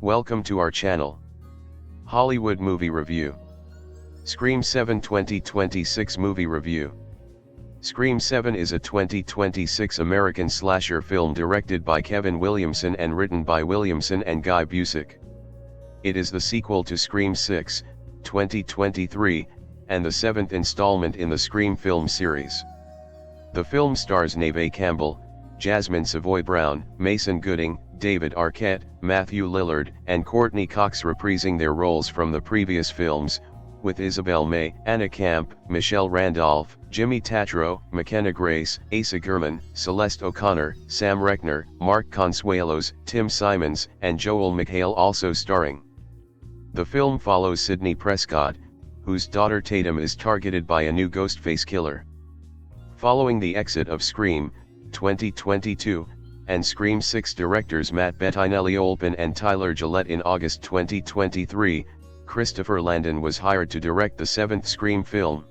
Welcome to our channel. Hollywood Movie Review. Scream 7 2026 Movie Review. Scream 7 is a 2026 American slasher film directed by Kevin Williamson and written by Williamson and Guy Busick. It is the sequel to Scream 6, 2023, and the seventh installment in the Scream film series. The film stars Neve Campbell, Jasmin Savoy Brown, Mason Gooding, David Arquette, Matthew Lillard, and Courtney Cox reprising their roles from the previous films, with Isabel May, Anna Camp, Michelle Randolph, Jimmy Tatro, McKenna Grace, Asa Gurman, Celeste O'Connor, Sam Reckner, Mark Consuelos, Tim Simons, and Joel McHale also starring. The film follows Sidney Prescott, whose daughter Tatum is targeted by a new Ghostface killer. Following the exit of Scream 2022, and Scream 6 directors Matt Bettinelli-Olpin and Tyler Gillette in August 2023, Christopher Landon was hired to direct the seventh Scream film.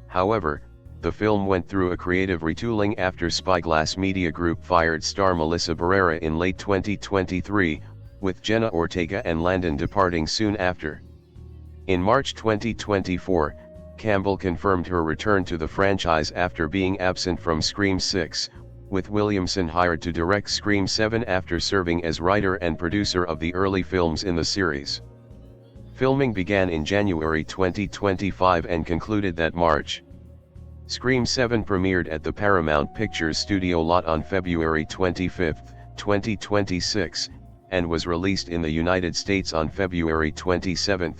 However, the film went through a creative retooling after Spyglass Media Group fired star Melissa Barrera in late 2023, with Jenna Ortega and Landon departing soon after. In March 2024, Campbell confirmed her return to the franchise after being absent from Scream 6, with Williamson hired to direct Scream 7 after serving as writer and producer of the early films in the series. Filming began in January 2025 and concluded that March. Scream 7 premiered at the Paramount Pictures studio lot on February 25, 2026, and was released in the United States on February 27,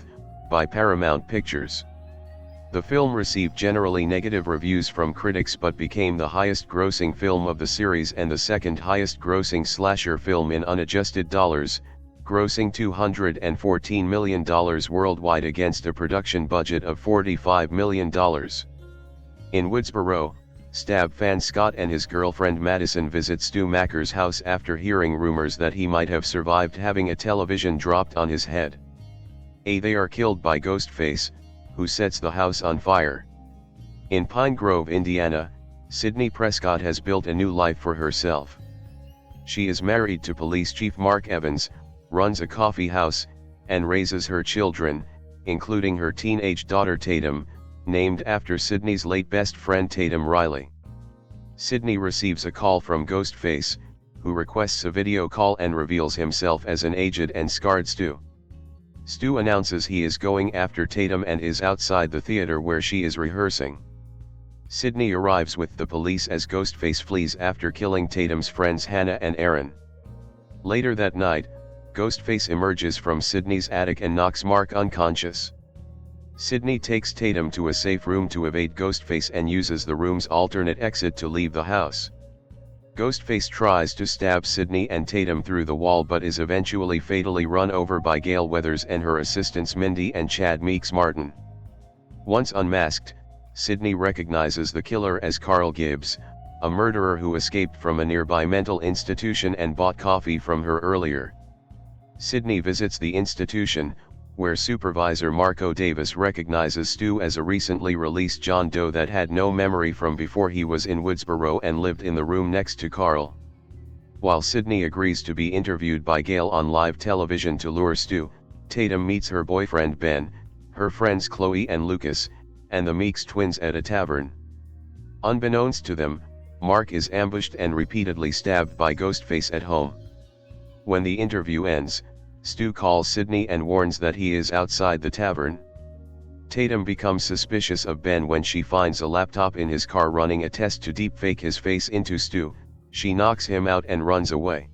by Paramount Pictures. The film received generally negative reviews from critics but became the highest-grossing film of the series and the second highest-grossing slasher film in unadjusted dollars, grossing $214 million worldwide against a production budget of $45 million. In Woodsboro, Stab fan Scott and his girlfriend Madison visit Stu Macher's house after hearing rumors that he might have survived having a television dropped on his head. They are killed by Ghostface, who sets the house on fire. In Pine Grove, Indiana, Sidney Prescott has built a new life for herself. She is married to police chief Mark Evans, runs a coffee house, and raises her children, including her teenage daughter Tatum, named after Sidney's late best friend Tatum Riley. Sidney receives a call from Ghostface, who requests a video call and reveals himself as an aged and scarred Stu. Stu announces he is going after Tatum and is outside the theater where she is rehearsing. Sidney arrives with the police as Ghostface flees after killing Tatum's friends Hannah and Aaron. Later that night, Ghostface emerges from Sidney's attic and knocks Mark unconscious. Sidney takes Tatum to a safe room to evade Ghostface and uses the room's alternate exit to leave the house. Ghostface tries to stab Sidney and Tatum through the wall but is eventually fatally run over by Gail Weathers and her assistants Mindy and Chad Meeks Martin. Once unmasked, Sidney recognizes the killer as Carl Gibbs, a murderer who escaped from a nearby mental institution and bought coffee from her earlier. Sidney visits the institution, where Supervisor Marco Davis recognizes Stu as a recently released John Doe that had no memory from before he was in Woodsboro and lived in the room next to Carl. While Sidney agrees to be interviewed by Gail on live television to lure Stu, Tatum meets her boyfriend Ben, her friends Chloe and Lucas, and the Meeks twins at a tavern. Unbeknownst to them, Mark is ambushed and repeatedly stabbed by Ghostface at home. When the interview ends, Stu calls Sidney and warns that he is outside the tavern. Tatum becomes suspicious of Ben when she finds a laptop in his car running a test to deepfake his face into Stu. She knocks him out and runs away.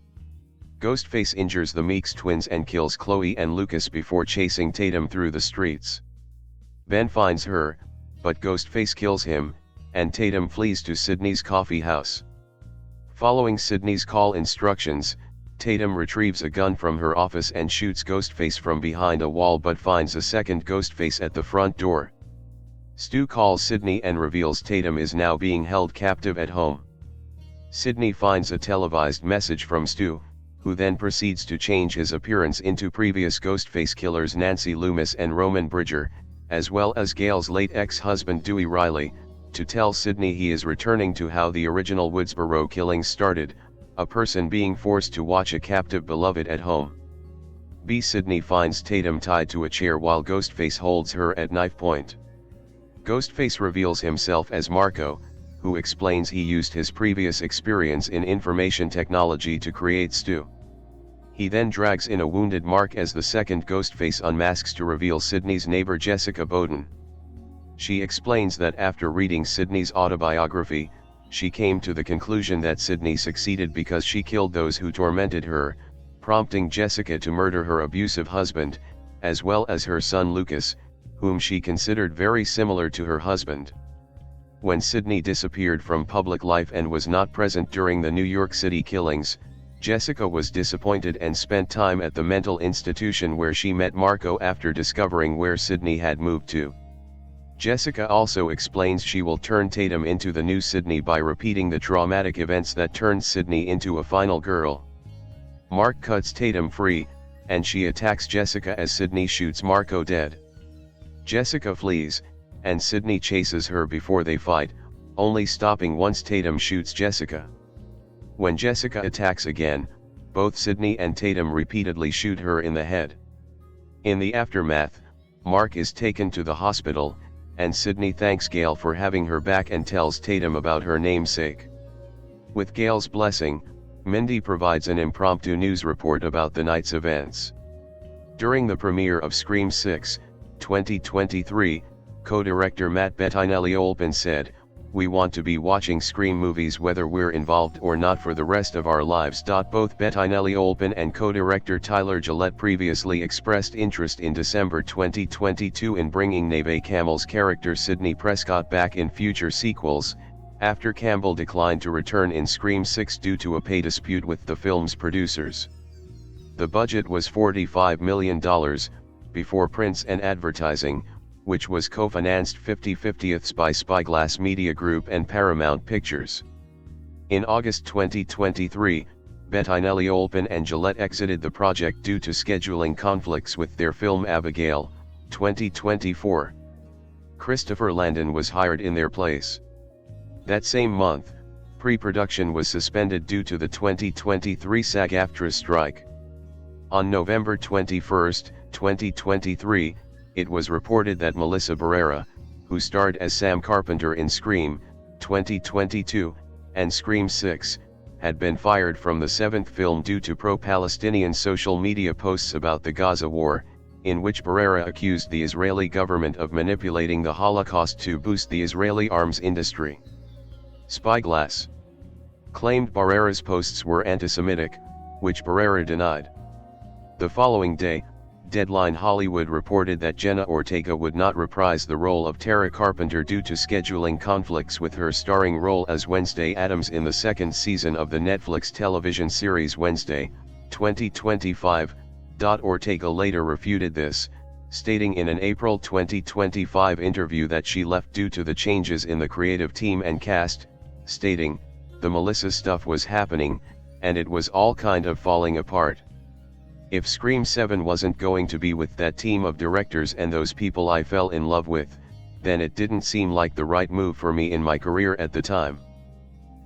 Ghostface injures the Meeks twins and kills Chloe and Lucas before chasing Tatum through the streets. Ben finds her, but Ghostface kills him, and Tatum flees to Sidney's coffee house. Following Sidney's call instructions, Tatum retrieves a gun from her office and shoots Ghostface from behind a wall but finds a second Ghostface at the front door. Stu calls Sidney and reveals Tatum is now being held captive at home. Sidney finds a televised message from Stu, who then proceeds to change his appearance into previous Ghostface killers Nancy Loomis and Roman Bridger, as well as Gail's late ex-husband Dewey Riley, to tell Sidney he is returning to how the original Woodsboro killings started, a person being forced to watch a captive beloved at home. B. Sydney finds Tatum tied to a chair while Ghostface holds her at knife point. Ghostface reveals himself as Marco, who explains he used his previous experience in information technology to create Stu. He then drags in a wounded Mark as the second Ghostface unmasks to reveal Sydney's neighbor Jessica Bowden. She explains that after reading Sydney's autobiography, she came to the conclusion that Sydney succeeded because she killed those who tormented her, prompting Jessica to murder her abusive husband, as well as her son Lucas, whom she considered very similar to her husband. When Sydney disappeared from public life and was not present during the New York City killings, Jessica was disappointed and spent time at the mental institution where she met Marco after discovering where Sydney had moved to. Jessica also explains she will turn Tatum into the new Sydney by repeating the traumatic events that turned Sydney into a final girl. Mark cuts Tatum free, and she attacks Jessica as Sydney shoots Marco dead. Jessica flees, and Sydney chases her before they fight, only stopping once Tatum shoots Jessica. When Jessica attacks again, both Sydney and Tatum repeatedly shoot her in the head. In the aftermath, Mark is taken to the hospital, and Sydney thanks Gail for having her back and tells Tatum about her namesake. With Gail's blessing, Mindy provides an impromptu news report about the night's events. During the premiere of Scream 6, 2023, co-director Matt Bettinelli-Olpin said, "We want to be watching Scream movies whether we're involved or not for the rest of our lives." Both Bettinelli-Olpin and co-director Tyler Gillette previously expressed interest in December 2022 in bringing Neve Campbell's character Sidney Prescott back in future sequels, after Campbell declined to return in Scream 6 due to a pay dispute with the film's producers. The budget was $45 million, before prints and advertising, which was co-financed 50/50 by Spyglass Media Group and Paramount Pictures. In August 2023, Bettinelli-Olpin and Gillette exited the project due to scheduling conflicts with their film Abigail, 2024. Christopher Landon was hired in their place. That same month, pre-production was suspended due to the 2023 SAG-AFTRA strike. On November 21, 2023, it was reported that Melissa Barrera, who starred as Sam Carpenter in Scream, 2022, and Scream 6, had been fired from the seventh film due to pro-Palestinian social media posts about the Gaza war, in which Barrera accused the Israeli government of manipulating the Holocaust to boost the Israeli arms industry. Spyglass claimed Barrera's posts were anti-Semitic, which Barrera denied. The following day, Deadline Hollywood reported that Jenna Ortega would not reprise the role of Tara Carpenter due to scheduling conflicts with her starring role as Wednesday Addams in the second season of the Netflix television series Wednesday, 2025. Ortega later refuted this, stating in an April 2025 interview that she left due to the changes in the creative team and cast, stating, "The Melissa stuff was happening, and it was all kind of falling apart. If Scream 7 wasn't going to be with that team of directors and those people I fell in love with, then it didn't seem like the right move for me in my career at the time."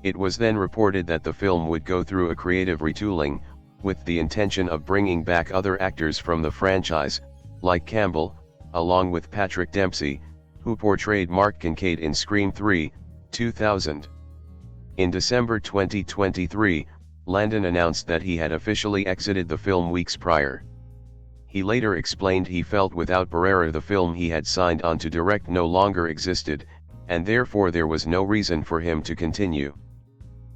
It was then reported that the film would go through a creative retooling, with the intention of bringing back other actors from the franchise, like Campbell, along with Patrick Dempsey, who portrayed Mark Kincaid in Scream 3, 2000. In December 2023, Landon announced that he had officially exited the film weeks prior. He later explained he felt without Barrera the film he had signed on to direct no longer existed, and therefore there was no reason for him to continue.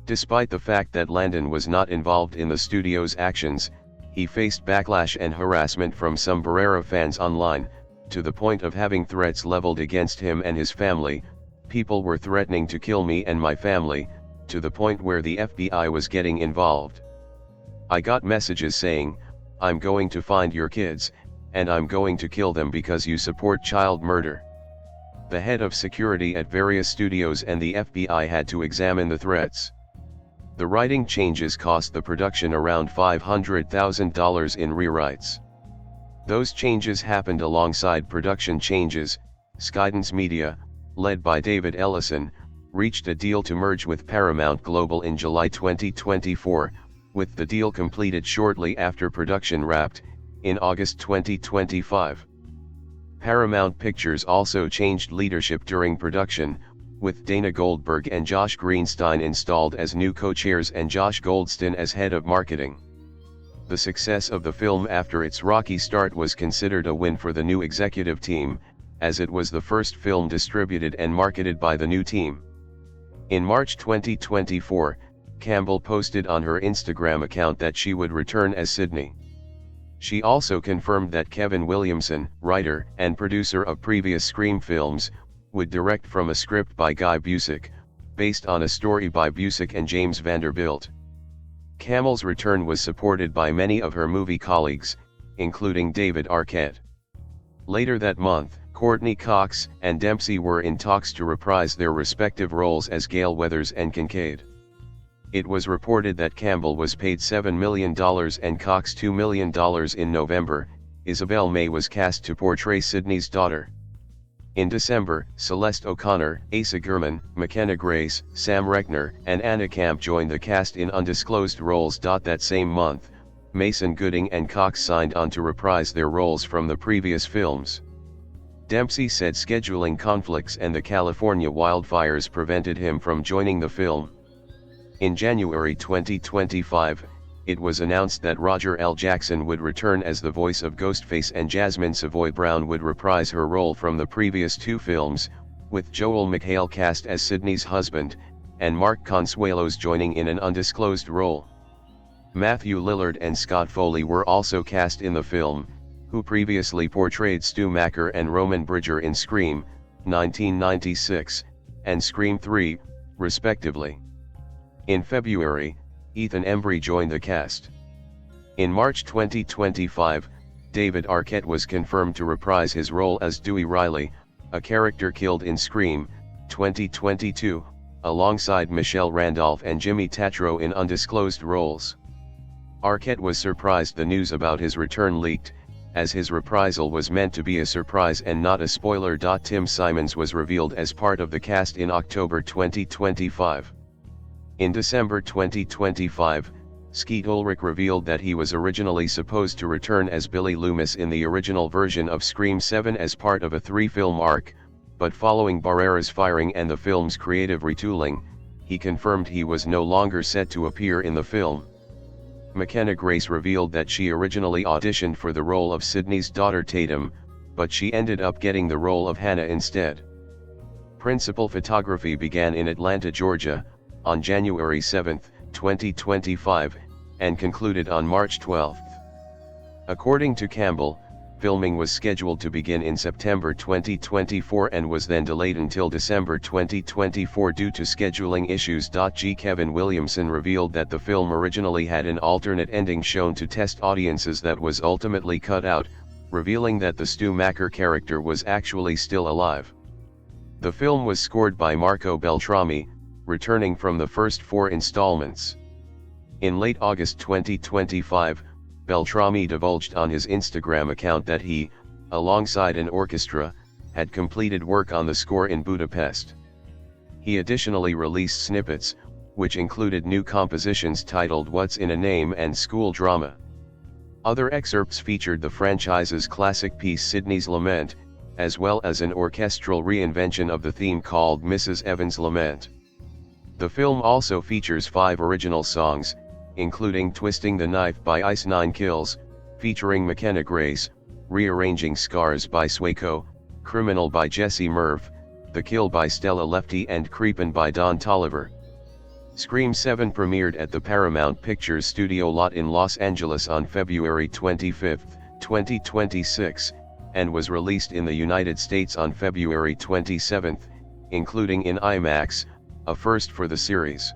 Despite the fact that Landon was not involved in the studio's actions, he faced backlash and harassment from some Barrera fans online, to the point of having threats leveled against him and his family. "People were threatening to kill me and my family, to the point where the FBI was getting involved. I got messages saying, 'I'm going to find your kids, and I'm going to kill them because you support child murder.'" The head of security at various studios and the FBI had to examine the threats. The writing changes cost the production around $500,000 in rewrites. Those changes happened alongside production changes. Skydance Media, led by David Ellison, reached a deal to merge with Paramount Global in July 2024, with the deal completed shortly after production wrapped. in August 2025. Paramount Pictures also changed leadership during production, with Dana Goldberg and Josh Greenstein installed as new co-chairs and Josh Goldston as head of marketing. The success of the film after its rocky start was considered a win for the new executive team, as it was the first film distributed and marketed by the new team. In March 2024, Campbell posted on her Instagram account that she would return as Sydney. She also confirmed that Kevin Williamson, writer and producer of previous Scream films, would direct from a script by Guy Busick, based on a story by Busick and James Vanderbilt. Campbell's return was supported by many of her movie colleagues, including David Arquette. Later that month, Courtney Cox and Dempsey were in talks to reprise their respective roles as Gale Weathers and Kincaid. It was reported that Campbell was paid $7 million and Cox $2 million in November. Isabel May was cast to portray Sydney's daughter. In December, Celeste O'Connor, Asa Gurman, McKenna Grace, Sam Reckner, and Anna Camp joined the cast in undisclosed roles. That same month, Mason Gooding and Cox signed on to reprise their roles from the previous films. Dempsey said scheduling conflicts and the California wildfires prevented him from joining the film. In January 2025, it was announced that Roger L. Jackson would return as the voice of Ghostface and Jasmin Savoy Brown would reprise her role from the previous two films, with Joel McHale cast as Sydney's husband, and Mark Consuelos joining in an undisclosed role. Matthew Lillard and Scott Foley were also cast in the film, who previously portrayed Stu Macker and Roman Bridger in Scream, 1996, and Scream 3, respectively. In February, Ethan Embry joined the cast. In March 2025, David Arquette was confirmed to reprise his role as Dewey Riley, a character killed in Scream, 2022, alongside Michelle Randolph and Jimmy Tatro in undisclosed roles. Arquette was surprised the news about his return leaked, as his reprisal was meant to be a surprise and not a spoiler. Tim Simons was revealed as part of the cast in October 2025. In December 2025, Skeet Ulrich revealed that he was originally supposed to return as Billy Loomis in the original version of Scream 7 as part of a 3-film arc, but following Barrera's firing and the film's creative retooling, he confirmed he was no longer set to appear in the film. McKenna Grace revealed that she originally auditioned for the role of Sydney's daughter Tatum, but she ended up getting the role of Hannah instead. Principal photography began in Atlanta, Georgia, on January 7, 2025, and concluded on March 12. According to Campbell, filming was scheduled to begin in September 2024 and was then delayed until December 2024 due to scheduling issues. Kevin Williamson revealed that the film originally had an alternate ending shown to test audiences that was ultimately cut out, revealing that the Stu Macker character was actually still alive. The film was scored by Marco Beltrami, returning from the first 4 installments. In late August 2025, Beltrami divulged on his Instagram account that he, alongside an orchestra, had completed work on the score in Budapest. He additionally released snippets, which included new compositions titled What's in a Name and School Drama. Other excerpts featured the franchise's classic piece Sydney's Lament, as well as an orchestral reinvention of the theme called Mrs. Evans' Lament. The film also features 5 original songs, including Twisting the Knife by Ice Nine Kills, featuring McKenna Grace, Rearranging Scars by Swaco, Criminal by Jesse Murph, The Kill by Stella Lefty and Creepin' by Don Tolliver. Scream 7 premiered at the Paramount Pictures studio lot in Los Angeles on February 25, 2026, and was released in the United States on February 27, including in IMAX, a first for the series.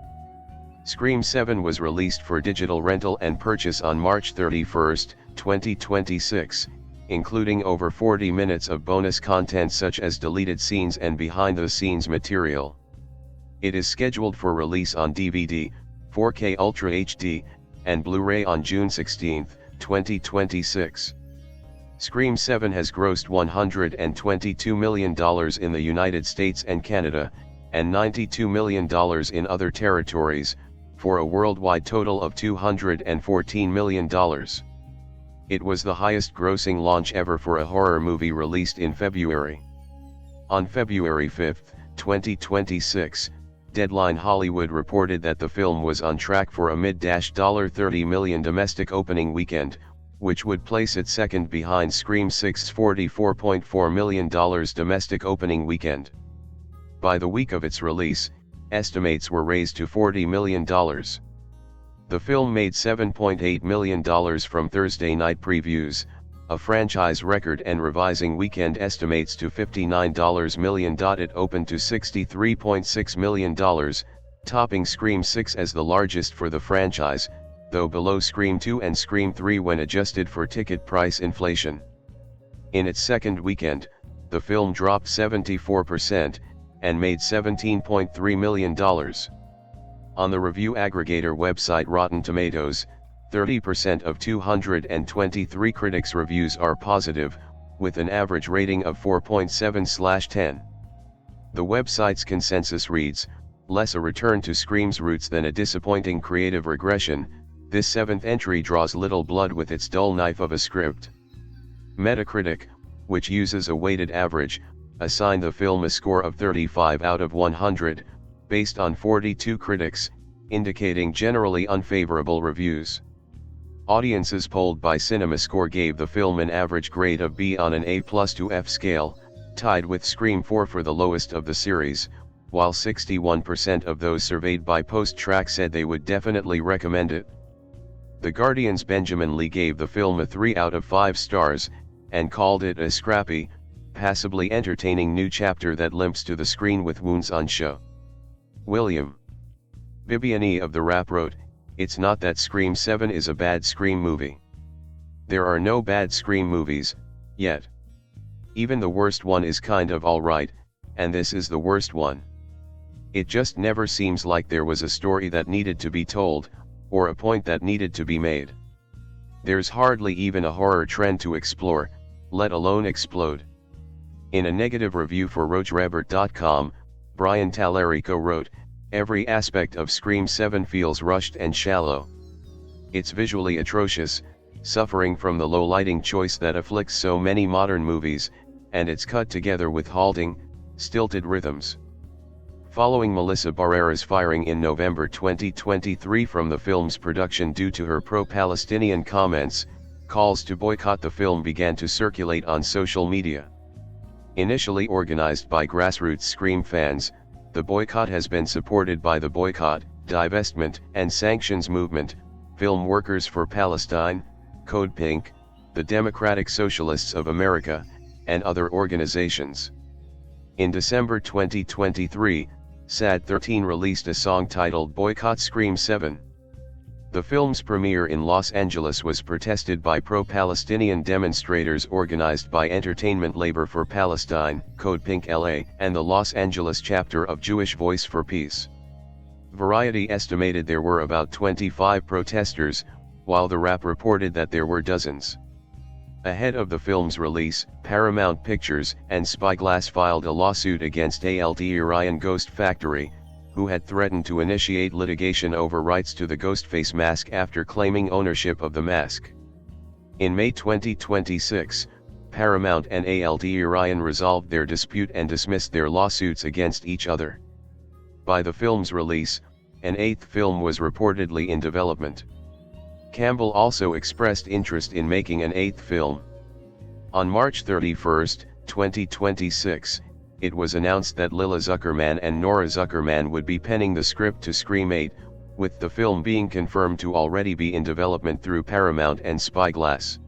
Scream 7 was released for digital rental and purchase on March 31, 2026, including over 40 minutes of bonus content such as deleted scenes and behind-the-scenes material. It is scheduled for release on DVD, 4K Ultra HD, and Blu-ray on June 16, 2026. Scream 7 has grossed $122 million in the United States and Canada, and $92 million in other territories, for a worldwide total of $214 million. It was the highest-grossing launch ever for a horror movie released in February. On February 5, 2026, Deadline Hollywood reported that the film was on track for a mid-$30 million domestic opening weekend, which would place it second behind Scream 6's $44.4 million domestic opening weekend. By the week of its release, estimates were raised to $40 million. The film made $7.8 million from Thursday night previews, a franchise record, and revising weekend estimates to $59 million. It opened to $63.6 million, topping Scream 6 as the largest for the franchise, though below Scream 2 and Scream 3 when adjusted for ticket price inflation. In its second weekend, the film dropped 74%, and made $17.3 million. On the review aggregator website Rotten Tomatoes, 30% of 223 critics' reviews are positive, with an average rating of 4.7/10. The website's consensus reads, "Less a return to Scream's roots than a disappointing creative regression, this seventh entry draws little blood with its dull knife of a script." Metacritic, which uses a weighted average, assigned the film a score of 35 out of 100, based on 42 critics, indicating generally unfavorable reviews. Audiences polled by CinemaScore gave the film an average grade of B on an A+ to F scale, tied with Scream 4 for the lowest of the series, while 61% of those surveyed by Post-Track said they would definitely recommend it. The Guardian's Benjamin Lee gave the film a 3 out of 5 stars, and called it a scrappy, passably entertaining new chapter that limps to the screen with wounds on show. William Bibiani of The Wrap wrote, "It's not that Scream 7 is a bad Scream movie. There are no bad Scream movies, yet. Even the worst one is kind of alright, and this is the worst one. It just never seems like there was a story that needed to be told, or a point that needed to be made. There's hardly even a horror trend to explore, let alone explode." In a negative review for RogerEbert.com, Brian Tallarico wrote, "Every aspect of Scream 7 feels rushed and shallow. It's visually atrocious, suffering from the low lighting choice that afflicts so many modern movies, and it's cut together with halting, stilted rhythms." Following Melissa Barrera's firing in November 2023 from the film's production due to her pro-Palestinian comments, calls to boycott the film began to circulate on social media. Initially organized by grassroots Scream fans, the boycott has been supported by the Boycott, Divestment, and Sanctions Movement, Film Workers for Palestine, Code Pink, the Democratic Socialists of America, and other organizations. In December 2023, SAD 13 released a song titled Boycott Scream 7. The film's premiere in Los Angeles was protested by pro-Palestinian demonstrators organized by Entertainment Labor for Palestine, Code Pink LA, and the Los Angeles chapter of Jewish Voice for Peace. Variety estimated there were about 25 protesters, while The Wrap reported that there were dozens. Ahead of the film's release, Paramount Pictures and Spyglass filed a lawsuit against ALT Orion Ghost Factory, who had threatened to initiate litigation over rights to the Ghostface mask after claiming ownership of the mask. In May 2026, Paramount and ALT Orion resolved their dispute and dismissed their lawsuits against each other. By the film's release, an eighth film was reportedly in development. Campbell also expressed interest in making an eighth film. On March 31, 2026, it was announced that Lila Zuckerman and Nora Zuckerman would be penning the script to Scream 8, with the film being confirmed to already be in development through Paramount and Spyglass.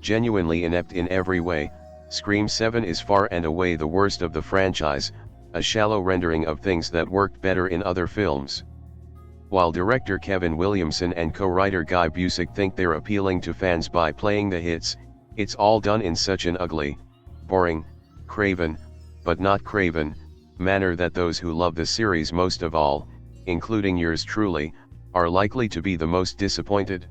Genuinely inept in every way, Scream 7 is far and away the worst of the franchise, a shallow rendering of things that worked better in other films. While director Kevin Williamson and co-writer Guy Busick think they're appealing to fans by playing the hits, it's all done in such an ugly, boring, craven, but not craven, manner that those who love the series most of all, including yours truly, are likely to be the most disappointed.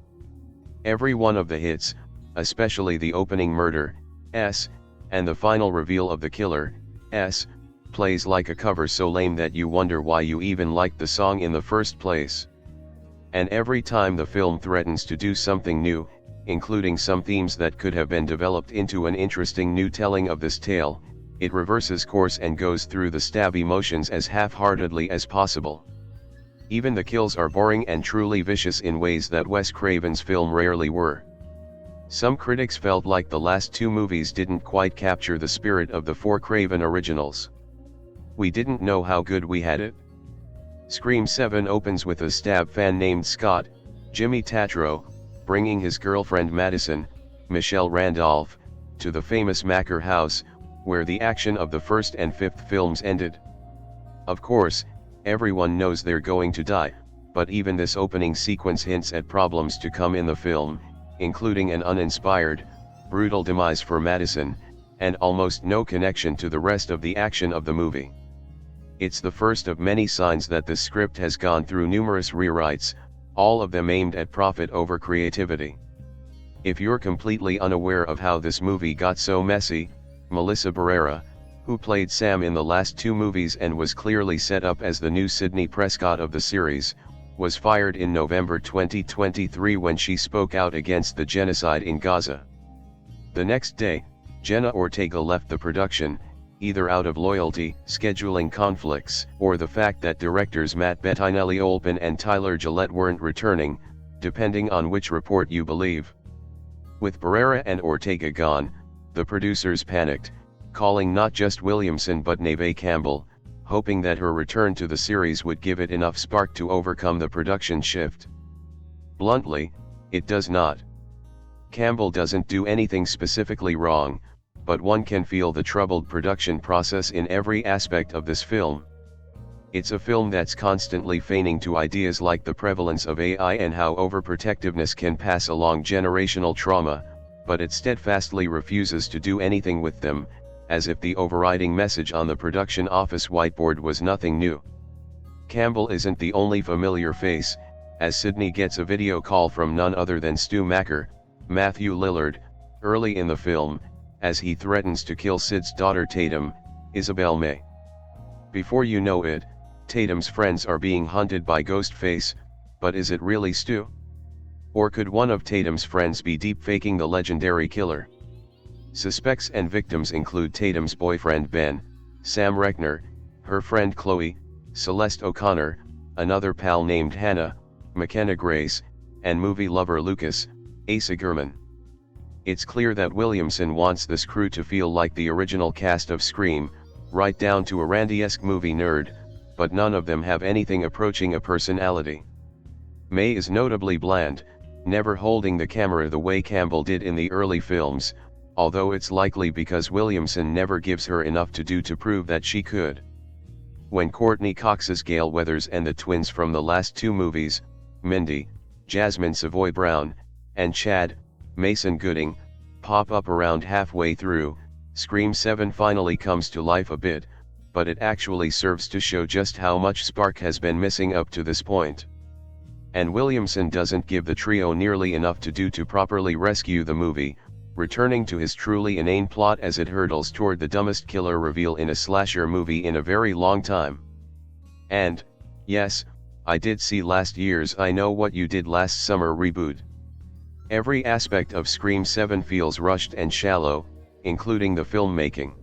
Every one of the hits, especially the opening murder, and the final reveal of the killer, plays like a cover so lame that you wonder why you even liked the song in the first place. And every time the film threatens to do something new, including some themes that could have been developed into an interesting new telling of this tale, it reverses course and goes through the stabby motions as half-heartedly as possible. Even the kills are boring and truly vicious in ways that Wes Craven's film rarely were. Some critics felt like the last two movies didn't quite capture the spirit of the four Craven originals. We didn't know how good we had it. Scream 7 opens with a stab fan named Scott, Jimmy Tatro, bringing his girlfriend Madison, Michelle Randolph, to the famous Macker house, where the action of the first and fifth films ended. Of course, everyone knows they're going to die, but even this opening sequence hints at problems to come in the film, including an uninspired, brutal demise for Madison, and almost no connection to the rest of the action of the movie. It's the first of many signs that the script has gone through numerous rewrites, all of them aimed at profit over creativity. If you're completely unaware of how this movie got so messy, Melissa Barrera, who played Sam in the last two movies and was clearly set up as the new Sidney Prescott of the series, was fired in November 2023 when she spoke out against the genocide in Gaza. The next day, Jenna Ortega left the production, either out of loyalty, scheduling conflicts, or the fact that directors Matt Bettinelli-Olpin and Tyler Gillette weren't returning, depending on which report you believe. With Barrera and Ortega gone, the producers panicked, calling not just Williamson but Neve Campbell, hoping that her return to the series would give it enough spark to overcome the production shift. Bluntly, it does not. Campbell doesn't do anything specifically wrong, but one can feel the troubled production process in every aspect of this film. It's a film that's constantly feigning to ideas like the prevalence of AI and how overprotectiveness can pass along generational trauma, but it steadfastly refuses to do anything with them, as if the overriding message on the production office whiteboard was nothing new. Campbell isn't the only familiar face, as Sidney gets a video call from none other than Stu Macker, Matthew Lillard, early in the film, as he threatens to kill Sid's daughter Tatum, Isabel May. Before you know it, Tatum's friends are being hunted by Ghostface, but is it really Stu? Or could one of Tatum's friends be deep-faking the legendary killer? Suspects and victims include Tatum's boyfriend Ben, Sam Reckner, her friend Chloe, Celeste O'Connor, another pal named Hannah, McKenna Grace, and movie lover Lucas, Asa Gurman. It's clear that Williamson wants this crew to feel like the original cast of Scream, right down to a Randy-esque movie nerd, but none of them have anything approaching a personality. May is notably bland, never holding the camera the way Campbell did in the early films, although it's likely because Williamson never gives her enough to do to prove that she could. When Courtney Cox's Gale Weathers and the twins from the last two movies, Mindy, Jasmin Savoy Brown, and Chad, Mason Gooding, pop up around halfway through, Scream 7 finally comes to life a bit, but it actually serves to show just how much spark has been missing up to this point. And Williamson doesn't give the trio nearly enough to do to properly rescue the movie, returning to his truly inane plot as it hurtles toward the dumbest killer reveal in a slasher movie in a very long time. And, yes, I did see last year's I Know What You Did Last Summer reboot. Every aspect of Scream 7 feels rushed and shallow, including the filmmaking.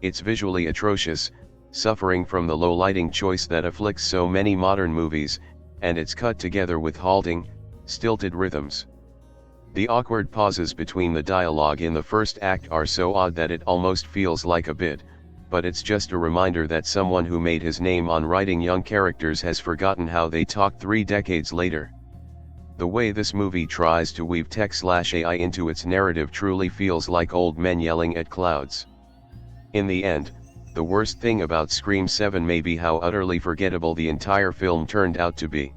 It's visually atrocious, suffering from the low lighting choice that afflicts so many modern movies, and it's cut together with halting, stilted rhythms. The awkward pauses between the dialogue in the first act are so odd that it almost feels like a bit, but it's just a reminder that someone who made his name on writing young characters has forgotten how they talk 3 decades later. The way this movie tries to weave tech/AI into its narrative truly feels like old men yelling at clouds. In the end, the worst thing about Scream 7 may be how utterly forgettable the entire film turned out to be.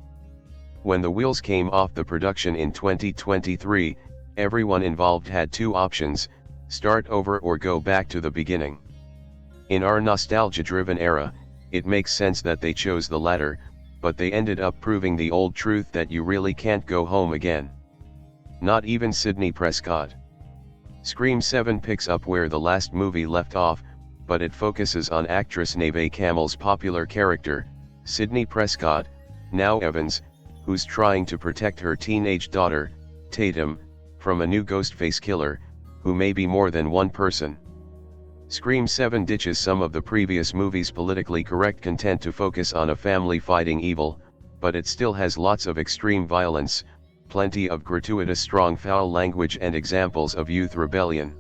When the wheels came off the production in 2023, everyone involved had two options: start over or go back to the beginning. In our nostalgia-driven era, it makes sense that they chose the latter, but they ended up proving the old truth that you really can't go home again. Not even Sidney Prescott. Scream 7 picks up where the last movie left off, but it focuses on actress Neve Campbell's popular character, Sidney Prescott, now Evans, who's trying to protect her teenage daughter, Tatum, from a new Ghostface killer, who may be more than one person. Scream 7 ditches some of the previous movie's politically correct content to focus on a family fighting evil, but it still has lots of extreme violence, plenty of gratuitous strong foul language and examples of youth rebellion.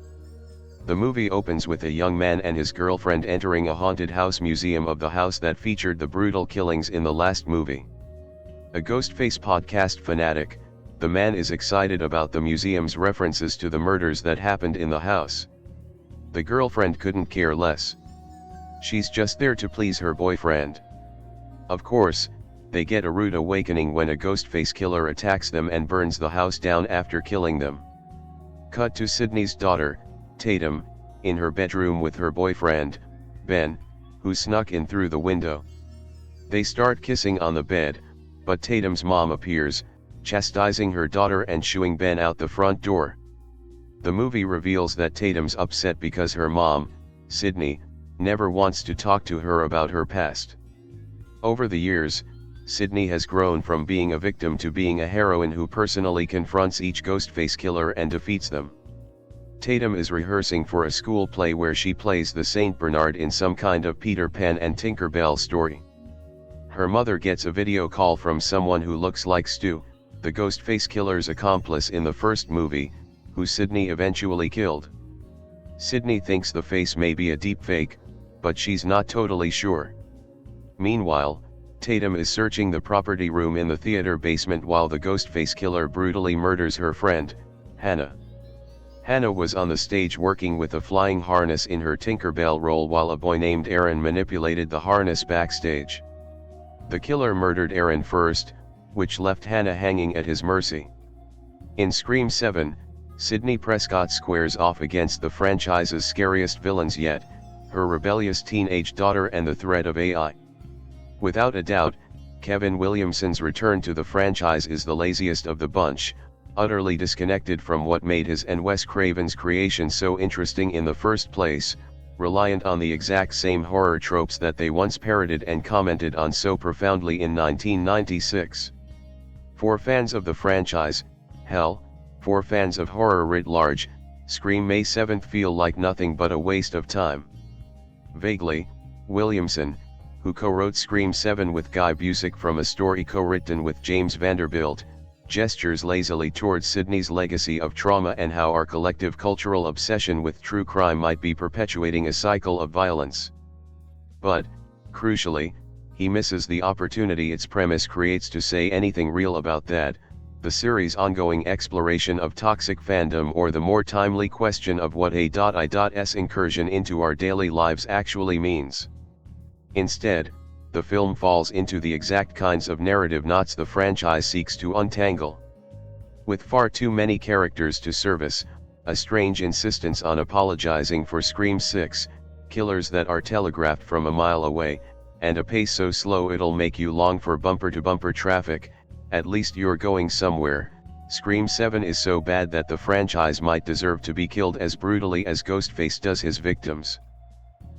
The movie opens with a young man and his girlfriend entering a haunted house museum of the house that featured the brutal killings in the last movie. A Ghostface podcast fanatic, the man is excited about the museum's references to the murders that happened in the house. The girlfriend couldn't care less. She's just there to please her boyfriend. Of course, they get a rude awakening when a Ghostface killer attacks them and burns the house down after killing them. Cut to Sydney's daughter, Tatum, in her bedroom with her boyfriend, Ben, who snuck in through the window. They start kissing on the bed, but Tatum's mom appears, chastising her daughter and shooing Ben out the front door. The movie reveals that Tatum's upset because her mom, Sydney, never wants to talk to her about her past. Over the years, Sydney has grown from being a victim to being a heroine who personally confronts each Ghostface killer and defeats them. Tatum is rehearsing for a school play where she plays the Saint Bernard in some kind of Peter Pan and Tinker Bell story. Her mother gets a video call from someone who looks like Stu, the Ghostface killer's accomplice in the first movie, who Sydney eventually killed. Sydney thinks the face may be a deepfake, but she's not totally sure. Meanwhile, Tatum is searching the property room in the theater basement while the Ghostface killer brutally murders her friend, Hannah. Hannah was on the stage working with a flying harness in her Tinker Bell role while a boy named Aaron manipulated the harness backstage. The killer murdered Aaron first, which left Hannah hanging at his mercy. In Scream 7, Sidney Prescott squares off against the franchise's scariest villains yet, her rebellious teenage daughter and the threat of AI. Without a doubt, Kevin Williamson's return to the franchise is the laziest of the bunch, utterly disconnected from what made his and Wes Craven's creation so interesting in the first place, reliant on the exact same horror tropes that they once parodied and commented on so profoundly in 1996. For fans of the franchise, hell, for fans of horror writ large, Scream May 7th feel like nothing but a waste of time. Vaguely, Williamson, who co-wrote Scream 7 with Guy Busick from a story co-written with James Vanderbilt, gestures lazily towards Sydney's legacy of trauma and how our collective cultural obsession with true crime might be perpetuating a cycle of violence. But, crucially, he misses the opportunity its premise creates to say anything real about that, the series' ongoing exploration of toxic fandom or the more timely question of what a.I.'s incursion into our daily lives actually means. Instead, the film falls into the exact kinds of narrative knots the franchise seeks to untangle. With far too many characters to service, a strange insistence on apologizing for Scream 6, killers that are telegraphed from a mile away, and a pace so slow it'll make you long for bumper-to-bumper traffic, at least you're going somewhere, Scream 7 is so bad that the franchise might deserve to be killed as brutally as Ghostface does his victims.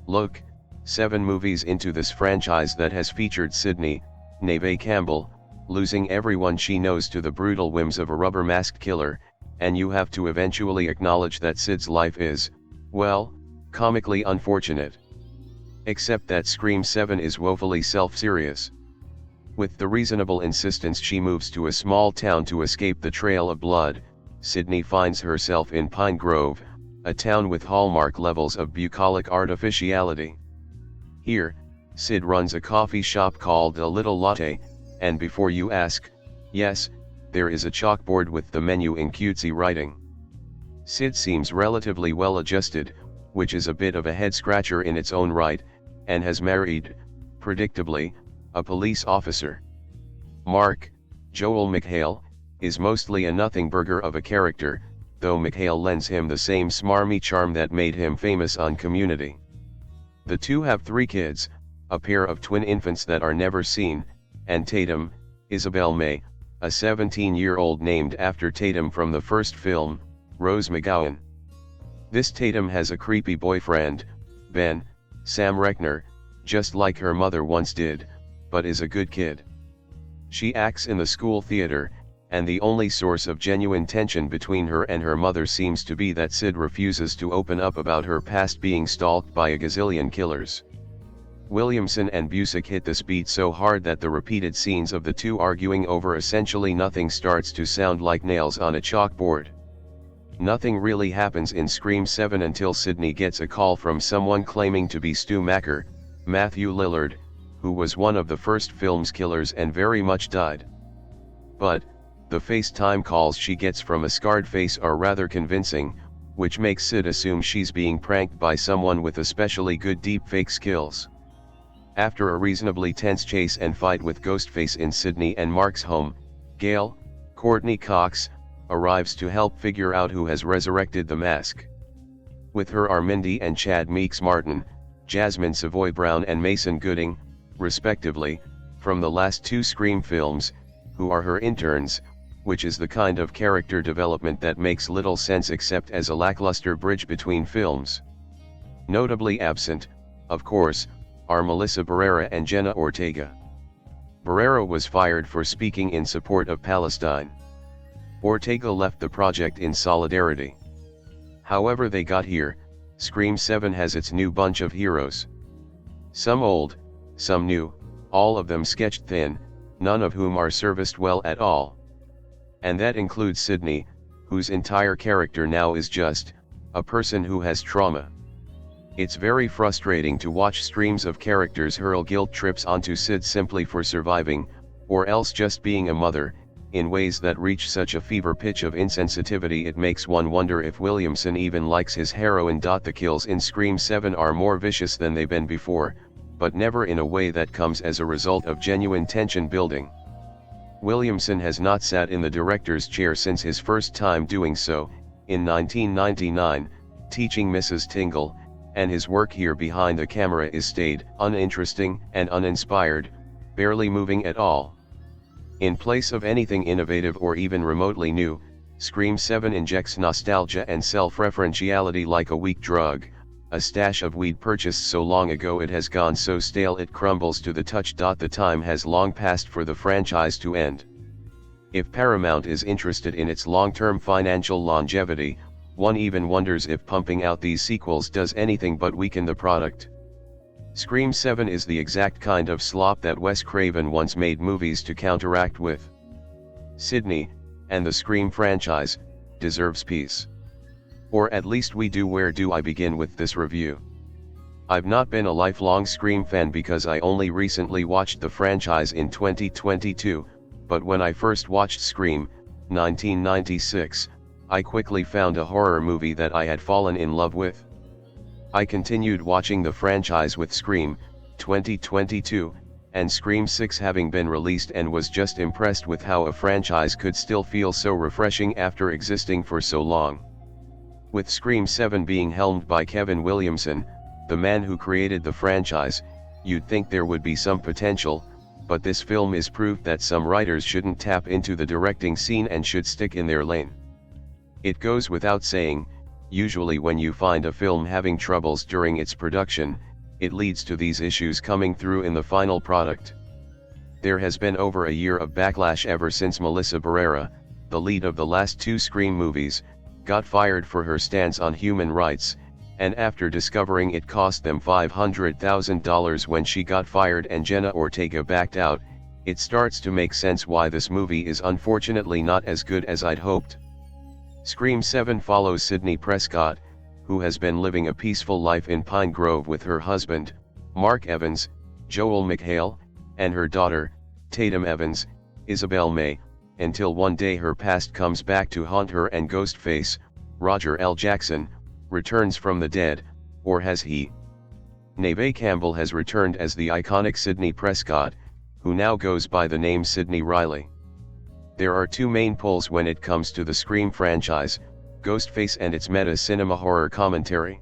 Look, 7 movies into this franchise that has featured Sydney, Neve Campbell, losing everyone she knows to the brutal whims of a rubber-masked killer, and you have to eventually acknowledge that Sid's life is, well, comically unfortunate. Except that Scream 7 is woefully self-serious. With the reasonable insistence she moves to a small town to escape the trail of blood, Sydney finds herself in Pine Grove, a town with hallmark levels of bucolic artificiality. Here, Sid runs a coffee shop called A Little Latte, and before you ask, yes, there is a chalkboard with the menu in cutesy writing. Sid seems relatively well adjusted, which is a bit of a head-scratcher in its own right, and has married, predictably, a police officer. Mark, Joel McHale, is mostly a nothing burger of a character, though McHale lends him the same smarmy charm that made him famous on Community. The two have 3 kids, a pair of twin infants that are never seen, and Tatum, Isabel May, a 17-year-old named after Tatum from the first film, Rose McGowan. This Tatum has a creepy boyfriend, Ben, Sam Reckner, just like her mother once did, but is a good kid. She acts in the school theater, and the only source of genuine tension between her and her mother seems to be that Sid refuses to open up about her past being stalked by a gazillion killers. Williamson and Busick hit this beat so hard that the repeated scenes of the two arguing over essentially nothing starts to sound like nails on a chalkboard. Nothing really happens in Scream 7 until Sidney gets a call from someone claiming to be Stu Macker, Matthew Lillard, who was one of the first film's killers and very much died. But, the FaceTime calls she gets from a scarred face are rather convincing, which makes Sid assume she's being pranked by someone with especially good deepfake skills. After a reasonably tense chase and fight with Ghostface in Sidney and Mark's home, Gail, Courtney Cox, arrives to help figure out who has resurrected the mask. With her are Mindy and Chad Meeks Martin, Jasmin Savoy Brown and Mason Gooding, respectively, from the last two Scream films, who are her interns, which is the kind of character development that makes little sense except as a lackluster bridge between films. Notably absent, of course, are Melissa Barrera and Jenna Ortega. Barrera was fired for speaking in support of Palestine. Ortega left the project in solidarity. However they got here, Scream 7 has its new bunch of heroes. Some old, some new, all of them sketched thin, none of whom are serviced well at all. And that includes Sidney, whose entire character now is just a person who has trauma. It's very frustrating to watch streams of characters hurl guilt trips onto Sid simply for surviving, or else just being a mother, in ways that reach such a fever pitch of insensitivity it makes one wonder if Williamson even likes his heroine. The kills in Scream 7 are more vicious than they've been before, but never in a way that comes as a result of genuine tension building. Williamson has not sat in the director's chair since his first time doing so, in 1999, teaching Mrs. Tingle, and his work here behind the camera is staid, uninteresting, and uninspired, barely moving at all. In place of anything innovative or even remotely new, Scream 7 injects nostalgia and self-referentiality like a weak drug, a stash of weed purchased so long ago it has gone so stale it crumbles to the touch. The time has long passed for the franchise to end. If Paramount is interested in its long-term financial longevity, one even wonders if pumping out these sequels does anything but weaken the product. Scream 7 is the exact kind of slop that Wes Craven once made movies to counteract with. Sidney, and the Scream franchise, deserves peace. Or at least we do. Where do I begin with this review? I've not been a lifelong Scream fan because I only recently watched the franchise in 2022, but when I first watched Scream, 1996, I quickly found a horror movie that I had fallen in love with. I continued watching the franchise with Scream, 2022, and Scream 6 having been released, and was just impressed with how a franchise could still feel so refreshing after existing for so long. With Scream 7 being helmed by Kevin Williamson, the man who created the franchise, you'd think there would be some potential, but this film is proof that some writers shouldn't tap into the directing scene and should stick in their lane. It goes without saying, usually when you find a film having troubles during its production, it leads to these issues coming through in the final product. There has been over a year of backlash ever since Melissa Barrera, the lead of the last two Scream movies, got fired for her stance on human rights, and after discovering it cost them $500,000 when she got fired and Jenna Ortega backed out, it starts to make sense why this movie is unfortunately not as good as I'd hoped. Scream 7 follows Sidney Prescott, who has been living a peaceful life in Pine Grove with her husband, Mark Evans, Joel McHale, and her daughter, Tatum Evans, Isabel May, until one day her past comes back to haunt her and Ghostface, Roger L. Jackson, returns from the dead, or has he? Neve Campbell has returned as the iconic Sidney Prescott, who now goes by the name Sidney Riley. There are two main pulls when it comes to the Scream franchise, Ghostface and its meta-cinema horror commentary.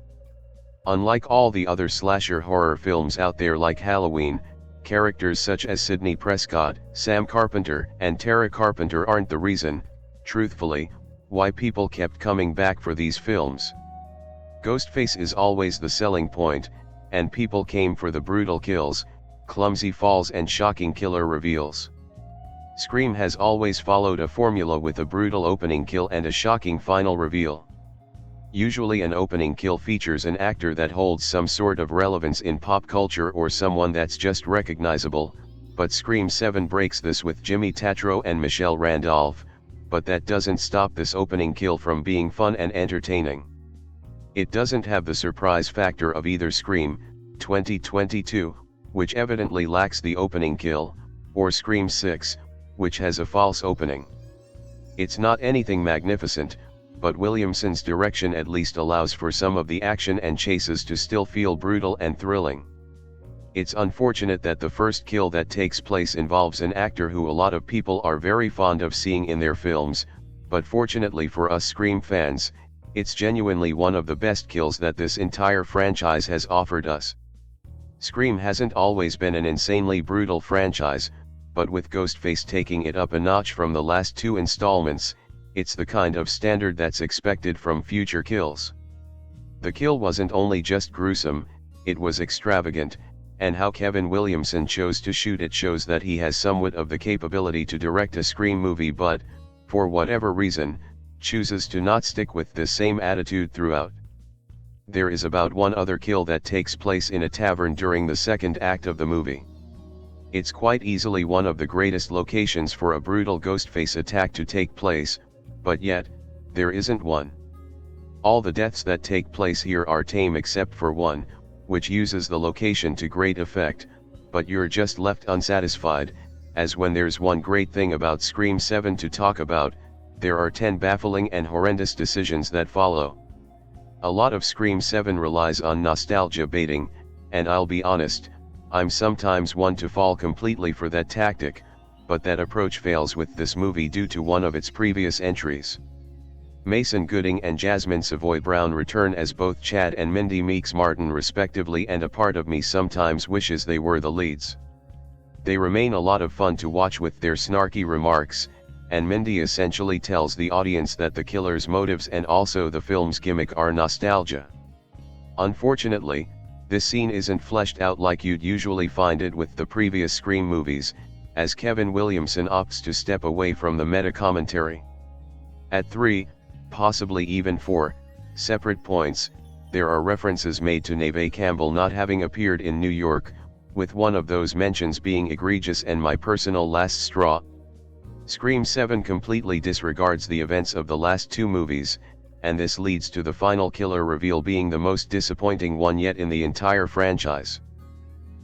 Unlike all the other slasher horror films out there like Halloween, characters such as Sidney Prescott, Sam Carpenter, and Tara Carpenter aren't the reason, truthfully, why people kept coming back for these films. Ghostface is always the selling point, and people came for the brutal kills, clumsy falls and shocking killer reveals. Scream has always followed a formula with a brutal opening kill and a shocking final reveal. Usually an opening kill features an actor that holds some sort of relevance in pop culture or someone that's just recognizable, but Scream 7 breaks this with Jimmy Tatro and Michelle Randolph, but that doesn't stop this opening kill from being fun and entertaining. It doesn't have the surprise factor of either Scream 2022, which evidently lacks the opening kill, or Scream 6, which has a false opening. It's not anything magnificent, but Williamson's direction at least allows for some of the action and chases to still feel brutal and thrilling. It's unfortunate that the first kill that takes place involves an actor who a lot of people are very fond of seeing in their films, but fortunately for us Scream fans, it's genuinely one of the best kills that this entire franchise has offered us. Scream hasn't always been an insanely brutal franchise, but with Ghostface taking it up a notch from the last two installments, it's the kind of standard that's expected from future kills. The kill wasn't only just gruesome, it was extravagant, and how Kevin Williamson chose to shoot it shows that he has somewhat of the capability to direct a Scream movie but, for whatever reason, chooses to not stick with this same attitude throughout. There is about one other kill that takes place in a tavern during the second act of the movie. It's quite easily one of the greatest locations for a brutal Ghostface attack to take place, but yet, there isn't one. All the deaths that take place here are tame except for one, which uses the location to great effect, but you're just left unsatisfied, as when there's one great thing about Scream 7 to talk about, there are 10 baffling and horrendous decisions that follow. A lot of Scream 7 relies on nostalgia baiting, and I'll be honest, I'm sometimes one to fall completely for that tactic, but that approach fails with this movie due to one of its previous entries. Mason Gooding and Jasmin Savoy Brown return as both Chad and Mindy Meeks Martin respectively, and a part of me sometimes wishes they were the leads. They remain a lot of fun to watch with their snarky remarks, and Mindy essentially tells the audience that the killer's motives and also the film's gimmick are nostalgia. Unfortunately, this scene isn't fleshed out like you'd usually find it with the previous Scream movies, as Kevin Williamson opts to step away from the meta-commentary. At 3, possibly even 4, separate points, there are references made to Neve Campbell not having appeared in New York, with one of those mentions being egregious and my personal last straw. Scream 7 completely disregards the events of the last two movies, and this leads to the final killer reveal being the most disappointing one yet in the entire franchise.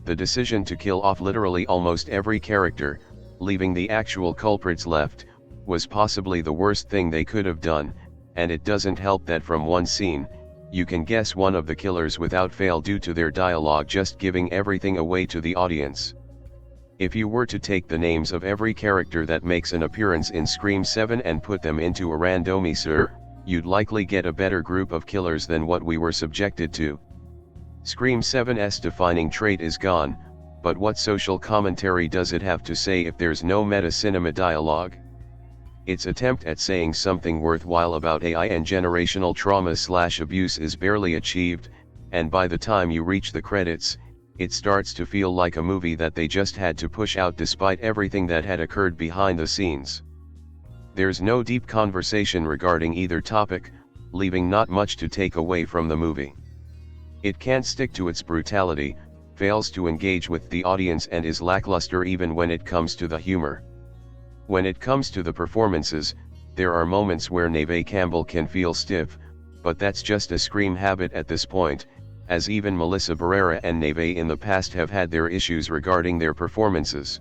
The decision to kill off literally almost every character, leaving the actual culprits left, was possibly the worst thing they could have done, and it doesn't help that from one scene, you can guess one of the killers without fail due to their dialogue just giving everything away to the audience. If you were to take the names of every character that makes an appearance in Scream 7 and put them into a randomizer, you'd likely get a better group of killers than what we were subjected to. Scream 7's defining trait is gone, but what social commentary does it have to say if there's no meta-cinema dialogue? Its attempt at saying something worthwhile about AI and generational trauma/abuse is barely achieved, and by the time you reach the credits, it starts to feel like a movie that they just had to push out despite everything that had occurred behind the scenes. There's no deep conversation regarding either topic, leaving not much to take away from the movie. It can't stick to its brutality, fails to engage with the audience and is lackluster even when it comes to the humor. When it comes to the performances, there are moments where Neve Campbell can feel stiff, but that's just a Scream habit at this point, as even Melissa Barrera and Neve in the past have had their issues regarding their performances.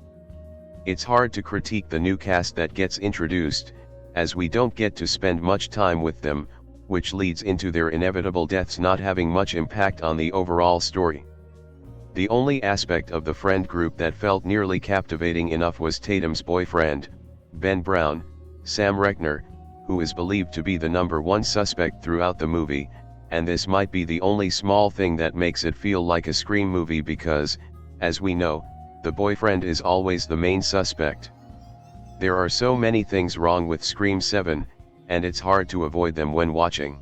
It's hard to critique the new cast that gets introduced, as we don't get to spend much time with them, which leads into their inevitable deaths not having much impact on the overall story. The only aspect of the friend group that felt nearly captivating enough was Tatum's boyfriend, Ben Brown, Sam Reckner, who is believed to be the #1 suspect throughout the movie, and this might be the only small thing that makes it feel like a Scream movie because, as we know, the boyfriend is always the main suspect. There are so many things wrong with Scream 7, and it's hard to avoid them when watching.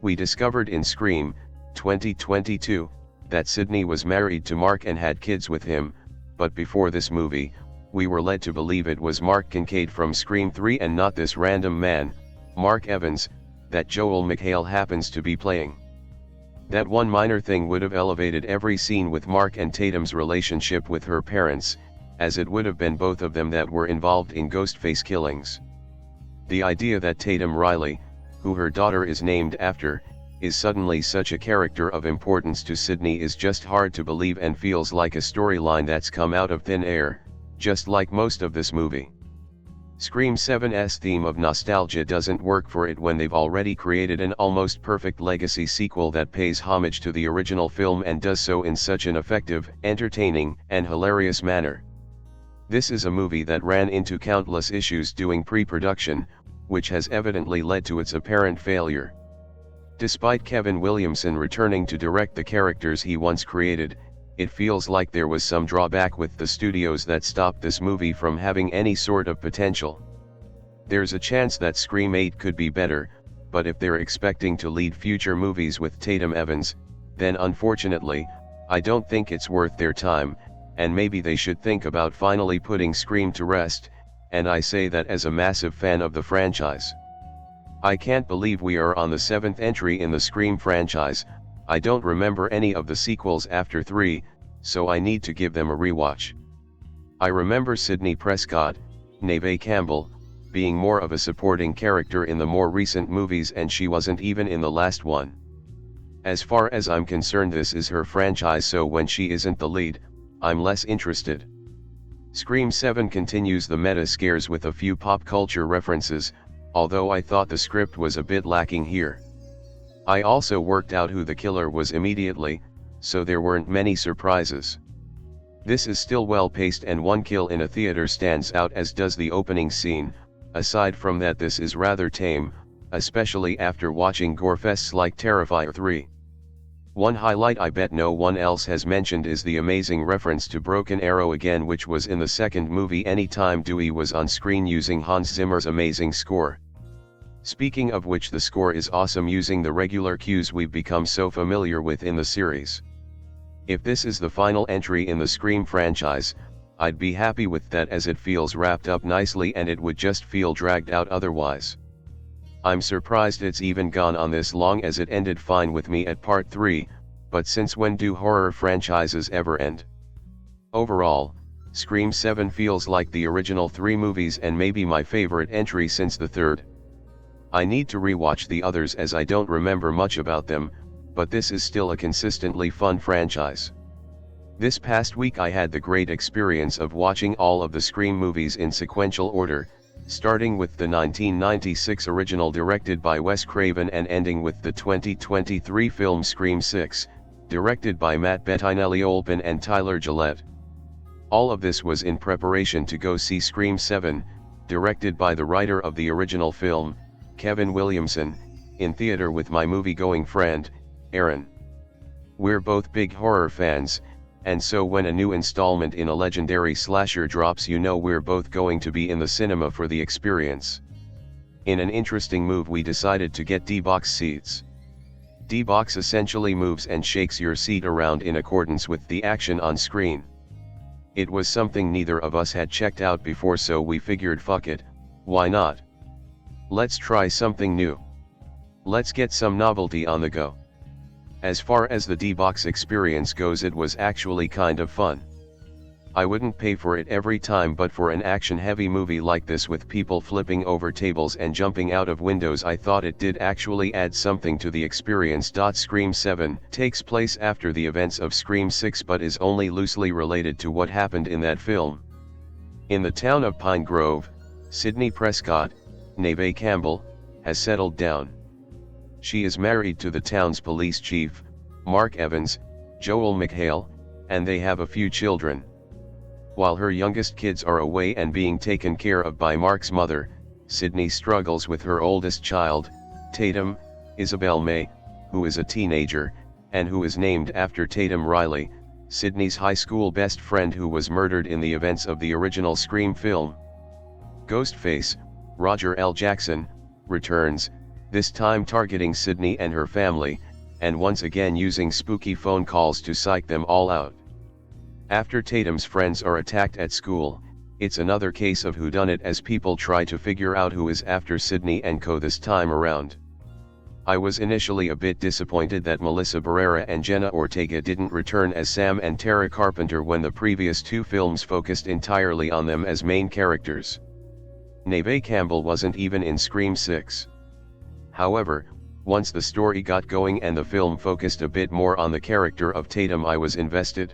We discovered in Scream 2022 that Sydney was married to Mark and had kids with him, but before this movie, we were led to believe it was Mark Kincaid from Scream 3 and not this random man, Mark Evans, that Joel McHale happens to be playing. That one minor thing would have elevated every scene with Mark and Tatum's relationship with her parents, as it would have been both of them that were involved in Ghostface killings. The idea that Tatum Riley, who her daughter is named after, is suddenly such a character of importance to Sidney is just hard to believe and feels like a storyline that's come out of thin air, just like most of this movie. Scream 7's theme of nostalgia doesn't work for it when they've already created an almost perfect legacy sequel that pays homage to the original film and does so in such an effective, entertaining, and hilarious manner. This is a movie that ran into countless issues during pre-production, which has evidently led to its apparent failure. Despite Kevin Williamson returning to direct the characters he once created, it feels like there was some drawback with the studios that stopped this movie from having any sort of potential. There's a chance that Scream 8 could be better, but if they're expecting to lead future movies with Tatum Evans, then unfortunately, I don't think it's worth their time, and maybe they should think about finally putting Scream to rest, and I say that as a massive fan of the franchise. I can't believe we are on the 7th entry in the Scream franchise. I don't remember any of the sequels after 3, so I need to give them a rewatch. I remember Sidney Prescott, Neve Campbell, being more of a supporting character in the more recent movies and she wasn't even in the last one. As far as I'm concerned this is her franchise, so when she isn't the lead, I'm less interested. Scream 7 continues the meta scares with a few pop culture references, although I thought the script was a bit lacking here. I also worked out who the killer was immediately, so there weren't many surprises. This is still well paced and one kill in a theater stands out as does the opening scene. Aside from that this is rather tame, especially after watching gorefests like Terrifier 3. One highlight I bet no one else has mentioned is the amazing reference to Broken Arrow again, which was in the second movie anytime Dewey was on screen using Hans Zimmer's amazing score. Speaking of which, the score is awesome using the regular cues we've become so familiar with in the series. If this is the final entry in the Scream franchise, I'd be happy with that as it feels wrapped up nicely and it would just feel dragged out otherwise. I'm surprised it's even gone on this long as it ended fine with me at part 3, but since when do horror franchises ever end? Overall, Scream 7 feels like the original 3 movies and maybe my favorite entry since the third. I need to rewatch the others as I don't remember much about them, but this is still a consistently fun franchise. This past week I had the great experience of watching all of the Scream movies in sequential order, starting with the 1996 original directed by Wes Craven and ending with the 2023 film Scream 6, directed by Matt Bettinelli-Olpin and Tyler Gillette. All of this was in preparation to go see Scream 7, directed by the writer of the original film, Kevin Williamson, in theater with my movie-going friend, Aaron. We're both big horror fans, and so when a new installment in a legendary slasher drops, you know we're both going to be in the cinema for the experience. In an interesting move we decided to get D-Box seats. D-Box essentially moves and shakes your seat around in accordance with the action on screen. It was something neither of us had checked out before, so we figured fuck it, why not? Let's try something new. Let's get some novelty on the go. As far as the D-Box experience goes, it was actually kind of fun. I wouldn't pay for it every time, but for an action-heavy movie like this with people flipping over tables and jumping out of windows, I thought it did actually add something to the experience. Scream 7 takes place after the events of Scream 6 but is only loosely related to what happened in that film. In the town of Pine Grove, Sidney Prescott, Neve Campbell, has settled down. She is married to the town's police chief, Mark Evans, Joel McHale, and they have a few children. While her youngest kids are away and being taken care of by Mark's mother, Sidney struggles with her oldest child, Tatum, Isabel May, who is a teenager, and who is named after Tatum Riley, Sidney's high school best friend who was murdered in the events of the original Scream film. Ghostface, Roger L. Jackson, returns, this time targeting Sidney and her family, and once again using spooky phone calls to psych them all out. After Tatum's friends are attacked at school, It's another case of whodunit as people try to figure out who is after Sidney and co this time around. I was initially a bit disappointed that Melissa Barrera and Jenna Ortega didn't return as Sam and Tara Carpenter when the previous two films focused entirely on them as main characters. Neve Campbell wasn't even in Scream 6. However, once the story got going and the film focused a bit more on the character of Tatum, I was invested.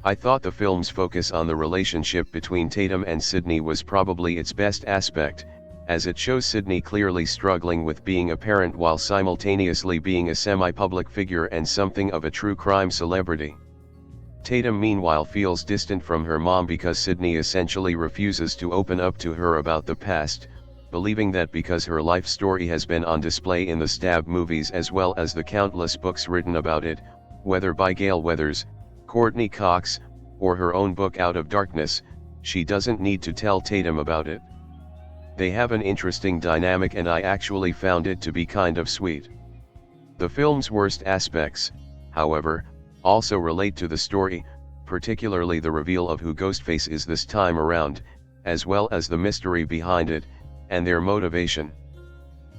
I thought the film's focus on the relationship between Tatum and Sidney was probably its best aspect, as it shows Sidney clearly struggling with being a parent while simultaneously being a semi-public figure and something of a true crime celebrity. Tatum meanwhile feels distant from her mom because Sidney essentially refuses to open up to her about the past, believing that because her life story has been on display in the Stab movies as well as the countless books written about it, whether by Gail Weathers, Courtney Cox, or her own book Out of Darkness, she doesn't need to tell Tatum about it. They have an interesting dynamic and I actually found it to be kind of sweet. The film's worst aspects, however, also relate to the story, particularly the reveal of who Ghostface is this time around, as well as the mystery behind it, and their motivation.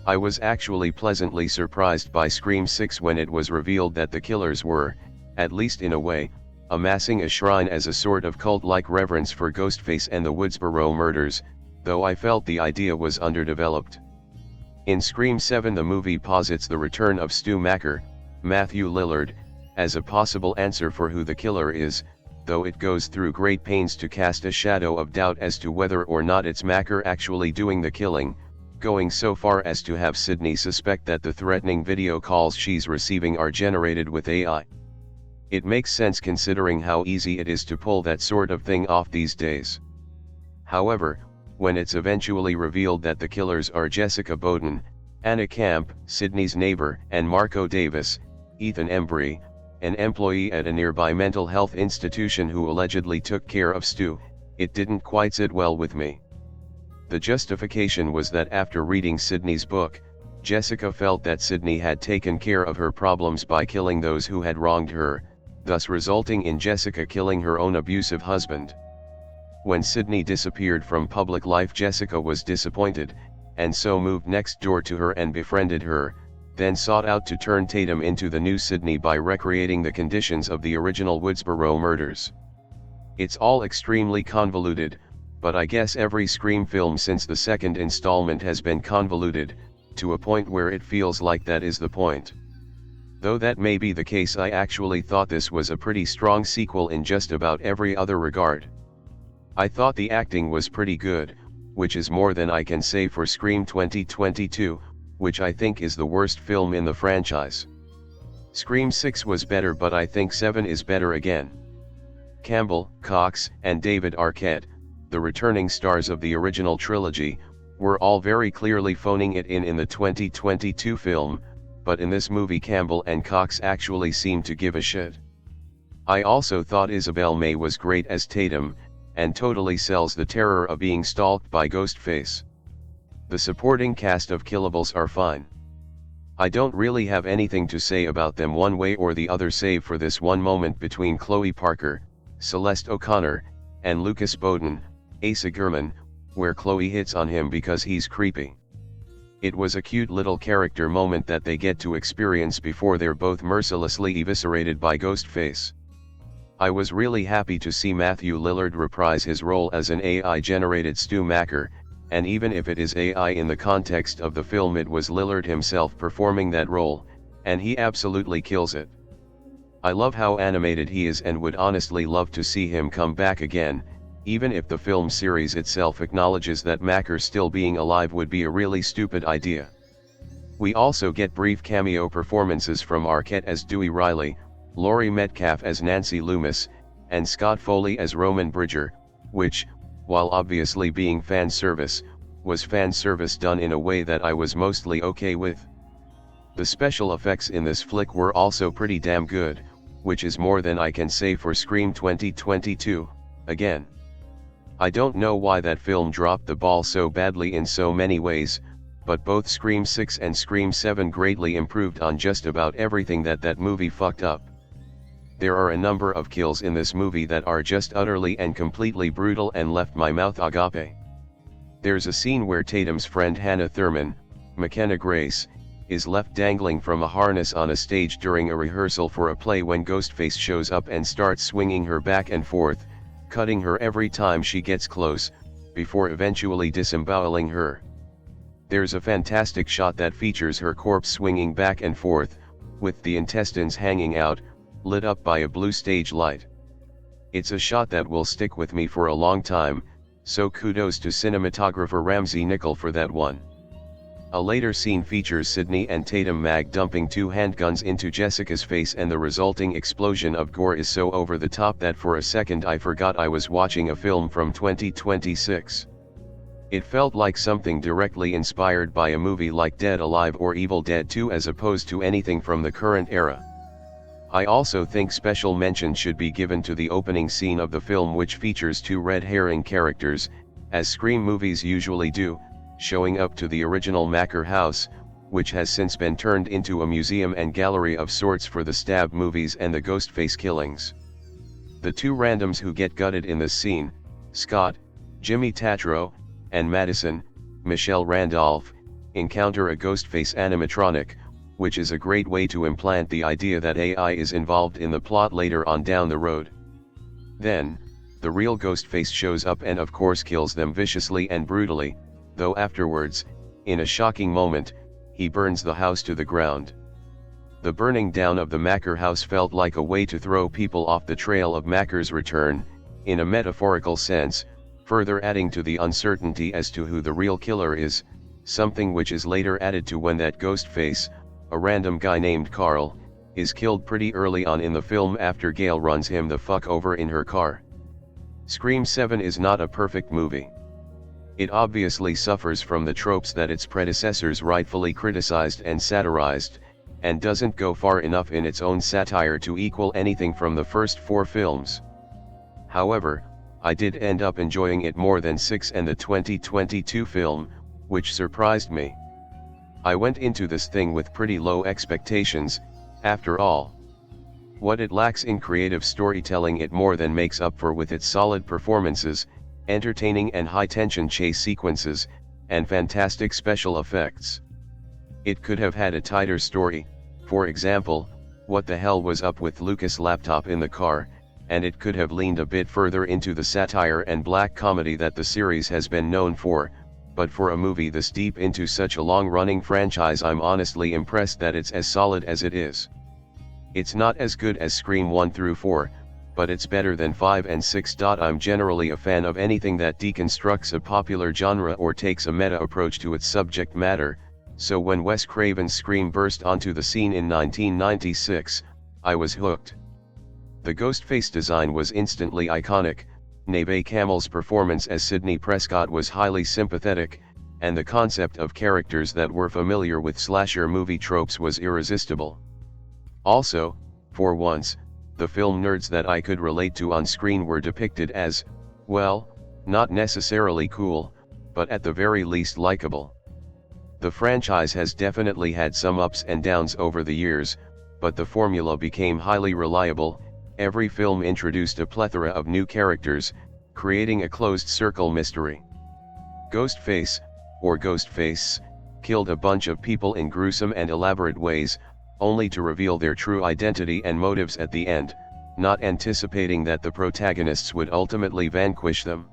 I was actually pleasantly surprised by Scream 6 when it was revealed that the killers were, at least in a way, amassing a shrine as a sort of cult-like reverence for Ghostface and the Woodsboro murders, though I felt the idea was underdeveloped. In Scream 7 the movie posits the return of Stu Macher, Matthew Lillard, as a possible answer for who the killer is, though it goes through great pains to cast a shadow of doubt as to whether or not it's Macher actually doing the killing, going so far as to have Sidney suspect that the threatening video calls she's receiving are generated with AI. It makes sense considering how easy it is to pull that sort of thing off these days. However, when it's eventually revealed that the killers are Jessica Bowden, Anna Camp, Sidney's neighbor, and Marco Davis, Ethan Embry, an employee at a nearby mental health institution who allegedly took care of Stu, it didn't quite sit well with me. The justification was that after reading Sidney's book, Jessica felt that Sidney had taken care of her problems by killing those who had wronged her, thus resulting in Jessica killing her own abusive husband. When Sidney disappeared from public life, Jessica was disappointed, and so moved next door to her and befriended her, then sought out to turn Tatum into the new Sidney by recreating the conditions of the original Woodsboro murders. It's all extremely convoluted, but I guess every Scream film since the second installment has been convoluted, to a point where it feels like that is the point. Though that may be the case, I actually thought this was a pretty strong sequel in just about every other regard. I thought the acting was pretty good, which is more than I can say for Scream 2022, which I think is the worst film in the franchise. Scream 6 was better, but I think 7 is better again. Campbell, Cox, and David Arquette, the returning stars of the original trilogy, were all very clearly phoning it in the 2022 film, but in this movie Campbell and Cox actually seemed to give a shit. I also thought Isabel May was great as Tatum, and totally sells the terror of being stalked by Ghostface. The supporting cast of Killables are fine. I don't really have anything to say about them one way or the other save for this one moment between Chloe Parker, Celeste O'Connor, and Lucas Bowden, Asa Gurman, where Chloe hits on him because he's creepy. It was a cute little character moment that they get to experience before they're both mercilessly eviscerated by Ghostface. I was really happy to see Matthew Lillard reprise his role as an AI-generated Stu Macher, and even if it is AI in the context of the film, it was Lillard himself performing that role, and he absolutely kills it. I love how animated he is and would honestly love to see him come back again, even if the film series itself acknowledges that Macher still being alive would be a really stupid idea. We also get brief cameo performances from Arquette as Dewey Riley, Laurie Metcalf as Nancy Loomis, and Scott Foley as Roman Bridger, which, while obviously being fan service, was fan service done in a way that I was mostly okay with. The special effects in this flick were also pretty damn good, which is more than I can say for Scream 2022, again. I don't know why that film dropped the ball so badly in so many ways, but both Scream 6 and Scream 7 greatly improved on just about everything that movie fucked up. There are a number of kills in this movie that are just utterly and completely brutal and left my mouth agape. There's a scene where Tatum's friend Hannah Thurman, McKenna Grace, is left dangling from a harness on a stage during a rehearsal for a play when Ghostface shows up and starts swinging her back and forth, cutting her every time she gets close, before eventually disemboweling her. There's a fantastic shot that features her corpse swinging back and forth, with the intestines hanging out, lit up by a blue stage light. It's a shot that will stick with me for a long time, so kudos to cinematographer Ramsey Nichol for that one. A later scene features Sidney and Tatum Mag dumping two handguns into Jessica's face, and the resulting explosion of gore is so over the top that for a second I forgot I was watching a film from 2026. It felt like something directly inspired by a movie like Dead Alive or Evil Dead 2 as opposed to anything from the current era. I also think special mention should be given to the opening scene of the film, which features two red herring characters, as Scream movies usually do, showing up to the original Macker house, which has since been turned into a museum and gallery of sorts for the Stab movies and the Ghostface killings. The two randoms who get gutted in this scene, Scott, Jimmy Tatro, and Madison, Michelle Randolph, encounter a Ghostface animatronic, which is a great way to implant the idea that AI is involved in the plot later on down the road. Then, the real Ghostface shows up and of course kills them viciously and brutally, though afterwards, in a shocking moment, he burns the house to the ground. The burning down of the Macker house felt like a way to throw people off the trail of Macker's return, in a metaphorical sense, further adding to the uncertainty as to who the real killer is, something which is later added to when that Ghostface, a random guy named Carl, is killed pretty early on in the film after Gail runs him the fuck over in her car. Scream 7 is not a perfect movie. It obviously suffers from the tropes that its predecessors rightfully criticized and satirized, and doesn't go far enough in its own satire to equal anything from the first four films. However, I did end up enjoying it more than 6 and the 2022 film, which surprised me. I went into this thing with pretty low expectations, after all. What it lacks in creative storytelling it more than makes up for with its solid performances, entertaining and high-tension chase sequences, and fantastic special effects. It could have had a tighter story, for example, what the hell was up with Lucas' laptop in the car, and it could have leaned a bit further into the satire and black comedy that the series has been known for, but for a movie this deep into such a long-running franchise I'm honestly impressed that it's as solid as it is. It's not as good as Scream 1 through 4, but it's better than 5 and 6. I'm generally a fan of anything that deconstructs a popular genre or takes a meta approach to its subject matter, so when Wes Craven's Scream burst onto the scene in 1996, I was hooked. The Ghostface design was instantly iconic, Neve Campbell's performance as Sidney Prescott was highly sympathetic, and the concept of characters that were familiar with slasher movie tropes was irresistible. Also, for once, the film nerds that I could relate to on screen were depicted as, well, not necessarily cool, but at the very least likable. The franchise has definitely had some ups and downs over the years, but the formula became highly reliable. Every film introduced a plethora of new characters, creating a closed-circle mystery. Ghostface, or Ghostface, killed a bunch of people in gruesome and elaborate ways, only to reveal their true identity and motives at the end, not anticipating that the protagonists would ultimately vanquish them.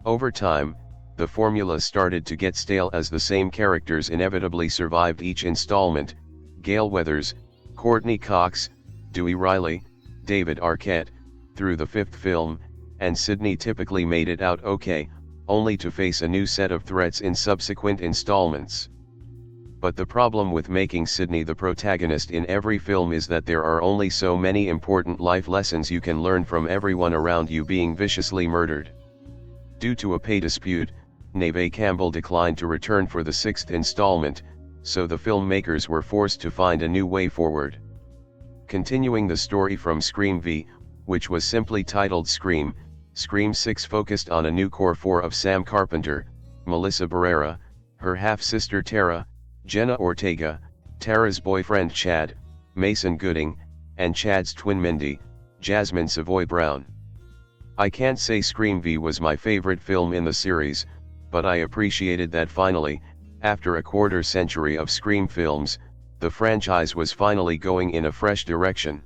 Over time, the formula started to get stale as the same characters inevitably survived each installment: Gale Weathers, Courtney Cox, Dewey Riley, David Arquette, through the fifth film, and Sidney typically made it out okay, only to face a new set of threats in subsequent installments. But the problem with making Sidney the protagonist in every film is that there are only so many important life lessons you can learn from everyone around you being viciously murdered. Due to a pay dispute, Neve Campbell declined to return for the sixth installment, so the filmmakers were forced to find a new way forward. Continuing the story from Scream V, which was simply titled Scream, Scream 6 focused on a new core four of Sam Carpenter, Melissa Barrera, her half-sister Tara, Jenna Ortega, Tara's boyfriend Chad, Mason Gooding, and Chad's twin Mindy, Jasmin Savoy Brown. I can't say Scream V was my favorite film in the series, but I appreciated that finally, after a quarter century of Scream films, the franchise was finally going in a fresh direction.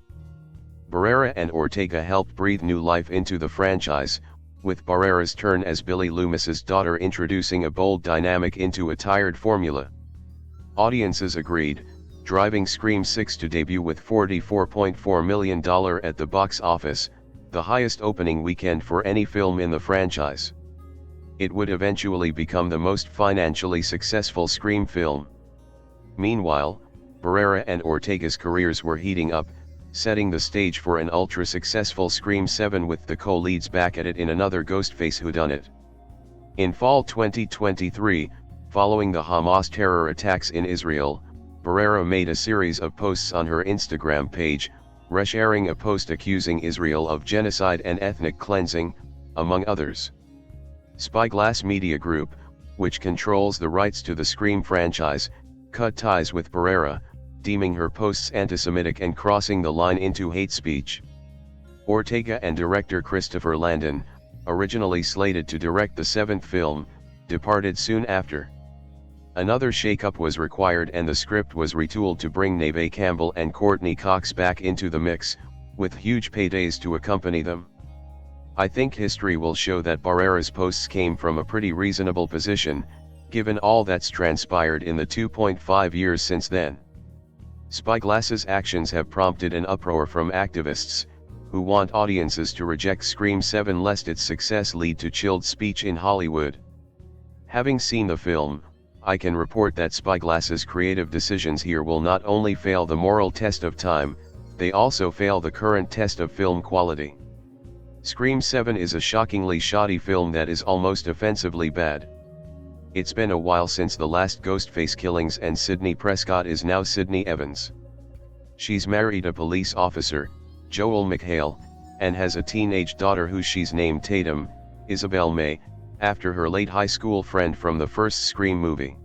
Barrera and Ortega helped breathe new life into the franchise, with Barrera's turn as Billy Loomis's daughter introducing a bold dynamic into a tired formula. Audiences agreed, driving Scream 6 to debut with $44.4 million at the box office, the highest opening weekend for any film in the franchise. It would eventually become the most financially successful Scream film. Meanwhile, Barrera and Ortega's careers were heating up, setting the stage for an ultra-successful Scream 7 with the co-leads back at it in another Ghostface whodunit. In fall 2023, following the Hamas terror attacks in Israel, Barrera made a series of posts on her Instagram page, resharing a post accusing Israel of genocide and ethnic cleansing, among others. Spyglass Media Group, which controls the rights to the Scream franchise, cut ties with Barrera, deeming her posts anti-Semitic and crossing the line into hate speech. Ortega and director Christopher Landon, originally slated to direct the seventh film, departed soon after. Another shakeup was required and the script was retooled to bring Neve Campbell and Courtney Cox back into the mix, with huge paydays to accompany them. I think history will show that Barrera's posts came from a pretty reasonable position, given all that's transpired in the 2.5 years since then. Spyglass's actions have prompted an uproar from activists, who want audiences to reject Scream 7 lest its success lead to chilled speech in Hollywood. Having seen the film, I can report that Spyglass's creative decisions here will not only fail the moral test of time, they also fail the current test of film quality. Scream 7 is a shockingly shoddy film that is almost offensively bad. It's been a while since the last Ghostface killings and Sidney Prescott is now Sydney Evans. She's married a police officer, Joel McHale, and has a teenage daughter who she's named Tatum, Isabel May, after her late high school friend from the first Scream movie.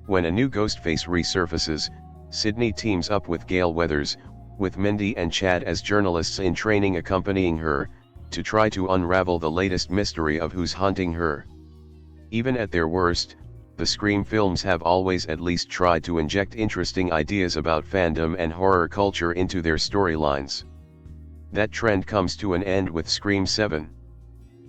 When a new Ghostface resurfaces, Sydney teams up with Gale Weathers, with Mindy and Chad as journalists in training accompanying her, to try to unravel the latest mystery of who's hunting her. Even at their worst, the Scream films have always at least tried to inject interesting ideas about fandom and horror culture into their storylines. That trend comes to an end with Scream 7.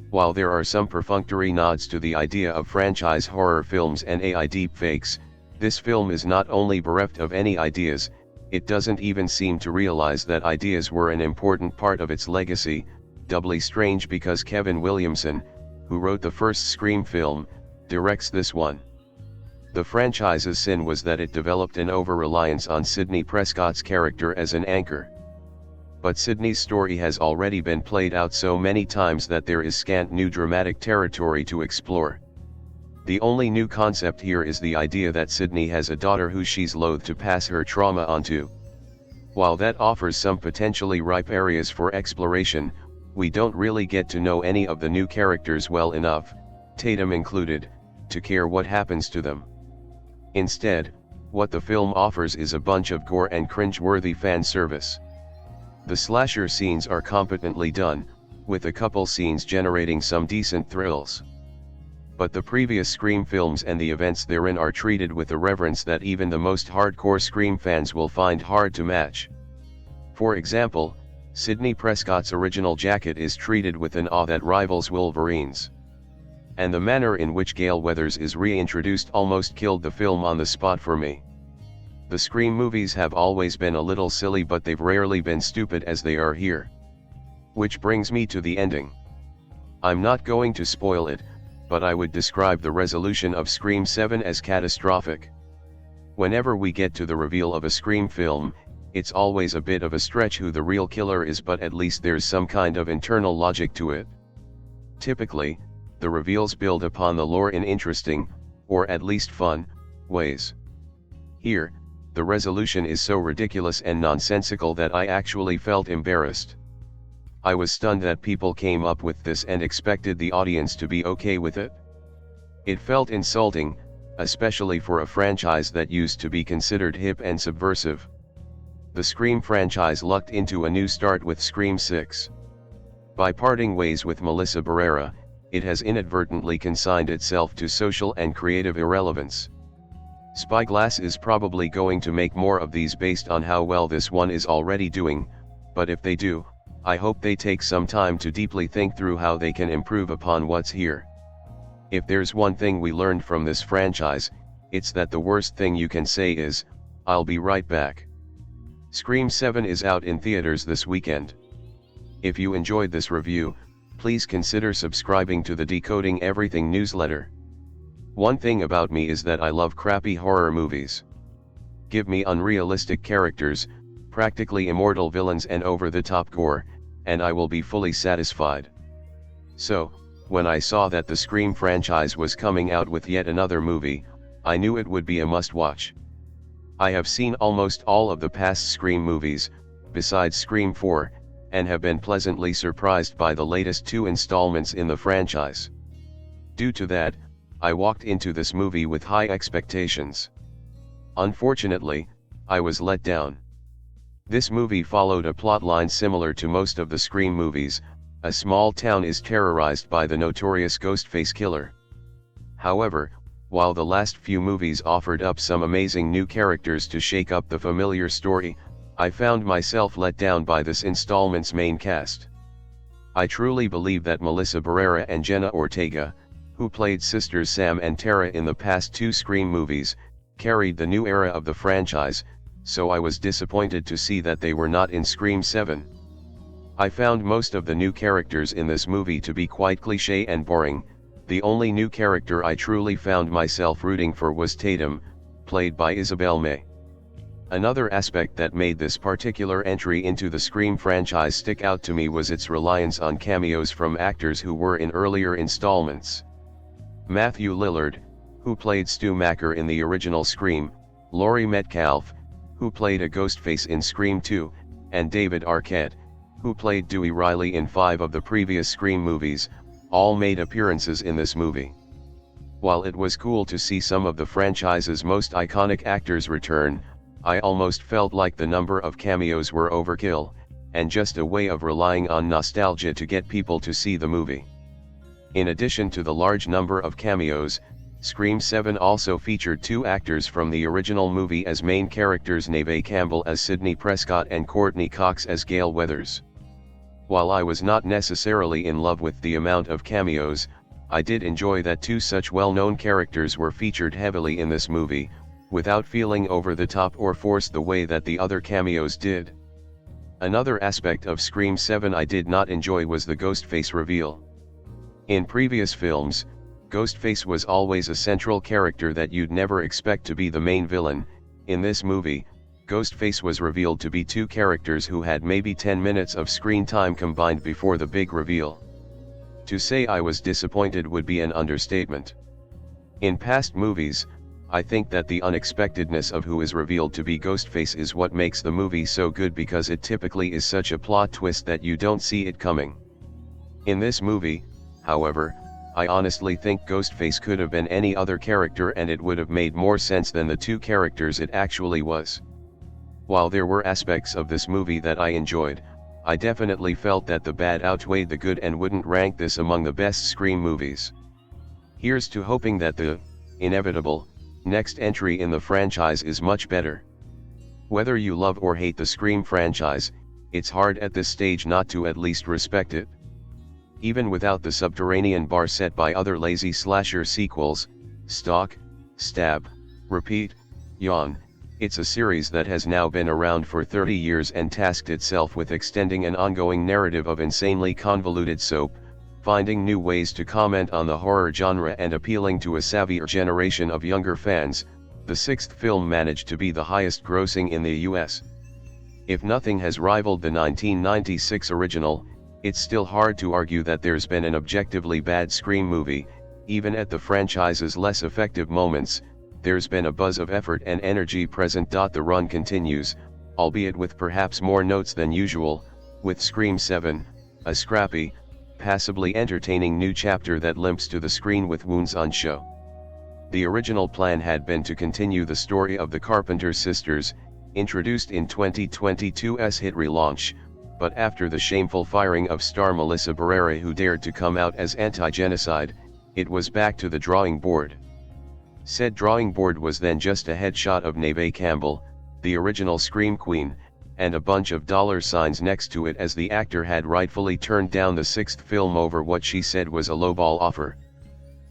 While there are some perfunctory nods to the idea of franchise horror films and AI deepfakes, this film is not only bereft of any ideas, it doesn't even seem to realize that ideas were an important part of its legacy, doubly strange because Kevin Williamson, who wrote the first Scream film, directs this one. The franchise's sin was that it developed an over-reliance on Sidney Prescott's character as an anchor. But Sidney's story has already been played out so many times that there is scant new dramatic territory to explore. The only new concept here is the idea that Sidney has a daughter who she's loath to pass her trauma onto. While that offers some potentially ripe areas for exploration, we don't really get to know any of the new characters well enough, Tatum included, to care what happens to them. Instead, what the film offers is a bunch of gore and cringe-worthy fan service. The slasher scenes are competently done, with a couple scenes generating some decent thrills. But the previous Scream films and the events therein are treated with a reverence that even the most hardcore Scream fans will find hard to match. For example, Sidney Prescott's original jacket is treated with an awe that rivals Wolverine's. And the manner in which Gale Weathers is reintroduced almost killed the film on the spot for me. The Scream movies have always been a little silly, but they've rarely been stupid as they are here. Which brings me to the ending. I'm not going to spoil it, but I would describe the resolution of Scream 7 as catastrophic. Whenever we get to the reveal of a Scream film, it's always a bit of a stretch who the real killer is, but at least there's some kind of internal logic to it. Typically, the reveals build upon the lore in interesting, or at least fun, ways. Here, the resolution is so ridiculous and nonsensical that I actually felt embarrassed. I was stunned that people came up with this and expected the audience to be okay with it. It felt insulting, especially for a franchise that used to be considered hip and subversive. the Scream franchise lucked into a new start with Scream 6. By parting ways with Melissa Barrera, it has inadvertently consigned itself to social and creative irrelevance. Spyglass is probably going to make more of these based on how well this one is already doing, but if they do, I hope they take some time to deeply think through how they can improve upon what's here. If there's one thing we learned from this franchise, it's that the worst thing you can say is, "I'll be right back." Scream 7 is out in theaters this weekend. If you enjoyed this review, please consider subscribing to the Decoding Everything newsletter. One thing about me is that I love crappy horror movies. Give me unrealistic characters, practically immortal villains and over-the-top gore, and I will be fully satisfied. So, when I saw that the Scream franchise was coming out with yet another movie, I knew it would be a must-watch. I have seen almost all of the past Scream movies, besides Scream 4, and have been pleasantly surprised by the latest 2 installments in the franchise. Due to that, I walked into this movie with high expectations. Unfortunately, I was let down. This movie followed a plotline similar to most of the Scream movies. A small town is terrorized by the notorious Ghostface killer. However, while the last few movies offered up some amazing new characters to shake up the familiar story, I found myself let down by this installment's main cast. I truly believe that Melissa Barrera and Jenna Ortega, who played sisters Sam and Tara in the past 2 Scream movies, carried the new era of the franchise, so I was disappointed to see that they were not in Scream 7. I found most of the new characters in this movie to be quite cliché and boring. The only new character I truly found myself rooting for was Tatum, played by Isabel May. Another aspect that made this particular entry into the Scream franchise stick out to me was its reliance on cameos from actors who were in earlier installments. Matthew Lillard, who played Stu Macker in the original Scream, Laurie Metcalf, who played a Ghostface in Scream 2, and David Arquette, who played Dewey Riley in 5 of the previous Scream movies, all made appearances in this movie. While it was cool to see some of the franchise's most iconic actors return, I almost felt like the number of cameos were overkill, and just a way of relying on nostalgia to get people to see the movie. In addition to the large number of cameos, Scream 7 also featured 2 actors from the original movie as main characters, Neve Campbell as Sidney Prescott and Courtney Cox as Gale Weathers. While I was not necessarily in love with the amount of cameos, I did enjoy that 2 such well-known characters were featured heavily in this movie, without feeling over the top or forced the way that the other cameos did. Another aspect of Scream 7 I did not enjoy was the Ghostface reveal. In previous films, Ghostface was always a central character that you'd never expect to be the main villain. In this movie, Ghostface was revealed to be 2 characters who had maybe 10 minutes of screen time combined before the big reveal. To say I was disappointed would be an understatement. In past movies, I think that the unexpectedness of who is revealed to be Ghostface is what makes the movie so good, because it typically is such a plot twist that you don't see it coming. In this movie, however, I honestly think Ghostface could have been any other character and it would have made more sense than the 2 characters it actually was. While there were aspects of this movie that I enjoyed, I definitely felt that the bad outweighed the good and wouldn't rank this among the best Scream movies. Here's to hoping that the inevitable next entry in the franchise is much better. Whether you love or hate the Scream franchise, it's hard at this stage not to at least respect it. Even without the subterranean bar set by other lazy slasher sequels, Stalk, Stab, Repeat, Yawn, it's a series that has now been around for 30 years and tasked itself with extending an ongoing narrative of insanely convoluted soap, finding new ways to comment on the horror genre and appealing to a savvier generation of younger fans. The 6th film managed to be the highest grossing in the US. If nothing has rivaled the 1996 original, it's still hard to argue that there's been an objectively bad Scream movie. Even at the franchise's less effective moments, there's been a buzz of effort and energy present. The run continues, albeit with perhaps more notes than usual, with Scream 7, a scrappy, passably entertaining new chapter that limps to the screen with wounds on show. The original plan had been to continue the story of the Carpenter sisters, introduced in 2022's hit relaunch, but after the shameful firing of star Melissa Barrera, who dared to come out as anti-genocide, it was back to the drawing board. Said drawing board was then just a headshot of Neve Campbell, the original Scream Queen, and a bunch of dollar signs next to it, as the actor had rightfully turned down the sixth film over what she said was a lowball offer.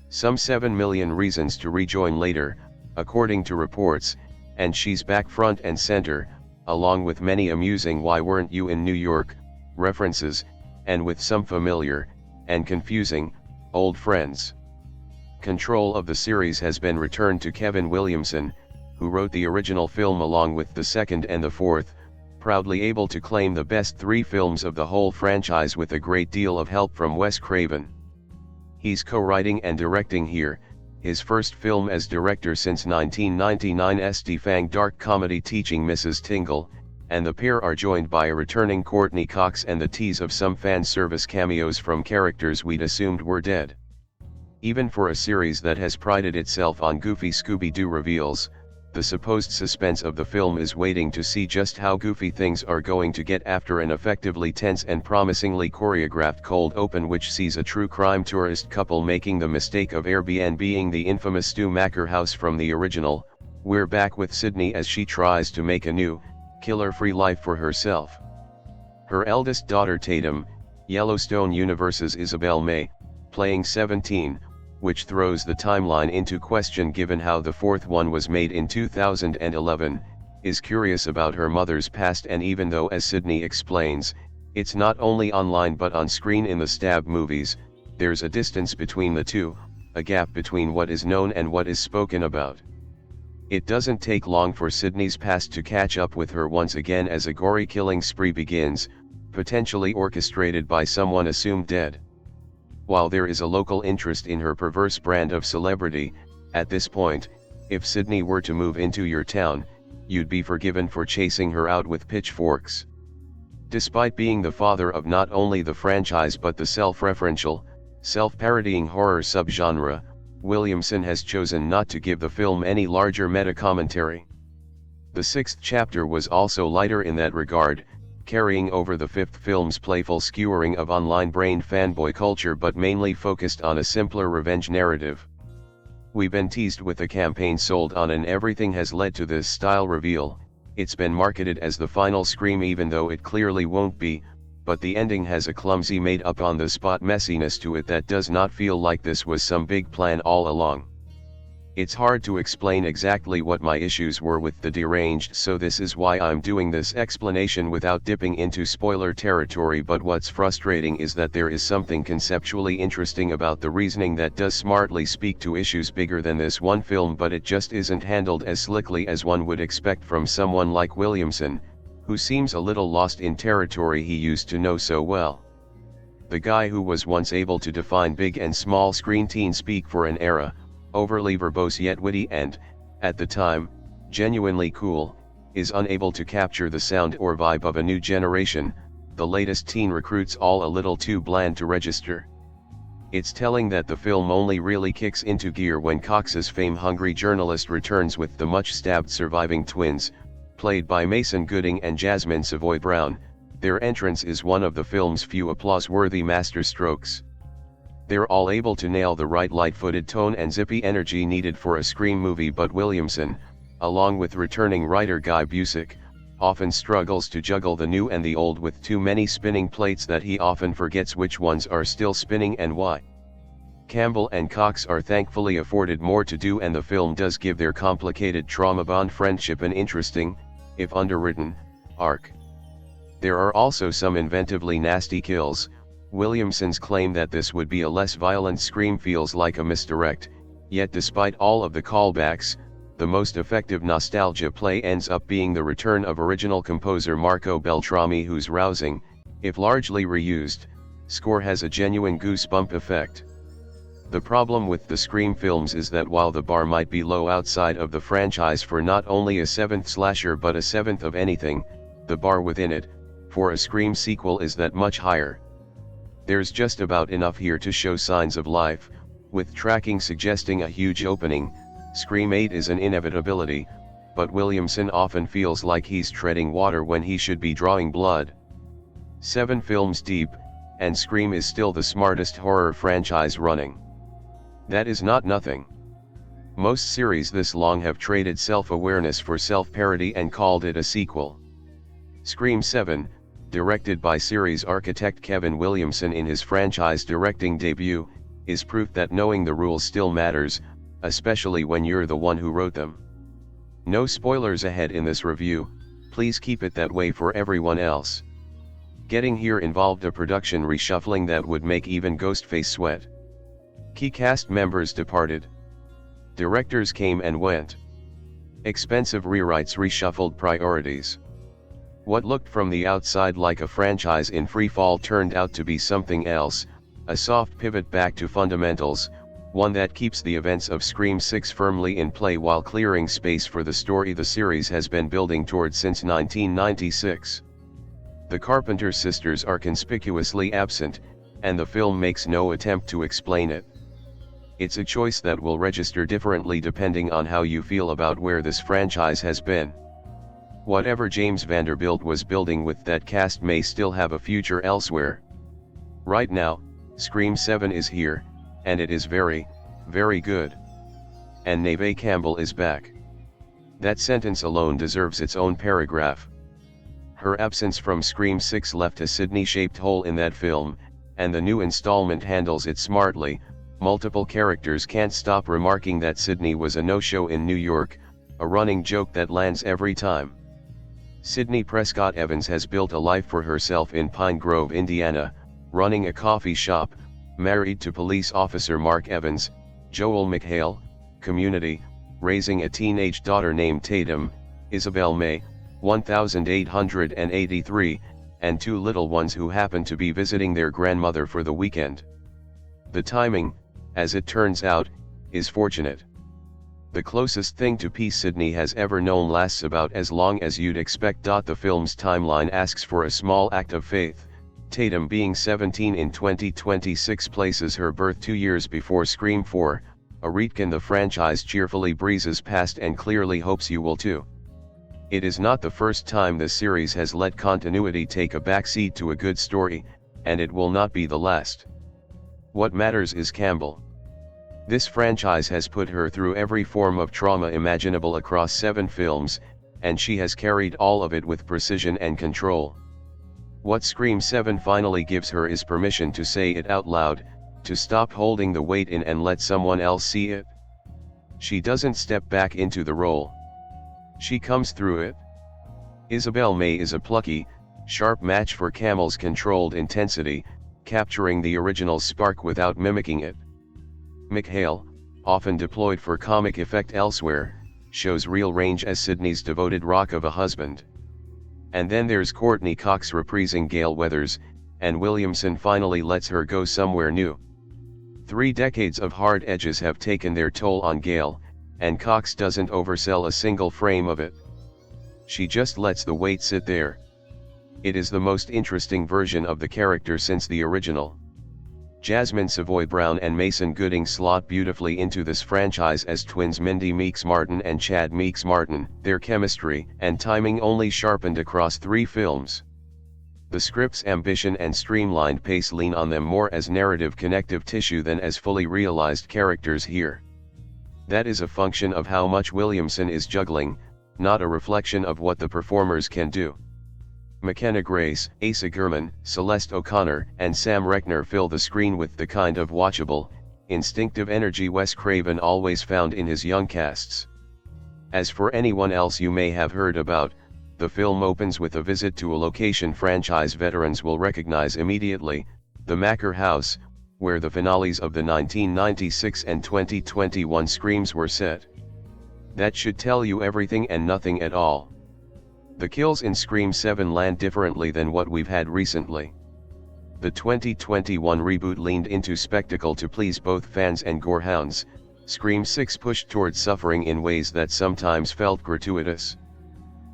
Some 7 million reasons to rejoin later, according to reports, and she's back front and center, along with many amusing "why weren't you in New York" references, and with some familiar, and confusing, old friends. Control of the series has been returned to Kevin Williamson, who wrote the original film along with the second and the fourth, proudly able to claim the best 3 films of the whole franchise with a great deal of help from Wes Craven. He's co-writing and directing here, his first film as director since 1999's defanged dark comedy Teaching Mrs. Tingle, and the pair are joined by a returning Courtney Cox and the tease of some fan service cameos from characters we'd assumed were dead. Even for a series that has prided itself on goofy Scooby-Doo reveals, the supposed suspense of the film is waiting to see just how goofy things are going to get after an effectively tense and promisingly choreographed cold open, which sees a true crime tourist couple making the mistake of Airbnb-ing the infamous Stu Macher house from the original. We're back with Sydney as she tries to make a new, killer-free life for herself. Her eldest daughter Tatum, Yellowstone Universe's Isabel May, playing 17, which throws the timeline into question given how the fourth one was made in 2011, is curious about her mother's past, and even though, as Sydney explains, it's not only online but on screen in the Stab movies, there's a distance between the two, a gap between what is known and what is spoken about. It doesn't take long for Sydney's past to catch up with her once again as a gory killing spree begins, potentially orchestrated by someone assumed dead. While there is a local interest in her perverse brand of celebrity, at this point, if Sydney were to move into your town, you'd be forgiven for chasing her out with pitchforks. Despite being the father of not only the franchise but the self-referential, self-parodying horror subgenre, Williamson has chosen not to give the film any larger meta-commentary. The sixth chapter was also lighter in that regard, carrying over the fifth film's playful skewering of online-brained fanboy culture, but mainly focused on a simpler revenge narrative. We've been teased with a campaign sold on, and everything has led to this style reveal. It's been marketed as the final Scream even though it clearly won't be, but the ending has a clumsy made-up-on-the-spot messiness to it that does not feel like this was some big plan all along. It's hard to explain exactly what my issues were with The Deranged, so this is why I'm doing this explanation without dipping into spoiler territory, but what's frustrating is that there is something conceptually interesting about the reasoning that does smartly speak to issues bigger than this one film, but it just isn't handled as slickly as one would expect from someone like Williamson, who seems a little lost in territory he used to know so well. The guy who was once able to define big and small screen teen speak for an era, overly verbose yet witty and, at the time, genuinely cool, is unable to capture the sound or vibe of a new generation, the latest teen recruits all a little too bland to register. It's telling that the film only really kicks into gear when Cox's fame-hungry journalist returns with the much-stabbed surviving twins, played by Mason Gooding and Jasmin Savoy Brown. Their entrance is one of the film's few applause-worthy masterstrokes. They're all able to nail the right light-footed tone and zippy energy needed for a Scream movie, but Williamson, along with returning writer Guy Busick, often struggles to juggle the new and the old with too many spinning plates that he often forgets which ones are still spinning and why. Campbell and Cox are thankfully afforded more to do, and the film does give their complicated trauma-bond friendship an interesting, if underwritten, arc. There are also some inventively nasty kills. Williamson's claim that this would be a less violent Scream feels like a misdirect, yet despite all of the callbacks, the most effective nostalgia play ends up being the return of original composer Marco Beltrami, whose rousing, if largely reused, score has a genuine goosebump effect. The problem with the Scream films is that while the bar might be low outside of the franchise for not only a seventh slasher but a seventh of anything, the bar within it, for a Scream sequel, is that much higher. There's just about enough here to show signs of life, with tracking suggesting a huge opening. Scream 8 is an inevitability, but Williamson often feels like he's treading water when he should be drawing blood. 7 films deep, and Scream is still the smartest horror franchise running. That is not nothing. Most series this long have traded self-awareness for self-parody and called it a sequel. Scream 7, directed by series architect Kevin Williamson in his franchise directing debut, is proof that knowing the rules still matters, especially when you're the one who wrote them. No spoilers ahead in this review, please keep it that way for everyone else. Getting here involved a production reshuffling that would make even Ghostface sweat. Key cast members departed. Directors came and went. Expensive rewrites reshuffled priorities. What looked from the outside like a franchise in free fall turned out to be something else, a soft pivot back to fundamentals, one that keeps the events of Scream 6 firmly in play while clearing space for the story the series has been building toward since 1996. The Carpenter sisters are conspicuously absent, and the film makes no attempt to explain it. It's a choice that will register differently depending on how you feel about where this franchise has been. Whatever James Vanderbilt was building with that cast may still have a future elsewhere. Right now, Scream 7 is here, and it is very, very good. And Neve Campbell is back. That sentence alone deserves its own paragraph. Her absence from Scream 6 left a Sydney-shaped hole in that film, and the new installment handles it smartly. Multiple characters can't stop remarking that Sydney was a no-show in New York, a running joke that lands every time. Sydney Prescott Evans has built a life for herself in Pine Grove, Indiana, running a coffee shop, married to police officer Mark Evans, Joel McHale, Community, raising a teenage daughter named Tatum, Isabel May, 1883, and 2 little ones who happen to be visiting their grandmother for the weekend. The timing, as it turns out, is fortunate. The closest thing to peace Sydney has ever known lasts about as long as you'd expect. The film's timeline asks for a small act of faith. Tatum being 17 in 2026 places her birth 2 years before Scream 4, a retcon the franchise cheerfully breezes past and clearly hopes you will too. It is not the first time the series has let continuity take a backseat to a good story, and it will not be the last. What matters is Campbell. This franchise has put her through every form of trauma imaginable across 7 films, and she has carried all of it with precision and control. What Scream 7 finally gives her is permission to say it out loud, to stop holding the weight in and let someone else see it. She doesn't step back into the role. She comes through it. Isabel May is a plucky, sharp match for Campbell's controlled intensity, capturing the original spark without mimicking it. McHale, often deployed for comic effect elsewhere, shows real range as Sydney's devoted rock of a husband. And then there's Courtney Cox reprising Gale Weathers, and Williamson finally lets her go somewhere new. 3 decades of hard edges have taken their toll on Gale, and Cox doesn't oversell a single frame of it. She just lets the weight sit there. It is the most interesting version of the character since the original. Jasmin Savoy Brown and Mason Gooding slot beautifully into this franchise as twins Mindy Meeks Martin and Chad Meeks Martin. Their chemistry and timing only sharpened across 3 films. The script's ambition and streamlined pace lean on them more as narrative connective tissue than as fully realized characters here. That is a function of how much Williamson is juggling, not a reflection of what the performers can do. McKenna Grace, Asa Gurman, Celeste O'Connor, and Sam Reckner fill the screen with the kind of watchable, instinctive energy Wes Craven always found in his young casts. As for anyone else you may have heard about, the film opens with a visit to a location franchise veterans will recognize immediately, the Macker House, where the finales of the 1996 and 2021 Screams were set. That should tell you everything and nothing at all. The kills in Scream 7 land differently than what we've had recently. The 2021 reboot leaned into spectacle to please both fans and gorehounds. Scream 6 pushed towards suffering in ways that sometimes felt gratuitous.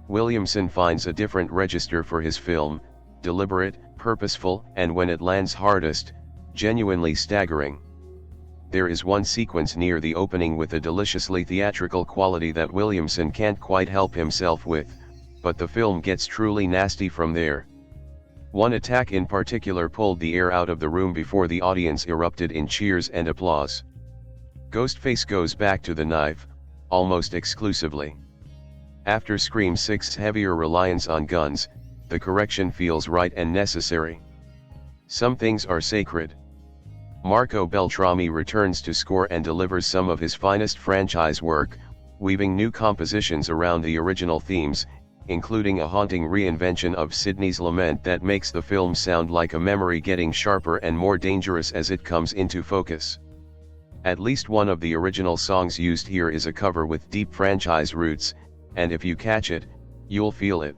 Williamson finds a different register for his film, deliberate, purposeful, and when it lands hardest, genuinely staggering. there is one sequence near the opening with a deliciously theatrical quality that Williamson can't quite help himself with, but the film gets truly nasty from there. One attack in particular pulled the air out of the room before the audience erupted in cheers and applause. Ghostface goes back to the knife, almost exclusively. After Scream 6's heavier reliance on guns, the correction feels right and necessary. Some things are sacred. Marco Beltrami returns to score and delivers some of his finest franchise work, weaving new compositions around the original themes, including a haunting reinvention of Sidney's lament that makes the film sound like a memory getting sharper and more dangerous as it comes into focus. At least one of the original songs used here is a cover with deep franchise roots, and if you catch it, you'll feel it.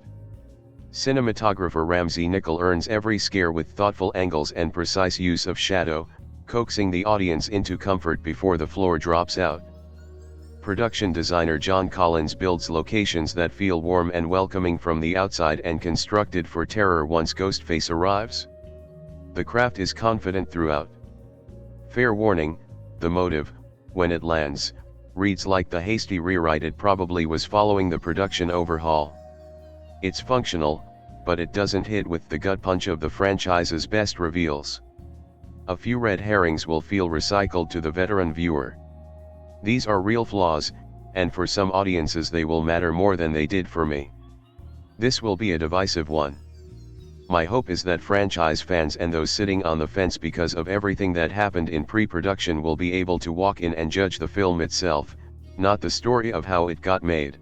Cinematographer Ramsey Nichol earns every scare with thoughtful angles and precise use of shadow, coaxing the audience into comfort before the floor drops out. Production designer John Collins builds locations that feel warm and welcoming from the outside and constructed for terror once Ghostface arrives. The craft is confident throughout. Fair warning, the motive, when it lands, reads like the hasty rewrite it probably was following the production overhaul. It's functional, but it doesn't hit with the gut punch of the franchise's best reveals. A few red herrings will feel recycled to the veteran viewer. These are real flaws, and for some audiences they will matter more than they did for me. This will be a divisive one. My hope is that franchise fans and those sitting on the fence because of everything that happened in pre-production will be able to walk in and judge the film itself, not the story of how it got made.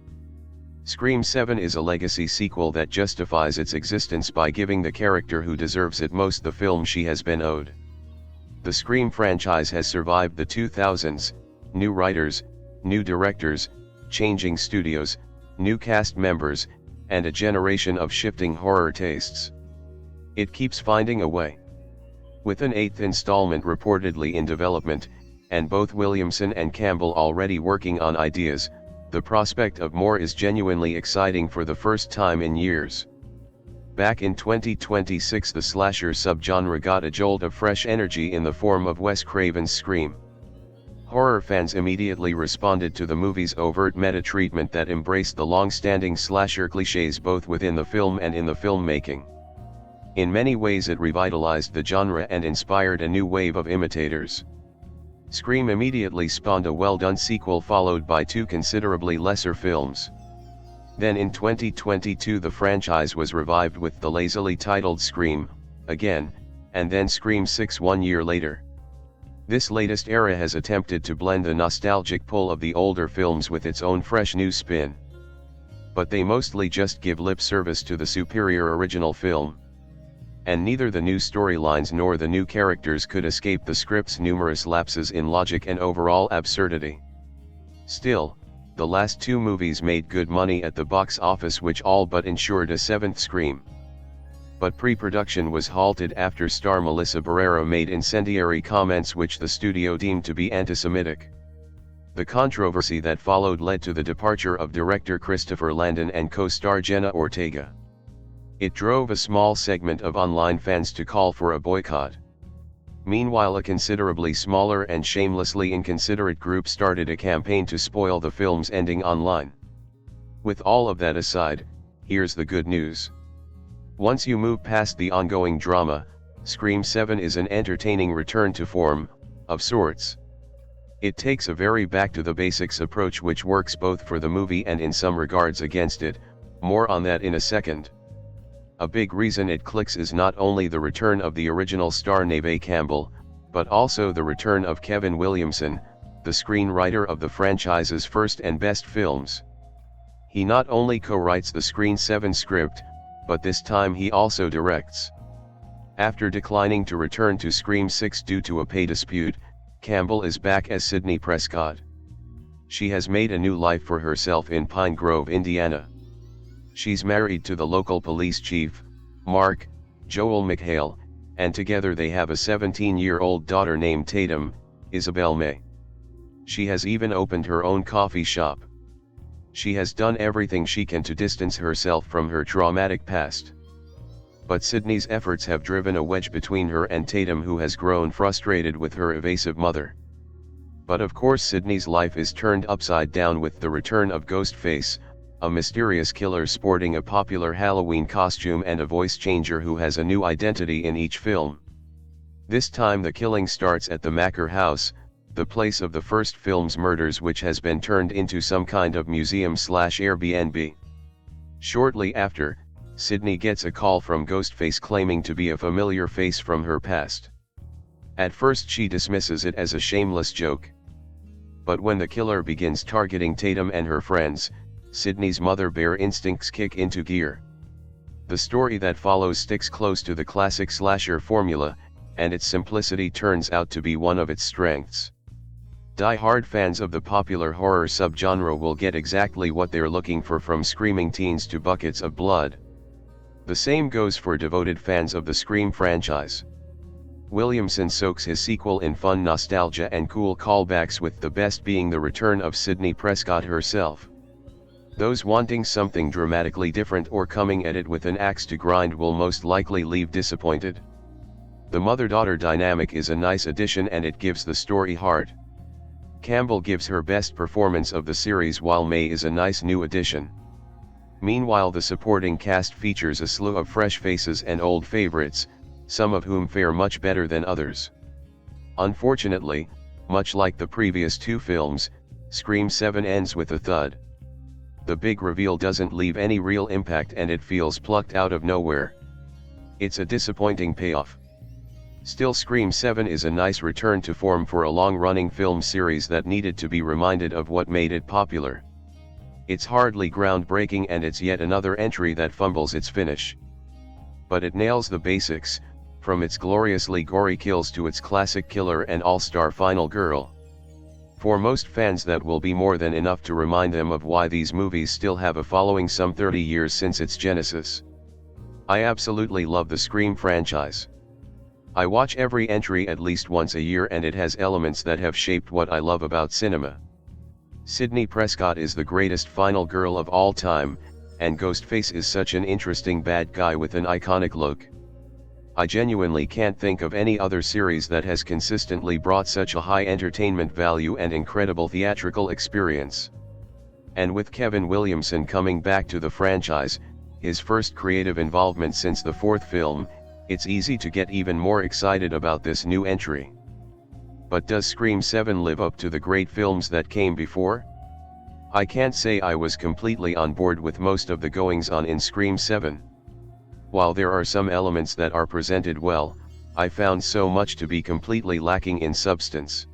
Scream 7 is a legacy sequel that justifies its existence by giving the character who deserves it most the film she has been owed. The Scream franchise has survived the 2000s, new writers, new directors, changing studios, new cast members, and a generation of shifting horror tastes. It keeps finding a way. With an 8th installment reportedly in development, and both Williamson and Campbell already working on ideas, the prospect of more is genuinely exciting for the first time in years. Back in 2026 the slasher subgenre got a jolt of fresh energy in the form of Wes Craven's Scream. Horror fans immediately responded to the movie's overt meta-treatment that embraced the long-standing slasher clichés both within the film and in the filmmaking. In many ways it revitalized the genre and inspired a new wave of imitators. Scream immediately spawned a well-done sequel followed by two considerably lesser films. Then in 2022 the franchise was revived with the lazily titled Scream, Again, and then Scream 6 1 year later. This latest era has attempted to blend the nostalgic pull of the older films with its own fresh new spin. But they mostly just give lip service to the superior original film. And neither the new storylines nor the new characters could escape the script's numerous lapses in logic and overall absurdity. Still, the last two movies made good money at the box office, which all but ensured a seventh Scream. But pre-production was halted after star Melissa Barrera made incendiary comments which the studio deemed to be anti-Semitic. The controversy that followed led to the departure of director Christopher Landon and co-star Jenna Ortega. It drove a small segment of online fans to call for a boycott. Meanwhile, a considerably smaller and shamelessly inconsiderate group started a campaign to spoil the film's ending online. With all of that aside, here's the good news. Once you move past the ongoing drama, Scream 7 is an entertaining return to form, of sorts. It takes a very back-to-the-basics approach which works both for the movie and in some regards against it, more on that in a second. A big reason it clicks is not only the return of the original star Neve Campbell, but also the return of Kevin Williamson, the screenwriter of the franchise's first and best films. He not only co-writes the Scream 7 script, but this time he also directs. After declining to return to Scream 6 due to a pay dispute, Campbell is back as Sidney Prescott. She has made a new life for herself in Pine Grove, Indiana. She's married to the local police chief, Mark, Joel McHale, and together they have a 17-year-old daughter named Tatum, Isabel May. She has even opened her own coffee shop. She has done everything she can to distance herself from her traumatic past. But Sidney's efforts have driven a wedge between her and Tatum, who has grown frustrated with her evasive mother. But of course Sydney's life is turned upside down with the return of Ghostface, a mysterious killer sporting a popular Halloween costume and a voice changer who has a new identity in each film. This time the killing starts at the Macker house, the place of the first film's murders, which has been turned into some kind of museum/Airbnb. Shortly after, Sydney gets a call from Ghostface claiming to be a familiar face from her past. At first she dismisses it as a shameless joke. But when the killer begins targeting Tatum and her friends, Sydney's mother bear instincts kick into gear. The story that follows sticks close to the classic slasher formula, and its simplicity turns out to be one of its strengths. Die-hard fans of the popular horror subgenre will get exactly what they're looking for, from screaming teens to buckets of blood. The same goes for devoted fans of the Scream franchise. Williamson soaks his sequel in fun nostalgia and cool callbacks, with the best being the return of Sidney Prescott herself. Those wanting something dramatically different or coming at it with an axe to grind will most likely leave disappointed. The mother-daughter dynamic is a nice addition and it gives the story heart. Campbell gives her best performance of the series, while May is a nice new addition. Meanwhile, the supporting cast features a slew of fresh faces and old favorites, some of whom fare much better than others. Unfortunately, much like the previous two films, Scream 7 ends with a thud. The big reveal doesn't leave any real impact and it feels plucked out of nowhere. It's a disappointing payoff. Still, Scream 7 is a nice return to form for a long-running film series that needed to be reminded of what made it popular. It's hardly groundbreaking and it's yet another entry that fumbles its finish. But it nails the basics, from its gloriously gory kills to its classic killer and all-star final girl. For most fans that will be more than enough to remind them of why these movies still have a following some 30 years since its genesis. I absolutely love the Scream franchise. I watch every entry at least once a year and it has elements that have shaped what I love about cinema. Sidney Prescott is the greatest final girl of all time, and Ghostface is such an interesting bad guy with an iconic look. I genuinely can't think of any other series that has consistently brought such a high entertainment value and incredible theatrical experience. And with Kevin Williamson coming back to the franchise, his first creative involvement since the fourth film, it's easy to get even more excited about this new entry. But does Scream 7 live up to the great films that came before? I can't say I was completely on board with most of the goings-on in Scream 7. While there are some elements that are presented well, I found so much to be completely lacking in substance.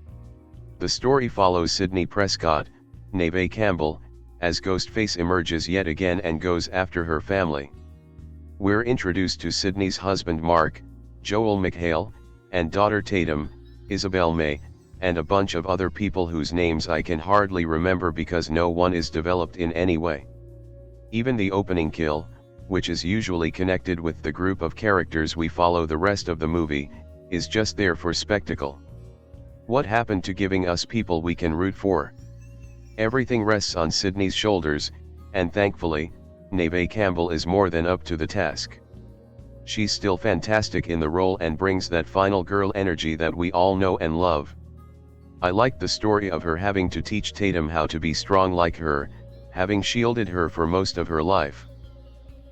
The story follows Sidney Prescott, Neve Campbell, as Ghostface emerges yet again and goes after her family. We're introduced to Sidney's husband Mark, Joel McHale, and daughter Tatum, Isabel May, and a bunch of other people whose names I can hardly remember because no one is developed in any way. Even the opening kill, which is usually connected with the group of characters we follow the rest of the movie, is just there for spectacle. What happened to giving us people we can root for? Everything rests on Sidney's shoulders, and thankfully, Neve Campbell is more than up to the task. She's still fantastic in the role and brings that final girl energy that we all know and love. I liked the story of her having to teach Tatum how to be strong like her, having shielded her for most of her life.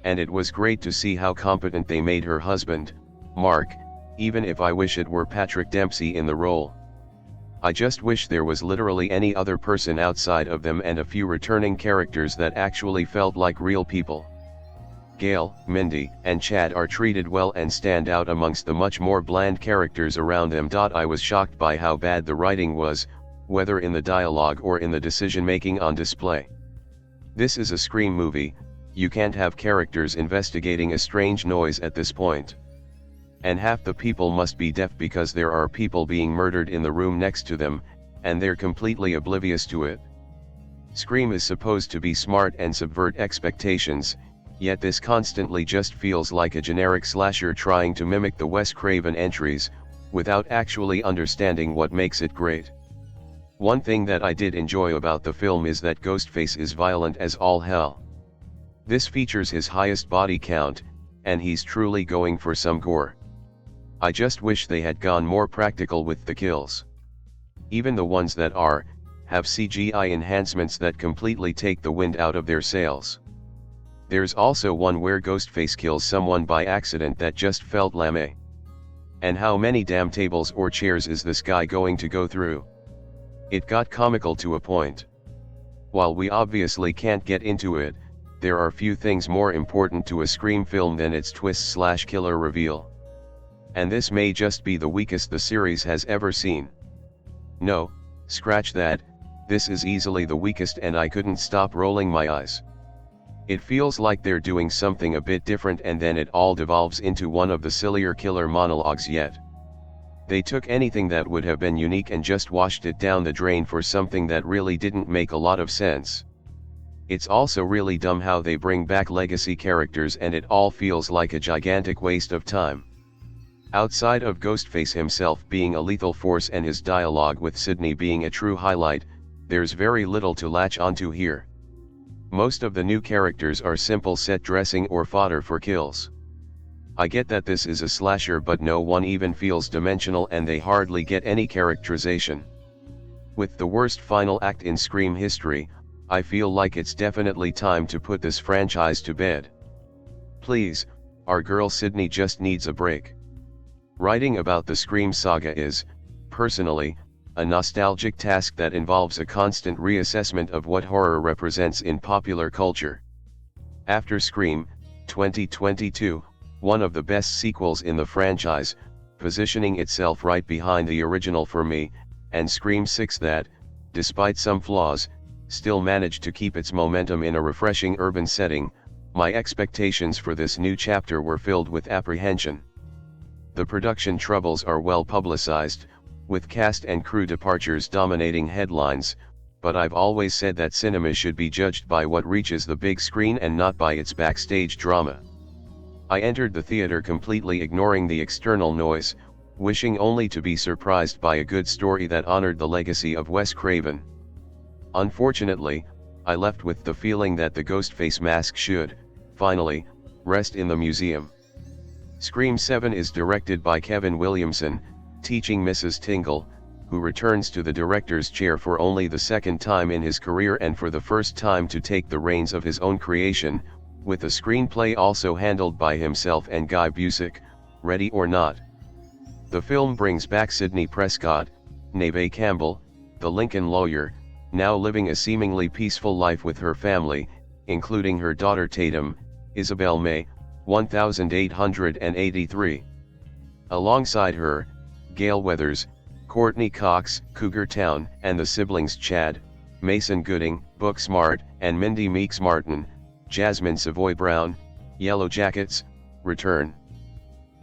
And it was great to see how competent they made her husband, Mark, even if I wish it were Patrick Dempsey in the role. I just wish there was literally any other person outside of them and a few returning characters that actually felt like real people. Gail, Mindy, and Chad are treated well and stand out amongst the much more bland characters around them. I was shocked by how bad the writing was, whether in the dialogue or in the decision-making on display. This is a Scream movie, you can't have characters investigating a strange noise at this point. And half the people must be deaf because there are people being murdered in the room next to them, and they're completely oblivious to it. Scream is supposed to be smart and subvert expectations, yet this constantly just feels like a generic slasher trying to mimic the Wes Craven entries, without actually understanding what makes it great. One thing that I did enjoy about the film is that Ghostface is violent as all hell. This features his highest body count, and he's truly going for some gore. I just wish they had gone more practical with the kills. Even the ones that have CGI enhancements that completely take the wind out of their sails. There's also one where Ghostface kills someone by accident that just felt lame. And how many damn tables or chairs is this guy going to go through? It got comical to a point. While we obviously can't get into it, there are few things more important to a Scream film than its twist/killer reveal. And this may just be the weakest the series has ever seen. No, scratch that, this is easily the weakest, and I couldn't stop rolling my eyes. It feels like they're doing something a bit different, and then it all devolves into one of the sillier killer monologues yet. They took anything that would have been unique and just washed it down the drain for something that really didn't make a lot of sense. It's also really dumb how they bring back legacy characters, and it all feels like a gigantic waste of time. Outside of Ghostface himself being a lethal force and his dialogue with Sidney being a true highlight, there's very little to latch onto here. Most of the new characters are simple set dressing or fodder for kills. I get that this is a slasher, but no one even feels dimensional, and they hardly get any characterization. With the worst final act in Scream history, I feel like it's definitely time to put this franchise to bed. Please, our girl Sidney just needs a break. Writing about the Scream saga is, personally, a nostalgic task that involves a constant reassessment of what horror represents in popular culture. After Scream, 2022, one of the best sequels in the franchise, positioning itself right behind the original for me, and Scream 6 that, despite some flaws, still managed to keep its momentum in a refreshing urban setting, my expectations for this new chapter were filled with apprehension. The production troubles are well publicized, with cast and crew departures dominating headlines, but I've always said that cinema should be judged by what reaches the big screen and not by its backstage drama. I entered the theater completely ignoring the external noise, wishing only to be surprised by a good story that honored the legacy of Wes Craven. Unfortunately, I left with the feeling that the Ghostface mask should, finally, rest in the museum. Scream 7 is directed by Kevin Williamson, teaching Mrs. Tingle, who returns to the director's chair for only the second time in his career and for the first time to take the reins of his own creation, with the screenplay also handled by himself and Guy Busick, ready or not. The film brings back Sidney Prescott, Neve Campbell, the Lincoln lawyer, now living a seemingly peaceful life with her family, including her daughter Tatum, Isabel May, 1883. Alongside her, Gale Weathers, Courtney Cox, Cougar Town, and the siblings Chad, Mason Gooding, Booksmart, and Mindy Meeks Martin, Jasmin Savoy Brown, Yellow Jackets, return.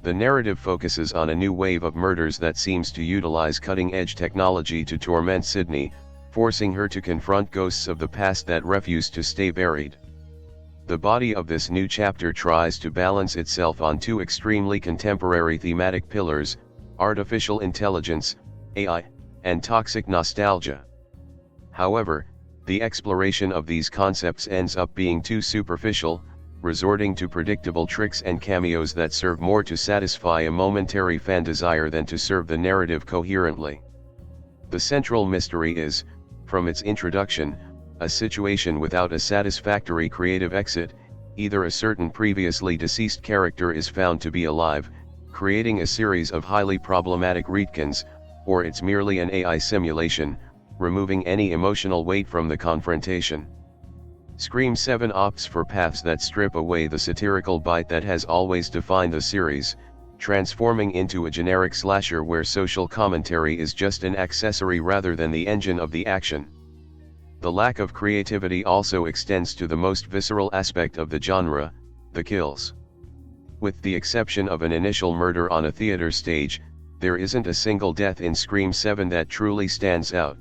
The narrative focuses on a new wave of murders that seems to utilize cutting-edge technology to torment Sidney, forcing her to confront ghosts of the past that refuse to stay buried. The body of this new chapter tries to balance itself on two extremely contemporary thematic pillars: artificial intelligence, AI, and toxic nostalgia. However, the exploration of these concepts ends up being too superficial, resorting to predictable tricks and cameos that serve more to satisfy a momentary fan desire than to serve the narrative coherently. The central mystery is, from its introduction, a situation without a satisfactory creative exit. Either a certain previously deceased character is found to be alive, creating a series of highly problematic retcons, or it's merely an AI simulation, removing any emotional weight from the confrontation. Scream 7 opts for paths that strip away the satirical bite that has always defined the series, transforming into a generic slasher where social commentary is just an accessory rather than the engine of the action. The lack of creativity also extends to the most visceral aspect of the genre, the kills. With the exception of an initial murder on a theater stage, there isn't a single death in Scream 7 that truly stands out.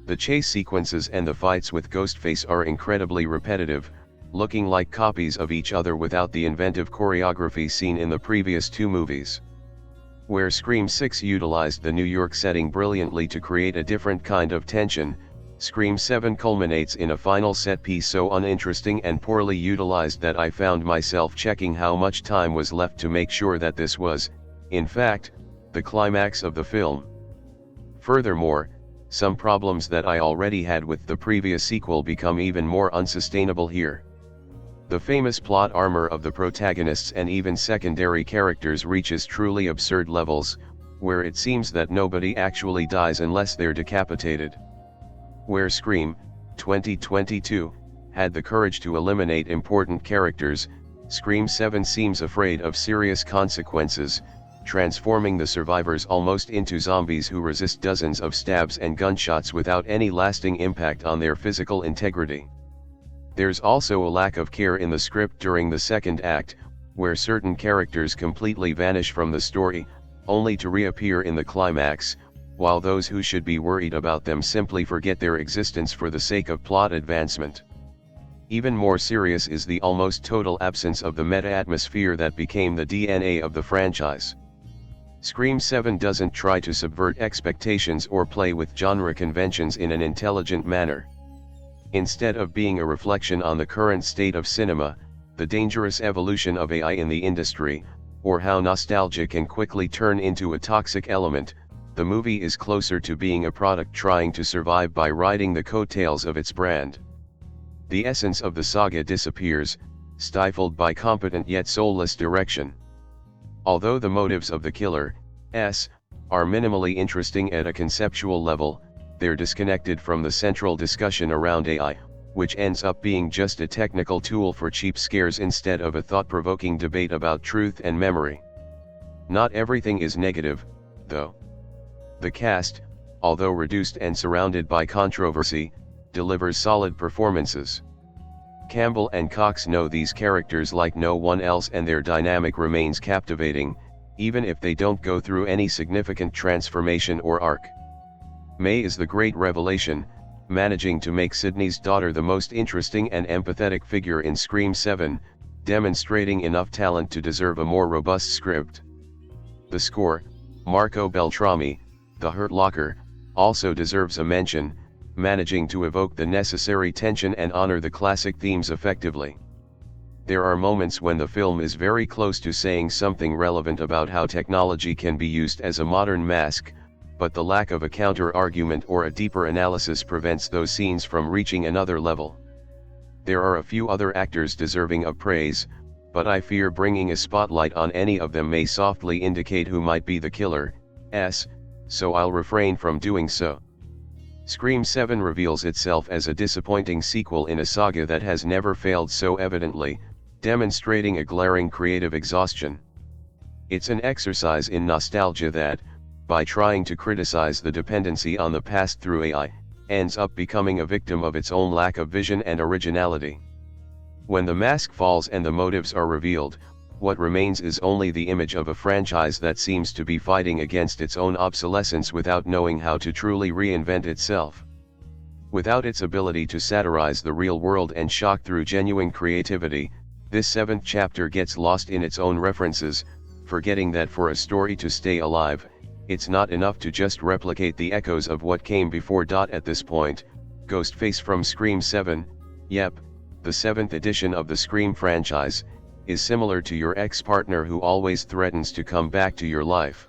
The chase sequences and the fights with Ghostface are incredibly repetitive, looking like copies of each other without the inventive choreography seen in the previous two movies. Where Scream 6 utilized the New York setting brilliantly to create a different kind of tension, Scream 7 culminates in a final set piece so uninteresting and poorly utilized that I found myself checking how much time was left to make sure that this was, in fact, the climax of the film. Furthermore, some problems that I already had with the previous sequel become even more unsustainable here. The famous plot armor of the protagonists and even secondary characters reaches truly absurd levels, where it seems that nobody actually dies unless they're decapitated. Where Scream, 2022, had the courage to eliminate important characters, Scream 7 seems afraid of serious consequences, transforming the survivors almost into zombies who resist dozens of stabs and gunshots without any lasting impact on their physical integrity. There's also a lack of care in the script during the second act, where certain characters completely vanish from the story, only to reappear in the climax, while those who should be worried about them simply forget their existence for the sake of plot advancement. Even more serious is the almost total absence of the meta-atmosphere that became the DNA of the franchise. Scream 7 doesn't try to subvert expectations or play with genre conventions in an intelligent manner. Instead of being a reflection on the current state of cinema, the dangerous evolution of AI in the industry, or how nostalgia can quickly turn into a toxic element, the movie is closer to being a product trying to survive by riding the coattails of its brand. The essence of the saga disappears, stifled by competent yet soulless direction. Although the motives of the killers are minimally interesting at a conceptual level, they're disconnected from the central discussion around AI, which ends up being just a technical tool for cheap scares instead of a thought-provoking debate about truth and memory. Not everything is negative, though. The cast, although reduced and surrounded by controversy, delivers solid performances. Campbell and Cox know these characters like no one else, and their dynamic remains captivating, even if they don't go through any significant transformation or arc. May is the great revelation, managing to make Sydney's daughter the most interesting and empathetic figure in Scream 7, demonstrating enough talent to deserve a more robust script. The score, Marco Beltrami, The Hurt Locker, also deserves a mention, managing to evoke the necessary tension and honor the classic themes effectively. There are moments when the film is very close to saying something relevant about how technology can be used as a modern mask, but the lack of a counter-argument or a deeper analysis prevents those scenes from reaching another level. There are a few other actors deserving of praise, but I fear bringing a spotlight on any of them may softly indicate who might be the killer, so I'll refrain from doing so. Scream 7 reveals itself as a disappointing sequel in a saga that has never failed so evidently, demonstrating a glaring creative exhaustion. It's an exercise in nostalgia that, by trying to criticize the dependency on the past through AI, ends up becoming a victim of its own lack of vision and originality. When the mask falls and the motives are revealed, what remains is only the image of a franchise that seems to be fighting against its own obsolescence without knowing how to truly reinvent itself. Without its ability to satirize the real world and shock through genuine creativity, this seventh chapter gets lost in its own references, forgetting that for a story to stay alive, it's not enough to just replicate the echoes of what came before. At this point, Ghostface from Scream 7, yep, the 7th edition of the Scream franchise, is similar to your ex-partner who always threatens to come back to your life.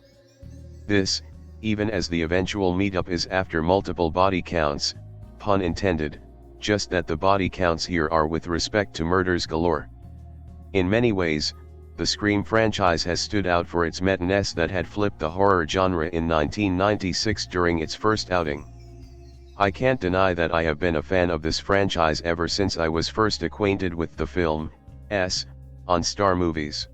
This, even as the eventual meetup is after multiple body counts, pun intended, just that the body counts here are with respect to murders galore. In many ways, the Scream franchise has stood out for its meta-ness that had flipped the horror genre in 1996 during its first outing. I can't deny that I have been a fan of this franchise ever since I was first acquainted with the film, on Star Movies.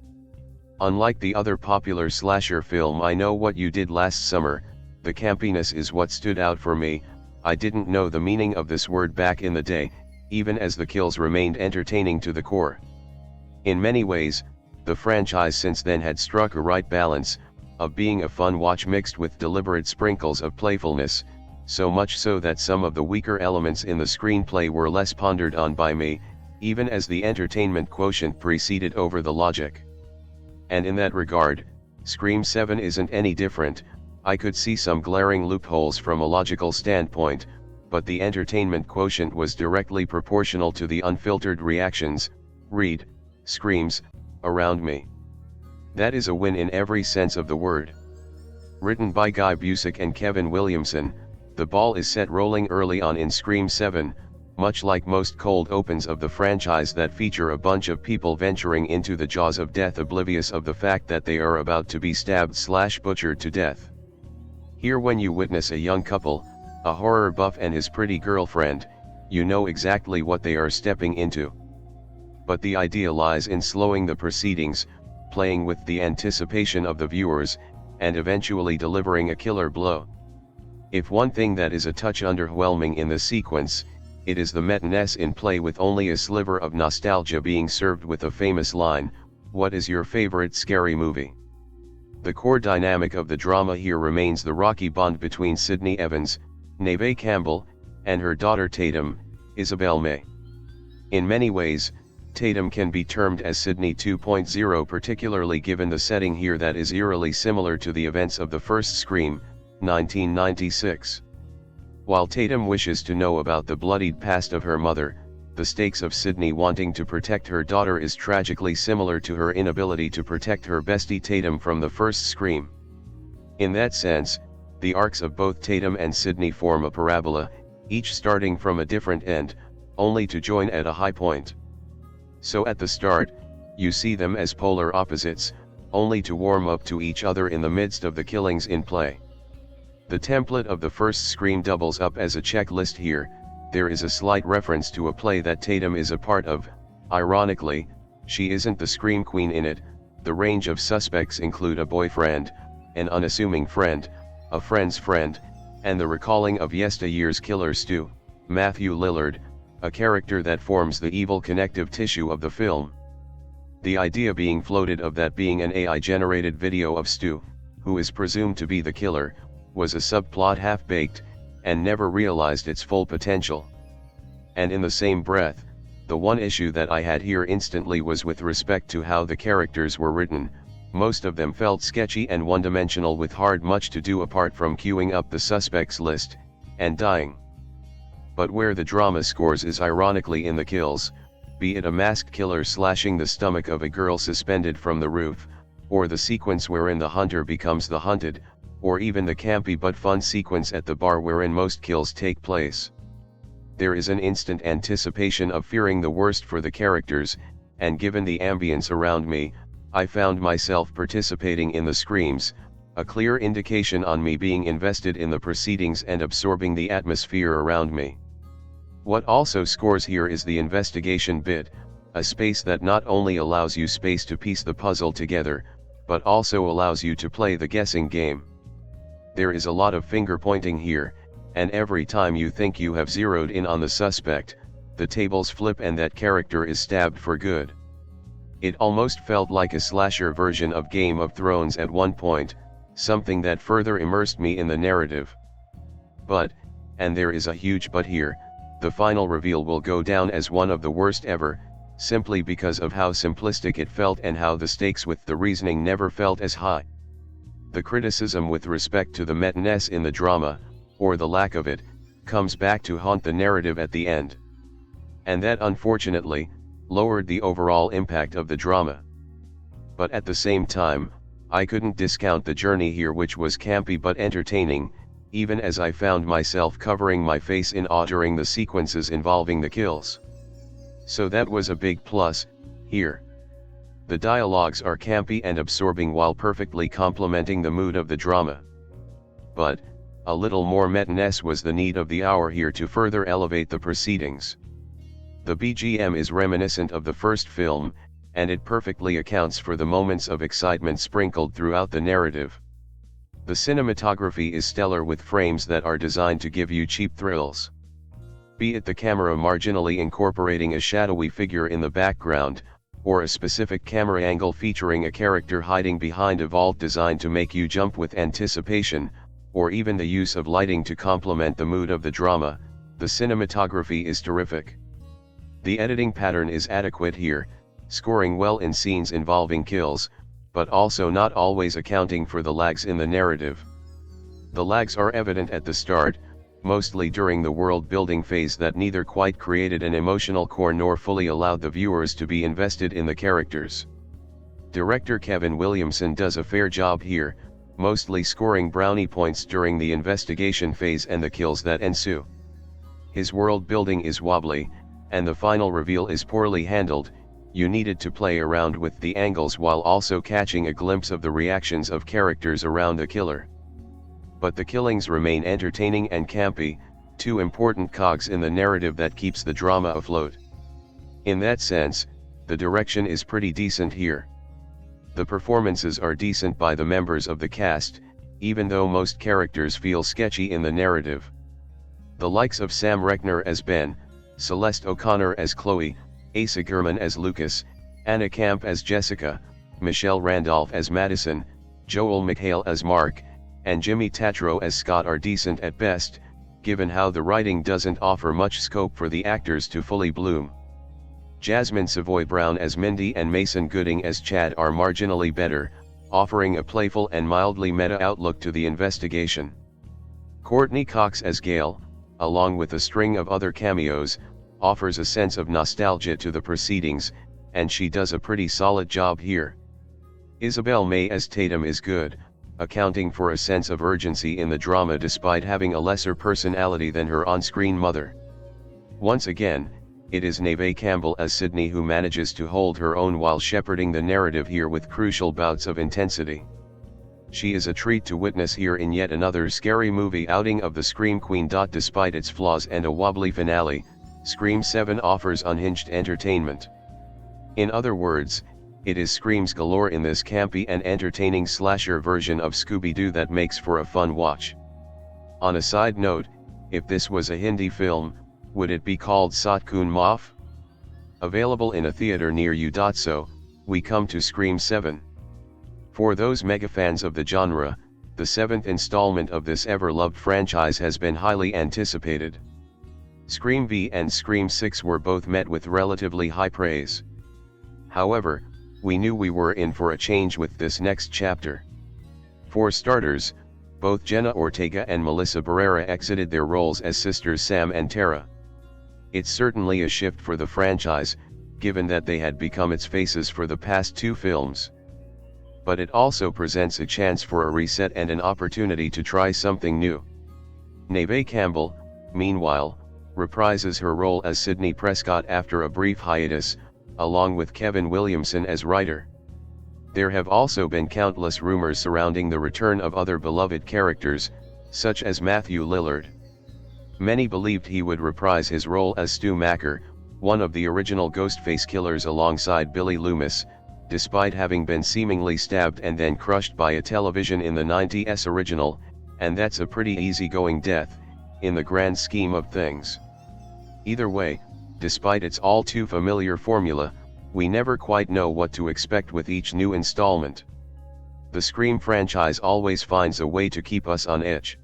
Unlike the other popular slasher film I Know What You Did Last Summer, the campiness is what stood out for me. I didn't know the meaning of this word back in the day, even as the kills remained entertaining to the core. In many ways, the franchise since then had struck a right balance, of being a fun watch mixed with deliberate sprinkles of playfulness, so much so that some of the weaker elements in the screenplay were less pondered on by me, even as the entertainment quotient preceded over the logic. And in that regard, Scream 7 isn't any different. I could see some glaring loopholes from a logical standpoint, but the entertainment quotient was directly proportional to the unfiltered reactions, screams, around me. That is a win in every sense of the word. Written by Guy Busick and Kevin Williamson, the ball is set rolling early on in Scream 7, much like most cold opens of the franchise that feature a bunch of people venturing into the jaws of death oblivious of the fact that they are about to be stabbed/butchered to death. Here when you witness a young couple, a horror buff and his pretty girlfriend, you know exactly what they are stepping into. But the idea lies in slowing the proceedings, playing with the anticipation of the viewers, and eventually delivering a killer blow. If one thing that is a touch underwhelming in the sequence, it is the meta-ness in play with only a sliver of nostalgia being served with a famous line, "What is your favorite scary movie?" The core dynamic of the drama here remains the rocky bond between Sydney Evans, Neve Campbell, and her daughter Tatum, Isabel May. In many ways, Tatum can be termed as Sydney 2.0, particularly given the setting here that is eerily similar to the events of the first Scream, 1996. While Tatum wishes to know about the bloodied past of her mother, the stakes of Sydney wanting to protect her daughter is tragically similar to her inability to protect her bestie Tatum from the first Scream. In that sense, the arcs of both Tatum and Sydney form a parabola, each starting from a different end, only to join at a high point. So at the start, you see them as polar opposites, only to warm up to each other in the midst of the killings in play. The template of the first Scream doubles up as a checklist here. There is a slight reference to a play that Tatum is a part of. Ironically, she isn't the Scream Queen in it. The range of suspects include a boyfriend, an unassuming friend, a friend's friend, and the recalling of yesteryear's killer Stu, Matthew Lillard, a character that forms the evil connective tissue of the film. The idea being floated of that being an AI-generated video of Stu, who is presumed to be the killer, was a subplot half-baked, and never realized its full potential. And in the same breath, the one issue that I had here instantly was with respect to how the characters were written. Most of them felt sketchy and one-dimensional with hard much to do apart from queuing up the suspects list, and dying. But where the drama scores is ironically in the kills, be it a masked killer slashing the stomach of a girl suspended from the roof, or the sequence wherein the hunter becomes the hunted, or even the campy but fun sequence at the bar wherein most kills take place. There is an instant anticipation of fearing the worst for the characters, and given the ambience around me, I found myself participating in the screams, a clear indication on me being invested in the proceedings and absorbing the atmosphere around me. What also scores here is the investigation bit, a space that not only allows you space to piece the puzzle together, but also allows you to play the guessing game. There is a lot of finger pointing here, and every time you think you have zeroed in on the suspect, the tables flip and that character is stabbed for good. It almost felt like a slasher version of Game of Thrones at one point, something that further immersed me in the narrative. But, and there is a huge but here, the final reveal will go down as one of the worst ever, simply because of how simplistic it felt and how the stakes with the reasoning never felt as high. The criticism with respect to the meta-ness in the drama, or the lack of it, comes back to haunt the narrative at the end. And that unfortunately, lowered the overall impact of the drama. But at the same time, I couldn't discount the journey here, which was campy but entertaining, even as I found myself covering my face in awe during the sequences involving the kills. So that was a big plus, here. The dialogues are campy and absorbing while perfectly complementing the mood of the drama. But, a little more meta-ness was the need of the hour here to further elevate the proceedings. The BGM is reminiscent of the first film, and it perfectly accounts for the moments of excitement sprinkled throughout the narrative. The cinematography is stellar with frames that are designed to give you cheap thrills. Be it the camera marginally incorporating a shadowy figure in the background, or a specific camera angle featuring a character hiding behind a vault designed to make you jump with anticipation, or even the use of lighting to complement the mood of the drama, the cinematography is terrific. The editing pattern is adequate here, scoring well in scenes involving kills, but also not always accounting for the lags in the narrative. The lags are evident at the start, mostly during the world-building phase that neither quite created an emotional core nor fully allowed the viewers to be invested in the characters. Director Kevin Williamson does a fair job here, mostly scoring brownie points during the investigation phase and the kills that ensue. His world building is wobbly, and the final reveal is poorly handled. You needed to play around with the angles while also catching a glimpse of the reactions of characters around the killer. But the killings remain entertaining and campy, two important cogs in the narrative that keeps the drama afloat. In that sense, the direction is pretty decent here. The performances are decent by the members of the cast, even though most characters feel sketchy in the narrative. The likes of Sam Reckner as Ben, Celeste O'Connor as Chloe, Asa Gurman as Lucas, Anna Camp as Jessica, Michelle Randolph as Madison, Joel McHale as Mark, and Jimmy Tatro as Scott are decent at best, given how the writing doesn't offer much scope for the actors to fully bloom. Jasmin Savoy Brown as Mindy and Mason Gooding as Chad are marginally better, offering a playful and mildly meta outlook to the investigation. Courtney Cox as Gail, along with a string of other cameos, offers a sense of nostalgia to the proceedings, and she does a pretty solid job here. Isabel May as Tatum is good, accounting for a sense of urgency in the drama despite having a lesser personality than her on-screen mother. Once again, it is Neve Campbell as Sydney who manages to hold her own while shepherding the narrative here with crucial bouts of intensity. She is a treat to witness here in yet another scary movie outing of the Scream Queen. Despite its flaws and a wobbly finale, Scream 7 offers unhinged entertainment. In other words, it is screams galore in this campy and entertaining slasher version of Scooby-Doo that makes for a fun watch. On a side note, if this was a Hindi film, would it be called Sat Khoon Maaf? Available in a theater near you. So, we come to Scream 7. For those mega fans of the genre, the seventh installment of this ever-loved franchise has been highly anticipated. Scream V and Scream 6 were both met with relatively high praise. However, we knew we were in for a change with this next chapter. For starters, both Jenna Ortega and Melissa Barrera exited their roles as sisters Sam and Tara. It's certainly a shift for the franchise, given that they had become its faces for the past two films. But it also presents a chance for a reset and an opportunity to try something new. Neve Campbell, meanwhile, reprises her role as Sidney Prescott after a brief hiatus, along with Kevin Williamson as writer. There have also been countless rumors surrounding the return of other beloved characters, such as Matthew Lillard. Many believed he would reprise his role as Stu Macker, one of the original Ghostface killers alongside Billy Loomis, despite having been seemingly stabbed and then crushed by a television in the 90s original, and that's a pretty easygoing death, in the grand scheme of things. Either way, despite its all too familiar formula, we never quite know what to expect with each new installment. The Scream franchise always finds a way to keep us on edge.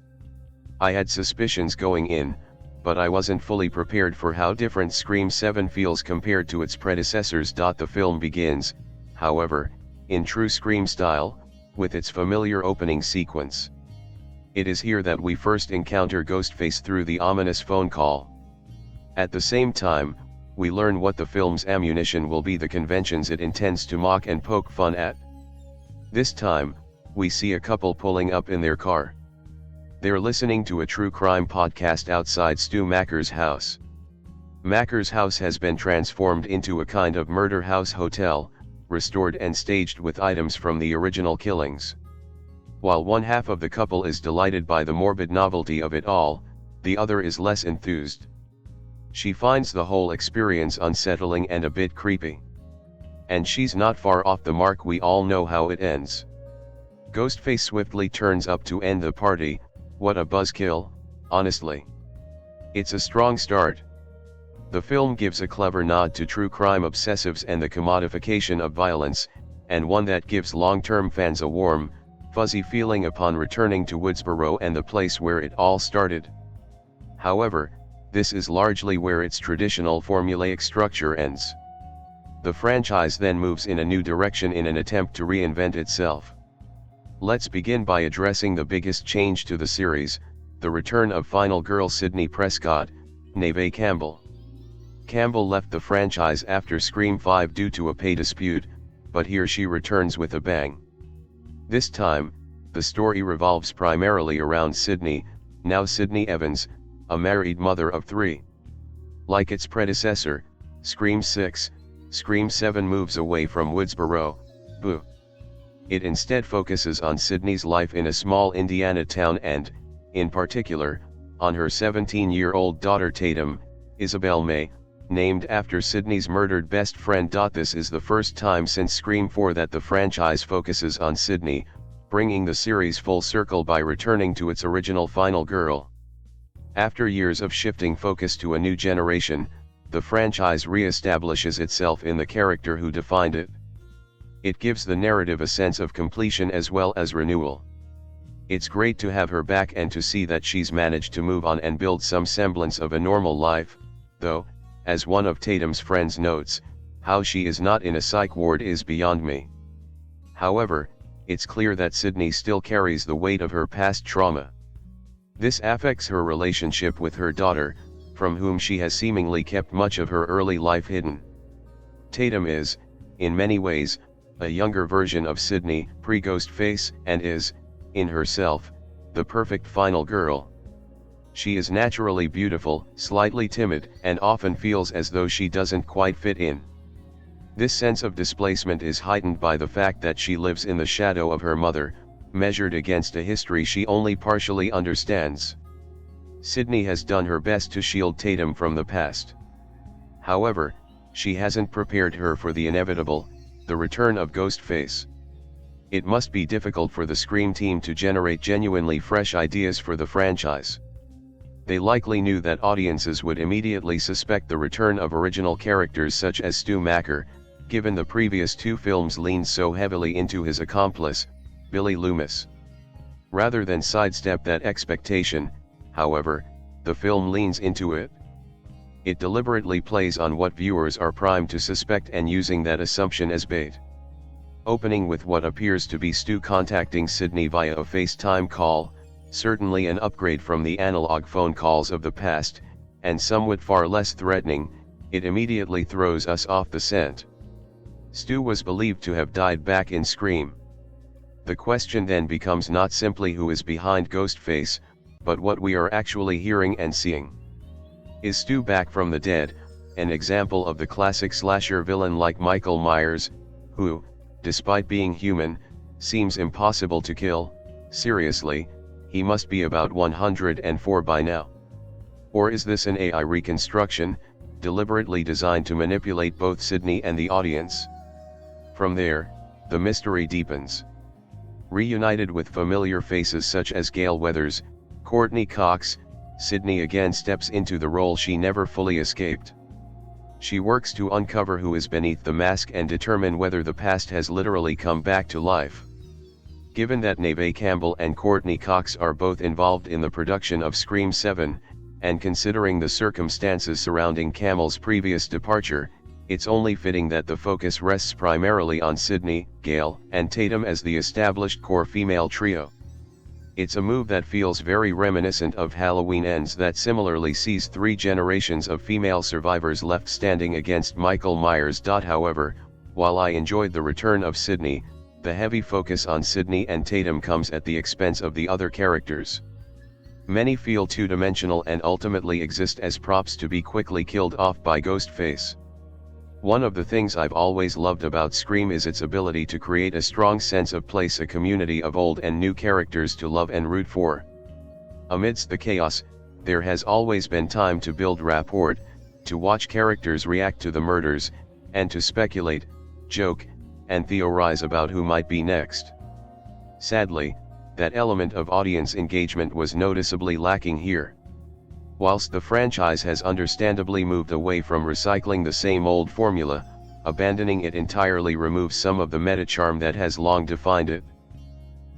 I had suspicions going in, but I wasn't fully prepared for how different Scream 7 feels compared to its predecessors. The film begins, however, in true Scream style, with its familiar opening sequence. It is here that we first encounter Ghostface through the ominous phone call. At the same time, we learn what the film's ammunition will be, the conventions it intends to mock and poke fun at. This time, we see a couple pulling up in their car. They're listening to a true crime podcast outside Stu Macker's house. Macker's house has been transformed into a kind of murder house hotel, restored and staged with items from the original killings. While one half of the couple is delighted by the morbid novelty of it all, the other is less enthused. She finds the whole experience unsettling and a bit creepy. And she's not far off the mark. We all know how it ends. Ghostface swiftly turns up to end the party. What a buzzkill, honestly. It's a strong start. The film gives a clever nod to true crime obsessives and the commodification of violence, and one that gives long-term fans a warm, fuzzy feeling upon returning to Woodsboro and the place where it all started. However, this is largely where its traditional formulaic structure ends. The franchise then moves in a new direction in an attempt to reinvent itself. Let's begin by addressing the biggest change to the series, the return of final girl Sidney Prescott, Neve Campbell. Campbell left the franchise after Scream 5 due to a pay dispute, but here she returns with a bang. This time, the story revolves primarily around Sydney, now Sydney Evans, a married mother of 3. Like its predecessor, Scream 6, Scream 7 moves away from Woodsboro, Boo. It instead focuses on Sydney's life in a small Indiana town and, in particular, on her 17-year-old daughter Tatum, Isabel May, named after Sydney's murdered best friend. This is the first time since Scream 4 that the franchise focuses on Sydney, bringing the series full circle by returning to its original final girl. After years of shifting focus to a new generation, the franchise re-establishes itself in the character who defined it. It gives the narrative a sense of completion as well as renewal. It's great to have her back and to see that she's managed to move on and build some semblance of a normal life, though, as one of Tatum's friends notes, how she is not in a psych ward is beyond me. However, it's clear that Sydney still carries the weight of her past trauma. This affects her relationship with her daughter, from whom she has seemingly kept much of her early life hidden. Tatum is, in many ways, a younger version of Sydney, pre-Ghostface, and is, in herself, the perfect final girl. She is naturally beautiful, slightly timid, and often feels as though she doesn't quite fit in. This sense of displacement is heightened by the fact that she lives in the shadow of her mother, measured against a history she only partially understands. Sydney has done her best to shield Tatum from the past. However, she hasn't prepared her for the inevitable, the return of Ghostface. It must be difficult for the Scream team to generate genuinely fresh ideas for the franchise. They likely knew that audiences would immediately suspect the return of original characters such as Stu Macher, given the previous 2 films leaned so heavily into his accomplice, Billy Loomis. Rather than sidestep that expectation, however, the film leans into it. It deliberately plays on what viewers are primed to suspect and using that assumption as bait. Opening with what appears to be Stu contacting Sydney via a FaceTime call, certainly an upgrade from the analog phone calls of the past, and somewhat far less threatening, it immediately throws us off the scent. Stu was believed to have died back in Scream. The question then becomes not simply who is behind Ghostface, but what we are actually hearing and seeing. Is Stu back from the dead, an example of the classic slasher villain like Michael Myers, who, despite being human, seems impossible to kill? Seriously, he must be about 104 by now. Or is this an AI reconstruction, deliberately designed to manipulate both Sydney and the audience? From there, the mystery deepens. Reunited with familiar faces such as Gale Weathers, Courtney Cox, Sydney again steps into the role she never fully escaped. She works to uncover who is beneath the mask and determine whether the past has literally come back to life. Given that Neve Campbell and Courtney Cox are both involved in the production of Scream 7, and considering the circumstances surrounding Campbell's previous departure, it's only fitting that the focus rests primarily on Sydney, Gale, and Tatum as the established core female trio. It's a move that feels very reminiscent of Halloween Ends, that similarly sees 3 generations of female survivors left standing against Michael Myers. However, while I enjoyed the return of Sydney, the heavy focus on Sydney and Tatum comes at the expense of the other characters. Many feel two-dimensional and ultimately exist as props to be quickly killed off by Ghostface. One of the things I've always loved about Scream is its ability to create a strong sense of place, a community of old and new characters to love and root for. Amidst the chaos, there has always been time to build rapport, to watch characters react to the murders, and to speculate, joke, and theorize about who might be next. Sadly, that element of audience engagement was noticeably lacking here. Whilst the franchise has understandably moved away from recycling the same old formula, abandoning it entirely removes some of the meta-charm that has long defined it.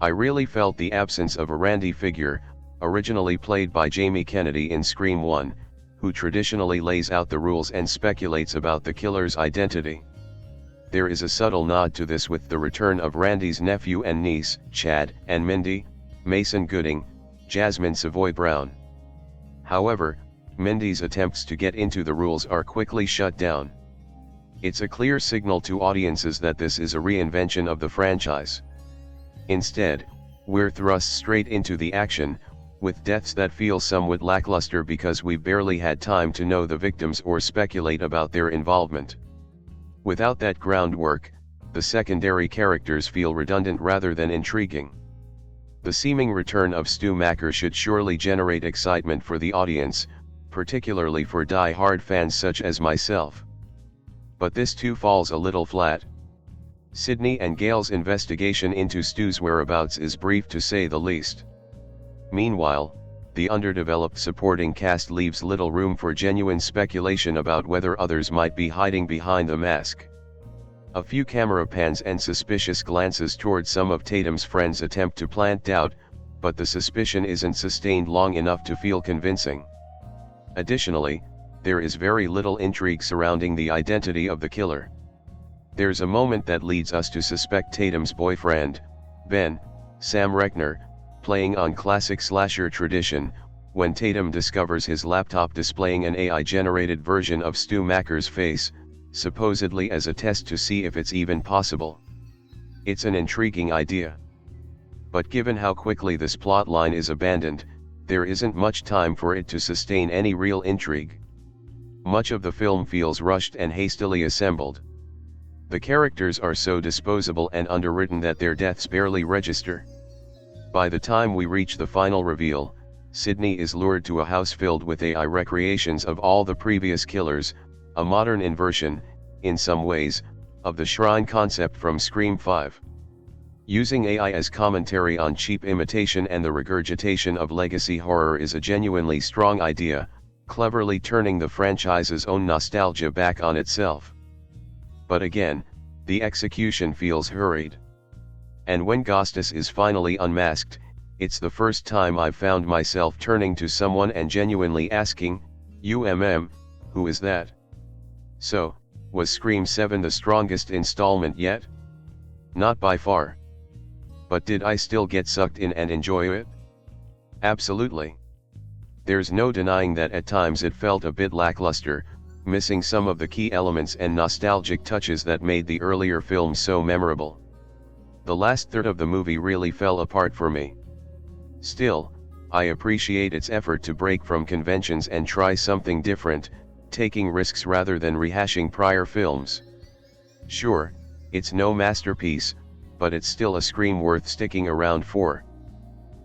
I really felt the absence of a Randy figure, originally played by Jamie Kennedy in Scream 1, who traditionally lays out the rules and speculates about the killer's identity. There is a subtle nod to this with the return of Randy's nephew and niece, Chad and Mindy, Mason Gooding, Jasmin Savoy Brown. However, Mindy's attempts to get into the rules are quickly shut down. It's a clear signal to audiences that this is a reinvention of the franchise. Instead, We're thrust straight into the action, with deaths that feel somewhat lackluster because we barely had time to know the victims or speculate about their involvement. Without that groundwork, the secondary characters feel redundant rather than intriguing. The seeming return of Stu Macker should surely generate excitement for the audience, particularly for die-hard fans such as myself. But this too falls a little flat. Sydney and Gail's investigation into Stu's whereabouts is brief to say the least. Meanwhile, the underdeveloped supporting cast leaves little room for genuine speculation about whether others might be hiding behind the mask. A few camera pans and suspicious glances toward some of Tatum's friends attempt to plant doubt, but the suspicion isn't sustained long enough to feel convincing. Additionally, there is very little intrigue surrounding the identity of the killer. There's a moment that leads us to suspect Tatum's boyfriend, Ben, Sam Reckner, playing on classic slasher tradition, when Tatum discovers his laptop displaying an AI-generated version of Stu Macker's face, supposedly as a test to see if it's even possible. It's an intriguing idea. But given how quickly this plotline is abandoned, there isn't much time for it to sustain any real intrigue. Much of the film feels rushed and hastily assembled. The characters are so disposable and underwritten that their deaths barely register. By the time we reach the final reveal, Sydney is lured to a house filled with AI recreations of all the previous killers, a modern inversion, in some ways, of the shrine concept from Scream 5. Using AI as commentary on cheap imitation and the regurgitation of legacy horror is a genuinely strong idea, cleverly turning the franchise's own nostalgia back on itself. But again, the execution feels hurried. And when Ghostus is finally unmasked, it's the first time I've found myself turning to someone and genuinely asking, who is that? So, was Scream 7 the strongest installment yet? Not by far. But did I still get sucked in and enjoy it? Absolutely. There's no denying that at times it felt a bit lackluster, missing some of the key elements and nostalgic touches that made the earlier films so memorable. The last third of the movie really fell apart for me. Still, I appreciate its effort to break from conventions and try something different, taking risks rather than rehashing prior films. Sure, it's no masterpiece, but it's still a Scream worth sticking around for.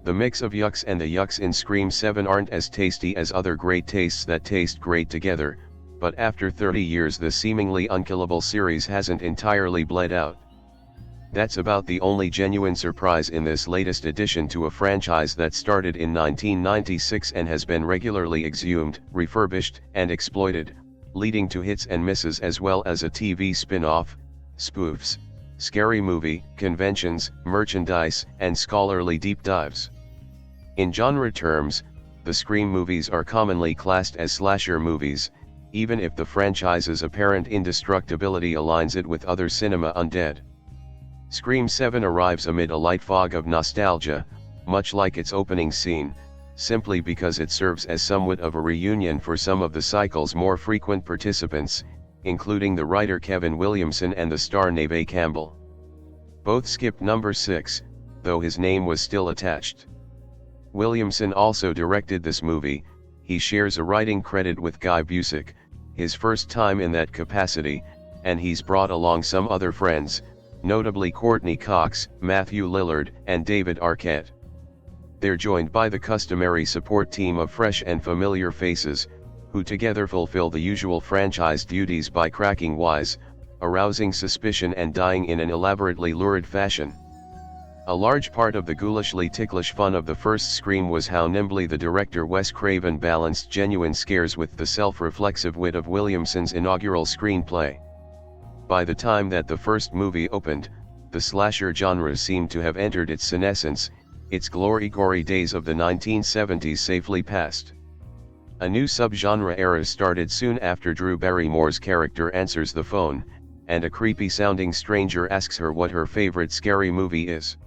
The mix of yucks and the yucks in Scream 7 aren't as tasty as other great tastes that taste great together, but after 30 years the seemingly unkillable series hasn't entirely bled out. That's about the only genuine surprise in this latest addition to a franchise that started in 1996 and has been regularly exhumed, refurbished, and exploited, leading to hits and misses as well as a TV spin-off, spoofs, scary movie, conventions, merchandise, and scholarly deep dives. In genre terms, the Scream movies are commonly classed as slasher movies, even if the franchise's apparent indestructibility aligns it with other cinema undead. Scream 7 arrives amid a light fog of nostalgia, much like its opening scene, simply because it serves as somewhat of a reunion for some of the cycle's more frequent participants, including the writer Kevin Williamson and the star Neve Campbell. Both skipped number 6, though his name was still attached. Williamson also directed this movie. He shares a writing credit with Guy Busick, his first time in that capacity, and he's brought along some other friends, notably Courtney Cox, Matthew Lillard, and David Arquette. They're joined by the customary support team of fresh and familiar faces, who together fulfill the usual franchise duties by cracking wise, arousing suspicion and dying in an elaborately lurid fashion. A large part of the ghoulishly ticklish fun of the first Scream was how nimbly the director Wes Craven balanced genuine scares with the self-reflexive wit of Williamson's inaugural screenplay. By the time that the first movie opened, the slasher genre seemed to have entered its senescence, its glory-gory days of the 1970s safely past. A new subgenre era started soon after Drew Barrymore's character answers the phone, and a creepy-sounding stranger asks her what her favorite scary movie is.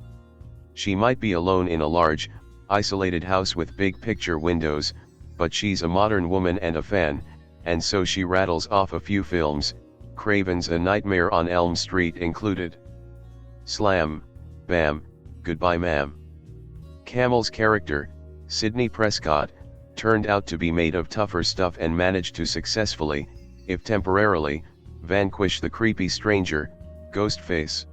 She might be alone in a large, isolated house with big-picture windows, but she's a modern woman and a fan, and so she rattles off a few films, Craven's A Nightmare on Elm Street included. Slam, bam, goodbye ma'am. Campbell's character, Sidney Prescott, turned out to be made of tougher stuff and managed to successfully, if temporarily, vanquish the creepy stranger, Ghostface.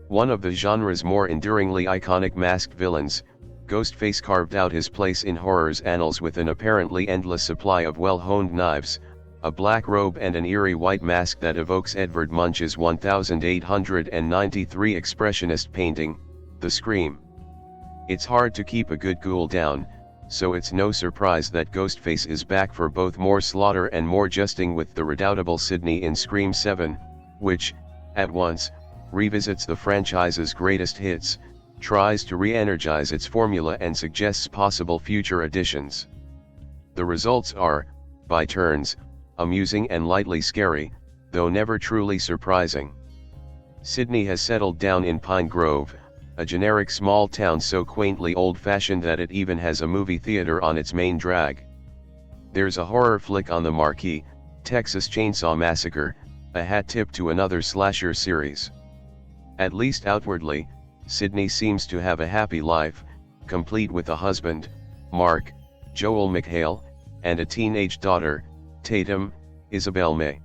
One of the genre's more enduringly iconic masked villains, Ghostface carved out his place in horror's annals with an apparently endless supply of well-honed knives, a black robe and an eerie white mask that evokes Edvard Munch's 1893 expressionist painting, The Scream. It's hard to keep a good ghoul down, so it's no surprise that Ghostface is back for both more slaughter and more jesting with the redoubtable Sidney in Scream 7, which, at once, revisits the franchise's greatest hits, tries to re-energize its formula and suggests possible future additions. The results are, by turns, amusing and lightly scary, though never truly surprising. Sidney has settled down in Pine Grove, a generic small town so quaintly old-fashioned that it even has a movie theater on its main drag. There's a horror flick on the marquee, Texas Chainsaw Massacre, a hat tip to another slasher series. At least outwardly, Sidney seems to have a happy life, complete with a husband, Mark, Joel McHale, and a teenage daughter, Tatum, Isabel May.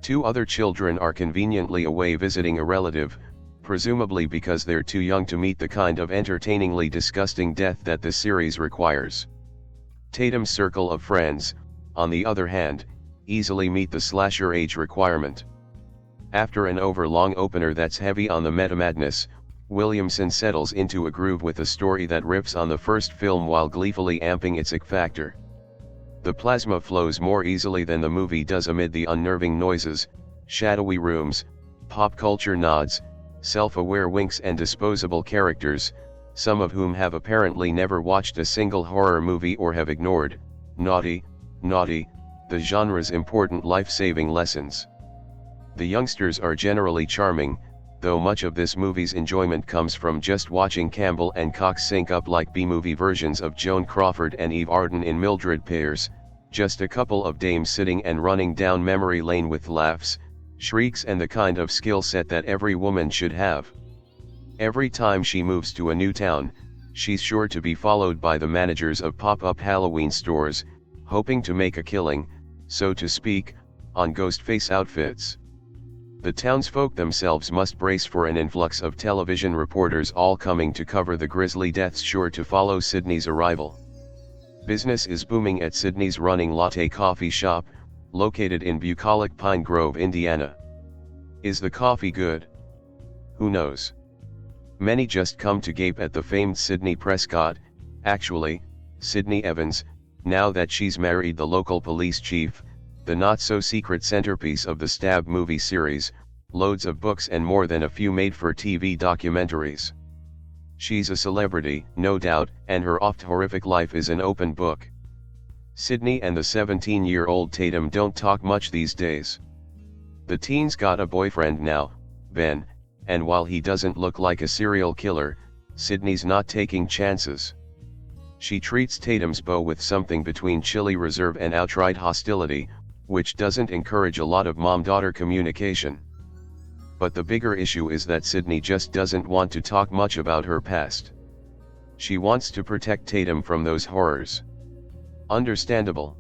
2 other children are conveniently away visiting a relative, presumably because they're too young to meet the kind of entertainingly disgusting death that the series requires. Tatum's circle of friends, on the other hand, easily meet the slasher age requirement. After an overlong opener that's heavy on the meta-madness, Williamson settles into a groove with a story that riffs on the first film while gleefully amping its ick factor. The plasma flows more easily than the movie does amid the unnerving noises, shadowy rooms, pop culture nods, self-aware winks and disposable characters, some of whom have apparently never watched a single horror movie or have ignored, naughty, the genre's important life-saving lessons. The youngsters are generally charming, though much of this movie's enjoyment comes from just watching Campbell and Cox sync up like B-movie versions of Joan Crawford and Eve Arden in Mildred Pierce, just a couple of dames sitting and running down memory lane with laughs, shrieks and the kind of skill set that every woman should have. Every time she moves to a new town, she's sure to be followed by the managers of pop-up Halloween stores, hoping to make a killing, so to speak, on Ghostface outfits. The townsfolk themselves must brace for an influx of television reporters all coming to cover the grisly deaths sure to follow Sidney's arrival. Business is booming at Sidney's Running Latte coffee shop, located in bucolic Pine Grove, Indiana. Is the coffee good? Who knows? Many just come to gape at the famed Sidney Prescott, actually, Sidney Evans, now that she's married the local police chief, the not-so-secret centerpiece of the Stab movie series, loads of books and more than a few made-for-TV documentaries. She's a celebrity, no doubt, and her oft-horrific life is an open book. Sidney and the 17-year-old Tatum don't talk much these days. The teen's got a boyfriend now, Ben, and while he doesn't look like a serial killer, Sidney's not taking chances. She treats Tatum's beau with something between chilly reserve and outright hostility, which doesn't encourage a lot of mom-daughter communication. But the bigger issue is that Sidney just doesn't want to talk much about her past. She wants to protect Tatum from those horrors. Understandable.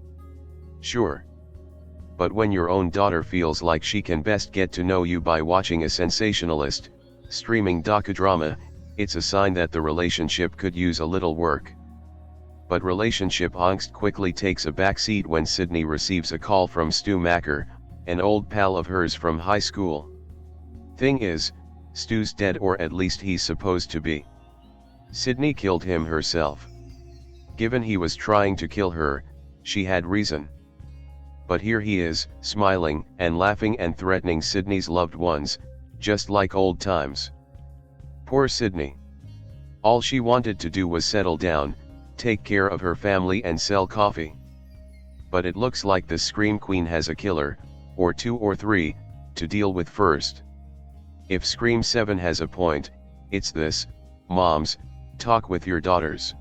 Sure. But when your own daughter feels like she can best get to know you by watching a sensationalist, streaming docudrama, it's a sign that the relationship could use a little work. But relationship angst quickly takes a backseat when Sidney receives a call from Stu Macker, an old pal of hers from high school. Thing is, Stu's dead, or at least he's supposed to be. Sidney killed him herself. Given he was trying to kill her, she had reason. But here he is, smiling and laughing and threatening Sidney's loved ones, just like old times. Poor Sidney. All she wanted to do was settle down, take care of her family and sell coffee. But it looks like the Scream Queen has a killer, or 2 or 3, to deal with first. If Scream 7 has a point, it's this: moms, talk with your daughters.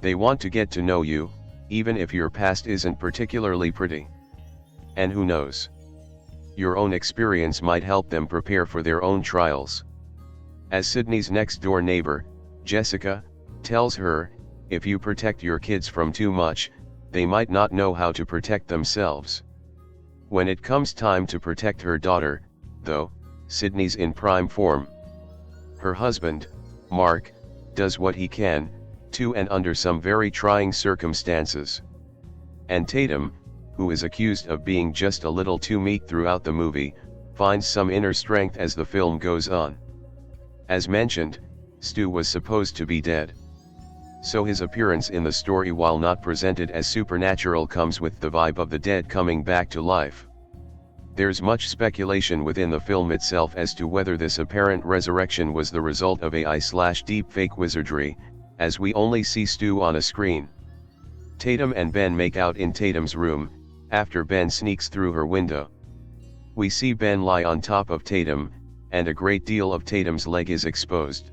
They want to get to know you, even if your past isn't particularly pretty. And who knows? Your own experience might help them prepare for their own trials. As Sidney's next-door neighbor, Jessica, tells her, if you protect your kids from too much, they might not know how to protect themselves. When it comes time to protect her daughter, though, Sydney's in prime form. Her husband, Mark, does what he can, too, and under some very trying circumstances. And Tatum, who is accused of being just a little too meek throughout the movie, finds some inner strength as the film goes on. As mentioned, Stu was supposed to be dead. So his appearance in the story, while not presented as supernatural, comes with the vibe of the dead coming back to life. There's much speculation within the film itself as to whether this apparent resurrection was the result of AI/deepfake wizardry, as we only see Stu on a screen. Tatum and Ben make out in Tatum's room, after Ben sneaks through her window. We see Ben lie on top of Tatum, and a great deal of Tatum's leg is exposed.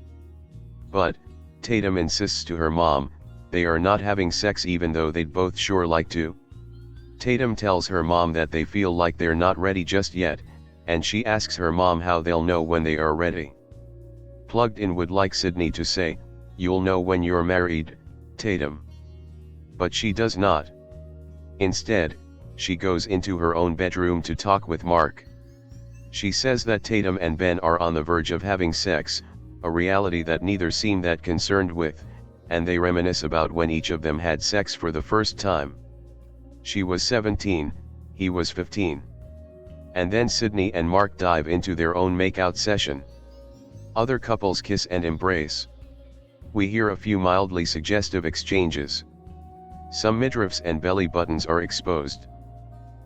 But, Tatum insists to her mom, they are not having sex even though they'd both sure like to. Tatum tells her mom that they feel like they're not ready just yet, and she asks her mom how they'll know when they are ready. Plugged In would like Sydney to say, "You'll know when you're married, Tatum." But she does not. Instead, she goes into her own bedroom to talk with Mark. She says that Tatum and Ben are on the verge of having sex, a reality that neither seem that concerned with, and they reminisce about when each of them had sex for the first time. She was 17, he was 15. And then Sydney and Mark dive into their own makeout session. Other couples kiss and embrace. We hear a few mildly suggestive exchanges. Some midriffs and belly buttons are exposed.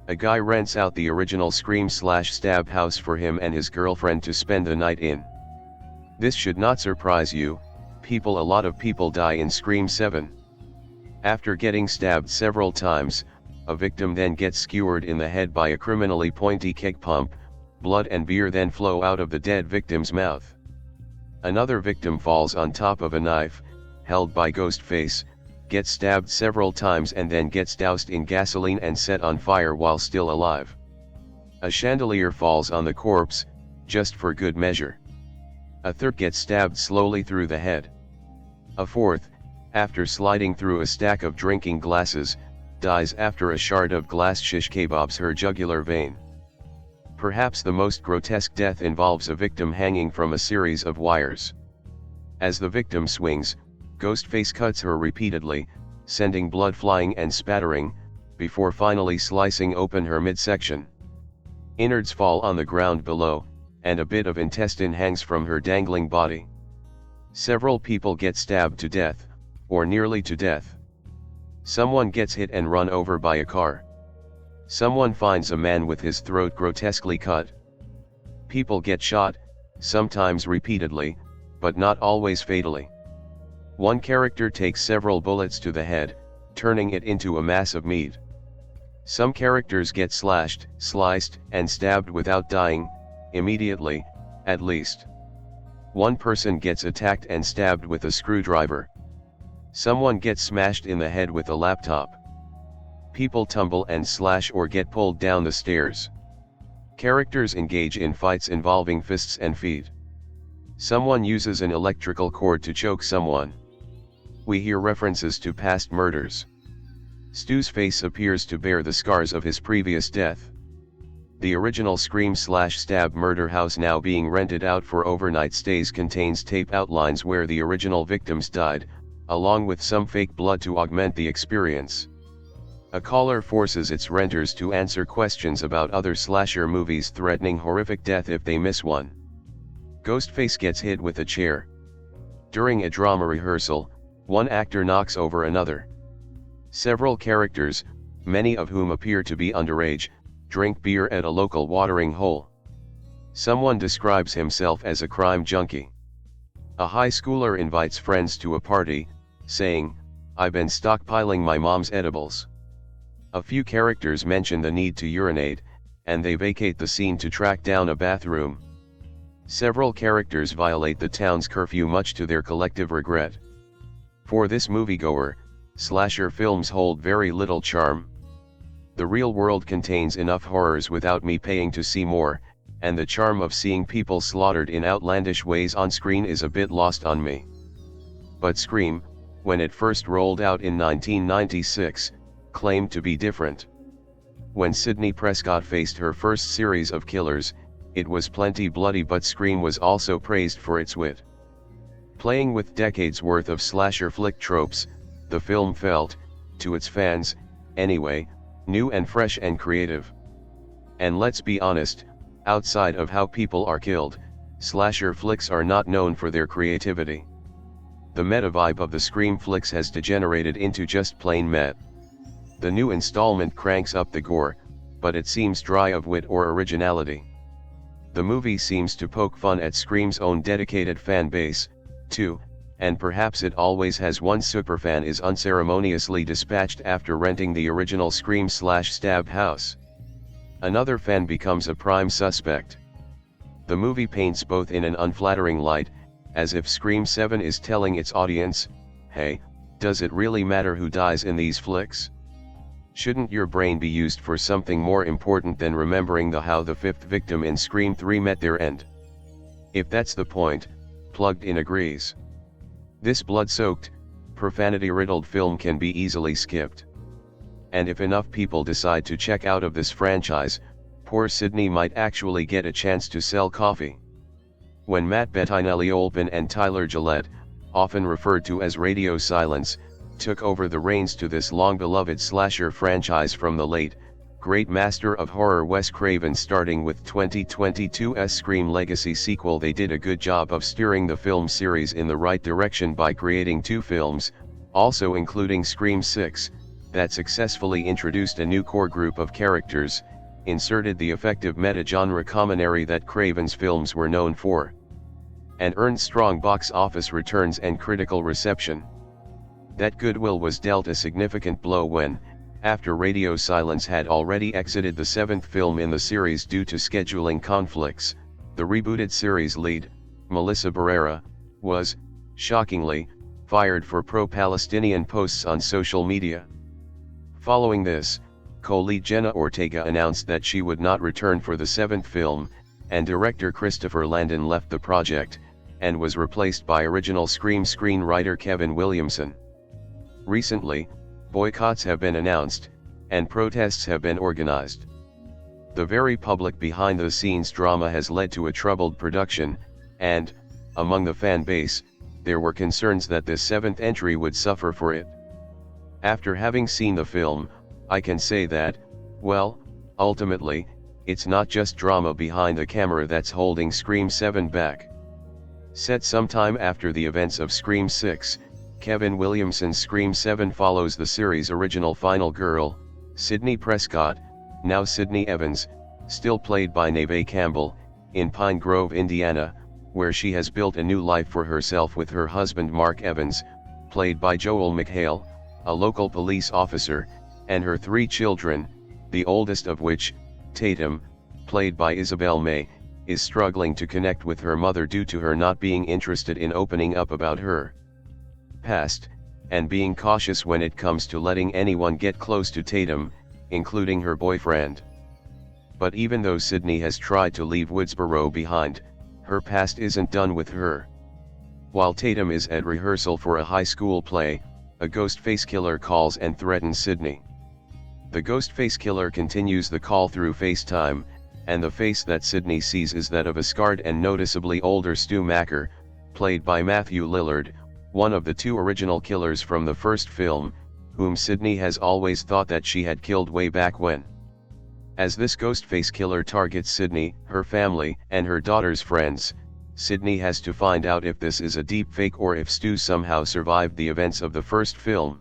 A guy rents out the original Scream/Stab house for him and his girlfriend to spend the night in. This should not surprise you, people. A lot of people die in Scream 7. After getting stabbed several times, a victim then gets skewered in the head by a criminally pointy keg pump, blood and beer then flow out of the dead victim's mouth. Another victim falls on top of a knife, held by Ghostface, gets stabbed several times and then gets doused in gasoline and set on fire while still alive. A chandelier falls on the corpse, just for good measure. A third gets stabbed slowly through the head. A fourth, after sliding through a stack of drinking glasses, dies after a shard of glass shish kebabs her jugular vein. Perhaps the most grotesque death involves a victim hanging from a series of wires. As the victim swings, Ghostface cuts her repeatedly, sending blood flying and spattering, before finally slicing open her midsection. Innards fall on the ground below, and a bit of intestine hangs from her dangling body. Several people get stabbed to death, or nearly to death. Someone gets hit and run over by a car. Someone finds a man with his throat grotesquely cut. People get shot, sometimes repeatedly, but not always fatally. One character takes several bullets to the head, turning it into a mass of meat. Some characters get slashed, sliced, and stabbed without dying, immediately, at least. One person gets attacked and stabbed with a screwdriver. Someone gets smashed in the head with a laptop. People tumble and slash or get pulled down the stairs. Characters engage in fights involving fists and feet. Someone uses an electrical cord to choke someone. We hear references to past murders. Stu's face appears to bear the scars of his previous death. The original Scream/Stab murder house, now being rented out for overnight stays, contains tape outlines where the original victims died, along with some fake blood to augment the experience. A caller forces its renters to answer questions about other slasher movies, threatening horrific death if they miss one. Ghostface gets hit with a chair. During a drama rehearsal, one actor knocks over another. Several characters, many of whom appear to be underage, drink beer at a local watering hole. Someone describes himself as a crime junkie. A high schooler invites friends to a party, saying, "I've been stockpiling my mom's edibles." A few characters mention the need to urinate, and they vacate the scene to track down a bathroom. Several characters violate the town's curfew, much to their collective regret. For this moviegoer, slasher films hold very little charm. The real world contains enough horrors without me paying to see more, and the charm of seeing people slaughtered in outlandish ways on screen is a bit lost on me. But Scream, when it first rolled out in 1996, claimed to be different. When Sidney Prescott faced her first series of killers, it was plenty bloody, but Scream was also praised for its wit. Playing with decades worth of slasher flick tropes, the film felt, to its fans, anyway, new and fresh and creative. And let's be honest, outside of how people are killed, slasher flicks are not known for their creativity. The meta vibe of the Scream flicks has degenerated into just plain met. The new installment cranks up the gore, but it seems dry of wit or originality. The movie seems to poke fun at Scream's own dedicated fan base, too, and perhaps it always has. One superfan is unceremoniously dispatched after renting the original Scream/Stab house. Another fan becomes a prime suspect. The movie paints both in an unflattering light, as if Scream 7 is telling its audience, hey, does it really matter who dies in these flicks? Shouldn't your brain be used for something more important than remembering how the fifth victim in Scream 3 met their end? If that's the point, Plugged In agrees. This blood-soaked, profanity-riddled film can be easily skipped. And if enough people decide to check out of this franchise, poor Sidney might actually get a chance to sell coffee. When Matt Bettinelli-Olpin and Tyler Gillette, often referred to as Radio Silence, took over the reins to this long-beloved slasher franchise from the late, great master of horror Wes Craven, starting with 2022's Scream Legacy sequel, they did a good job of steering the film series in the right direction by creating two films, also including Scream 6, that successfully introduced a new core group of characters, inserted the effective meta-genre commentary that Craven's films were known for, and earned strong box office returns and critical reception. That goodwill was dealt a significant blow when, after Radio Silence had already exited the seventh film in the series due to scheduling conflicts, the rebooted series lead, Melissa Barrera, was, shockingly, fired for pro-Palestinian posts on social media. Following this, co-lead Jenna Ortega announced that she would not return for the seventh film, and director Christopher Landon left the project, and was replaced by original Scream screenwriter Kevin Williamson. Recently, boycotts have been announced, and protests have been organized. The very public behind-the-scenes drama has led to a troubled production, and, among the fan base, there were concerns that this seventh entry would suffer for it. After having seen the film, I can say that, well, ultimately, it's not just drama behind the camera that's holding Scream 7 back. Set sometime after the events of Scream 6, Kevin Williamson's Scream 7 follows the series' original final girl, Sidney Prescott, now Sydney Evans, still played by Neve Campbell, in Pine Grove, Indiana, where she has built a new life for herself with her husband Mark Evans, played by Joel McHale, a local police officer, and her three children, the oldest of which, Tatum, played by Isabel May, is struggling to connect with her mother due to her not being interested in opening up about her past, and being cautious when it comes to letting anyone get close to Tatum, including her boyfriend. But even though Sydney has tried to leave Woodsboro behind, her past isn't done with her. While Tatum is at rehearsal for a high school play, a Ghostface killer calls and threatens Sydney. The Ghostface killer continues the call through FaceTime, and the face that Sydney sees is that of a scarred and noticeably older Stu Macker, played by Matthew Lillard, one of the two original killers from the first film, whom Sydney has always thought that she had killed way back when. As this Ghostface killer targets Sydney, her family, and her daughter's friends, Sydney has to find out if this is a deep fake or if Stu somehow survived the events of the first film.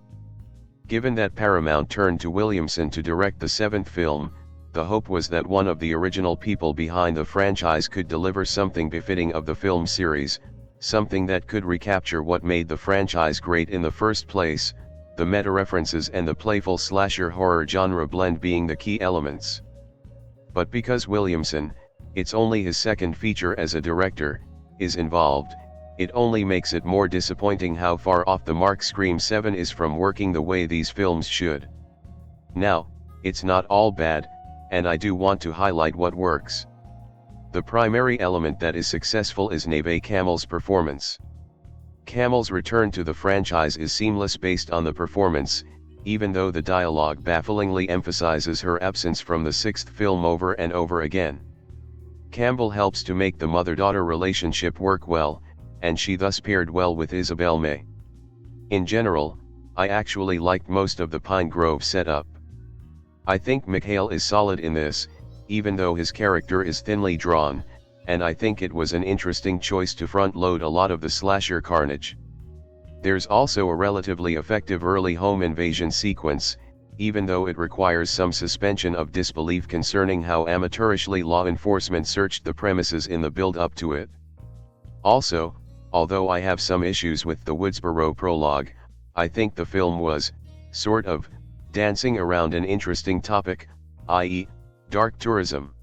Given that Paramount turned to Williamson to direct the seventh film, the hope was that one of the original people behind the franchise could deliver something befitting of the film series, something that could recapture what made the franchise great in the first place, the meta-references and the playful slasher horror genre blend being the key elements. But because Williamson, it's only his second feature as a director, is involved, it only makes it more disappointing how far off the mark Scream 7 is from working the way these films should. Now, it's not all bad, and I do want to highlight what works. The primary element that is successful is Neve Campbell's performance. Campbell's return to the franchise is seamless based on the performance, even though the dialogue bafflingly emphasizes her absence from the sixth film over and over again. Campbell helps to make the mother-daughter relationship work well, and she thus paired well with Isabel May. In general, I actually liked most of the Pine Grove setup. I think Mikhail is solid in this, even though his character is thinly drawn, and I think it was an interesting choice to front-load a lot of the slasher carnage. There's also a relatively effective early home invasion sequence, even though it requires some suspension of disbelief concerning how amateurishly law enforcement searched the premises in the build-up to it. Also, although I have some issues with the Woodsboro prologue, I think the film was, sort of, dancing around an interesting topic, i.e., dark tourism.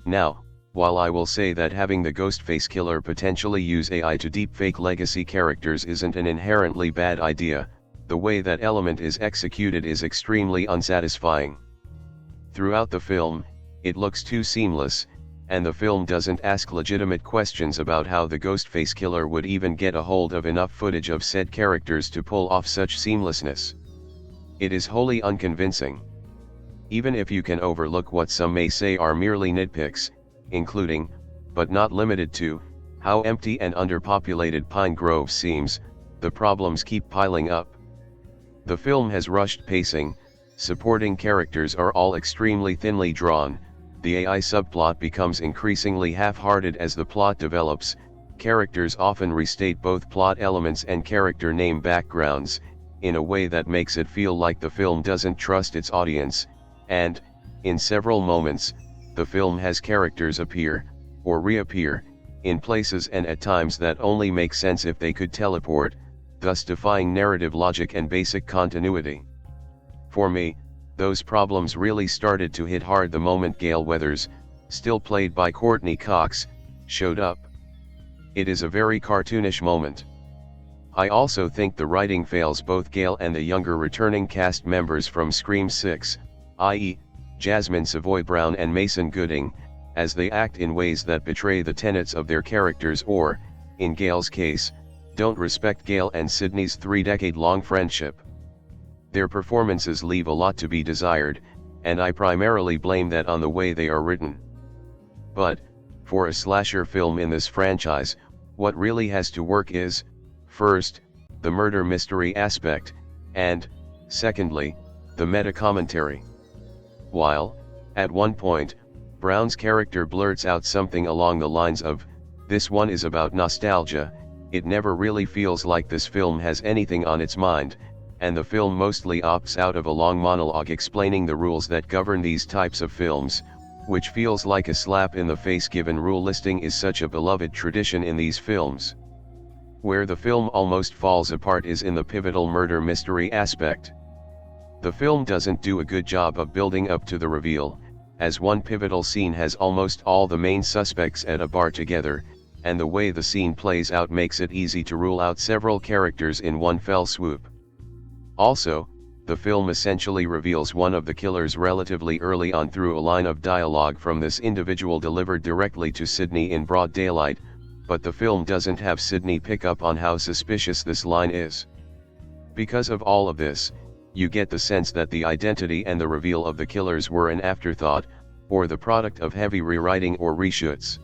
Now, while I will say that having the Ghostface killer potentially use AI to deepfake legacy characters isn't an inherently bad idea, the way that element is executed is extremely unsatisfying. Throughout the film, it looks too seamless, and the film doesn't ask legitimate questions about how the Ghostface killer would even get a hold of enough footage of said characters to pull off such seamlessness. It is wholly unconvincing. Even if you can overlook what some may say are merely nitpicks, including, but not limited to, how empty and underpopulated Pine Grove seems, the problems keep piling up. The film has rushed pacing, supporting characters are all extremely thinly drawn, the AI subplot becomes increasingly half-hearted as the plot develops, characters often restate both plot elements and character name backgrounds, in a way that makes it feel like the film doesn't trust its audience, and, in several moments, the film has characters appear, or reappear, in places and at times that only make sense if they could teleport, thus defying narrative logic and basic continuity. For me, those problems really started to hit hard the moment Gale Weathers, still played by Courtney Cox, showed up. It is a very cartoonish moment. I also think the writing fails both Gale and the younger returning cast members from Scream 6, i.e., Jasmin Savoy Brown and Mason Gooding, as they act in ways that betray the tenets of their characters or, in Gale's case, don't respect Gale and Sydney's 3-decade-long friendship. Their performances leave a lot to be desired, and I primarily blame that on the way they are written. But, for a slasher film in this franchise, what really has to work is, first, the murder mystery aspect, and, secondly, the meta-commentary. While, at one point, Brown's character blurts out something along the lines of, "This one is about nostalgia," it never really feels like this film has anything on its mind, and the film mostly opts out of a long monologue explaining the rules that govern these types of films, which feels like a slap in the face given rule listing is such a beloved tradition in these films. Where the film almost falls apart is in the pivotal murder mystery aspect. The film doesn't do a good job of building up to the reveal, as one pivotal scene has almost all the main suspects at a bar together, and the way the scene plays out makes it easy to rule out several characters in one fell swoop. Also, the film essentially reveals one of the killers relatively early on through a line of dialogue from this individual delivered directly to Sydney in broad daylight, but the film doesn't have Sydney pick up on how suspicious this line is. Because of all of this, you get the sense that the identity and the reveal of the killers were an afterthought, or the product of heavy rewriting or reshoots.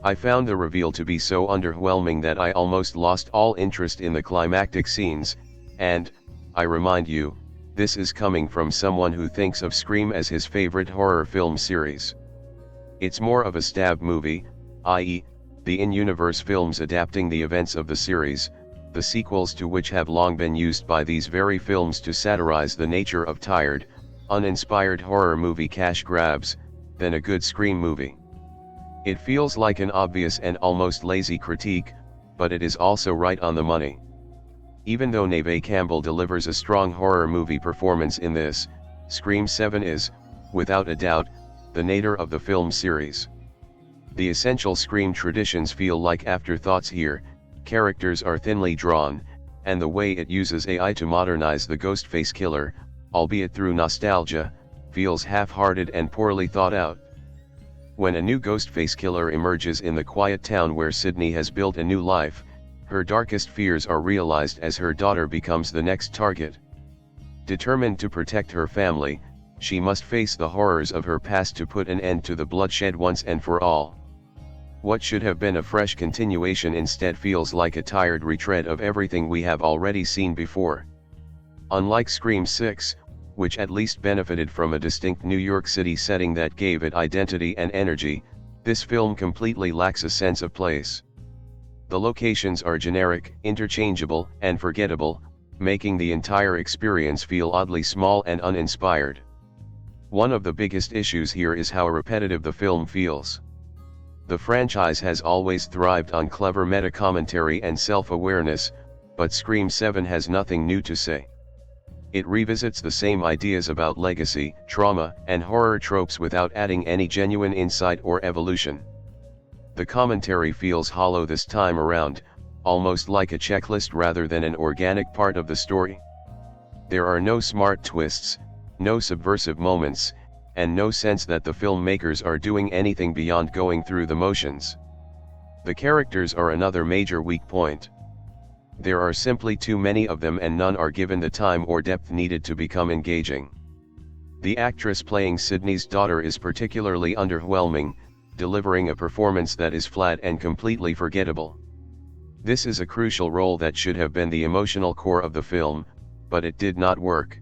I found the reveal to be so underwhelming that I almost lost all interest in the climactic scenes, and, I remind you, this is coming from someone who thinks of Scream as his favorite horror film series. It's more of a stab movie, i.e., the in-universe films adapting the events of the series, the sequels to which have long been used by these very films to satirize the nature of tired, uninspired horror movie cash grabs, than a good Scream movie. It feels like an obvious and almost lazy critique, but it is also right on the money. Even though Neve Campbell delivers a strong horror movie performance in this, Scream 7 is, without a doubt, the nadir of the film series. The essential Scream traditions feel like afterthoughts here, characters are thinly drawn, and the way it uses AI to modernize the Ghostface killer, albeit through nostalgia, feels half-hearted and poorly thought out. When a new Ghostface killer emerges in the quiet town where Sydney has built a new life, Her darkest fears are realized as her daughter becomes the next target. Determined to protect her family, she must face the horrors of her past to put an end to the bloodshed once and for all. What should have been a fresh continuation instead feels like a tired retread of everything we have already seen before. Unlike Scream 6, which at least benefited from a distinct New York City setting that gave it identity and energy, this film completely lacks a sense of place. The locations are generic, interchangeable, and forgettable, making the entire experience feel oddly small and uninspired. One of the biggest issues here is how repetitive the film feels. The franchise has always thrived on clever meta-commentary and self-awareness, but Scream 7 has nothing new to say. It revisits the same ideas about legacy, trauma, and horror tropes without adding any genuine insight or evolution. The commentary feels hollow this time around, almost like a checklist rather than an organic part of the story. There are no smart twists, no subversive moments, and no sense that the filmmakers are doing anything beyond going through the motions. The characters are another major weak point. There are simply too many of them and none are given the time or depth needed to become engaging. The actress playing Sydney's daughter is particularly underwhelming, delivering a performance that is flat and completely forgettable. This is a crucial role that should have been the emotional core of the film, but it did not work.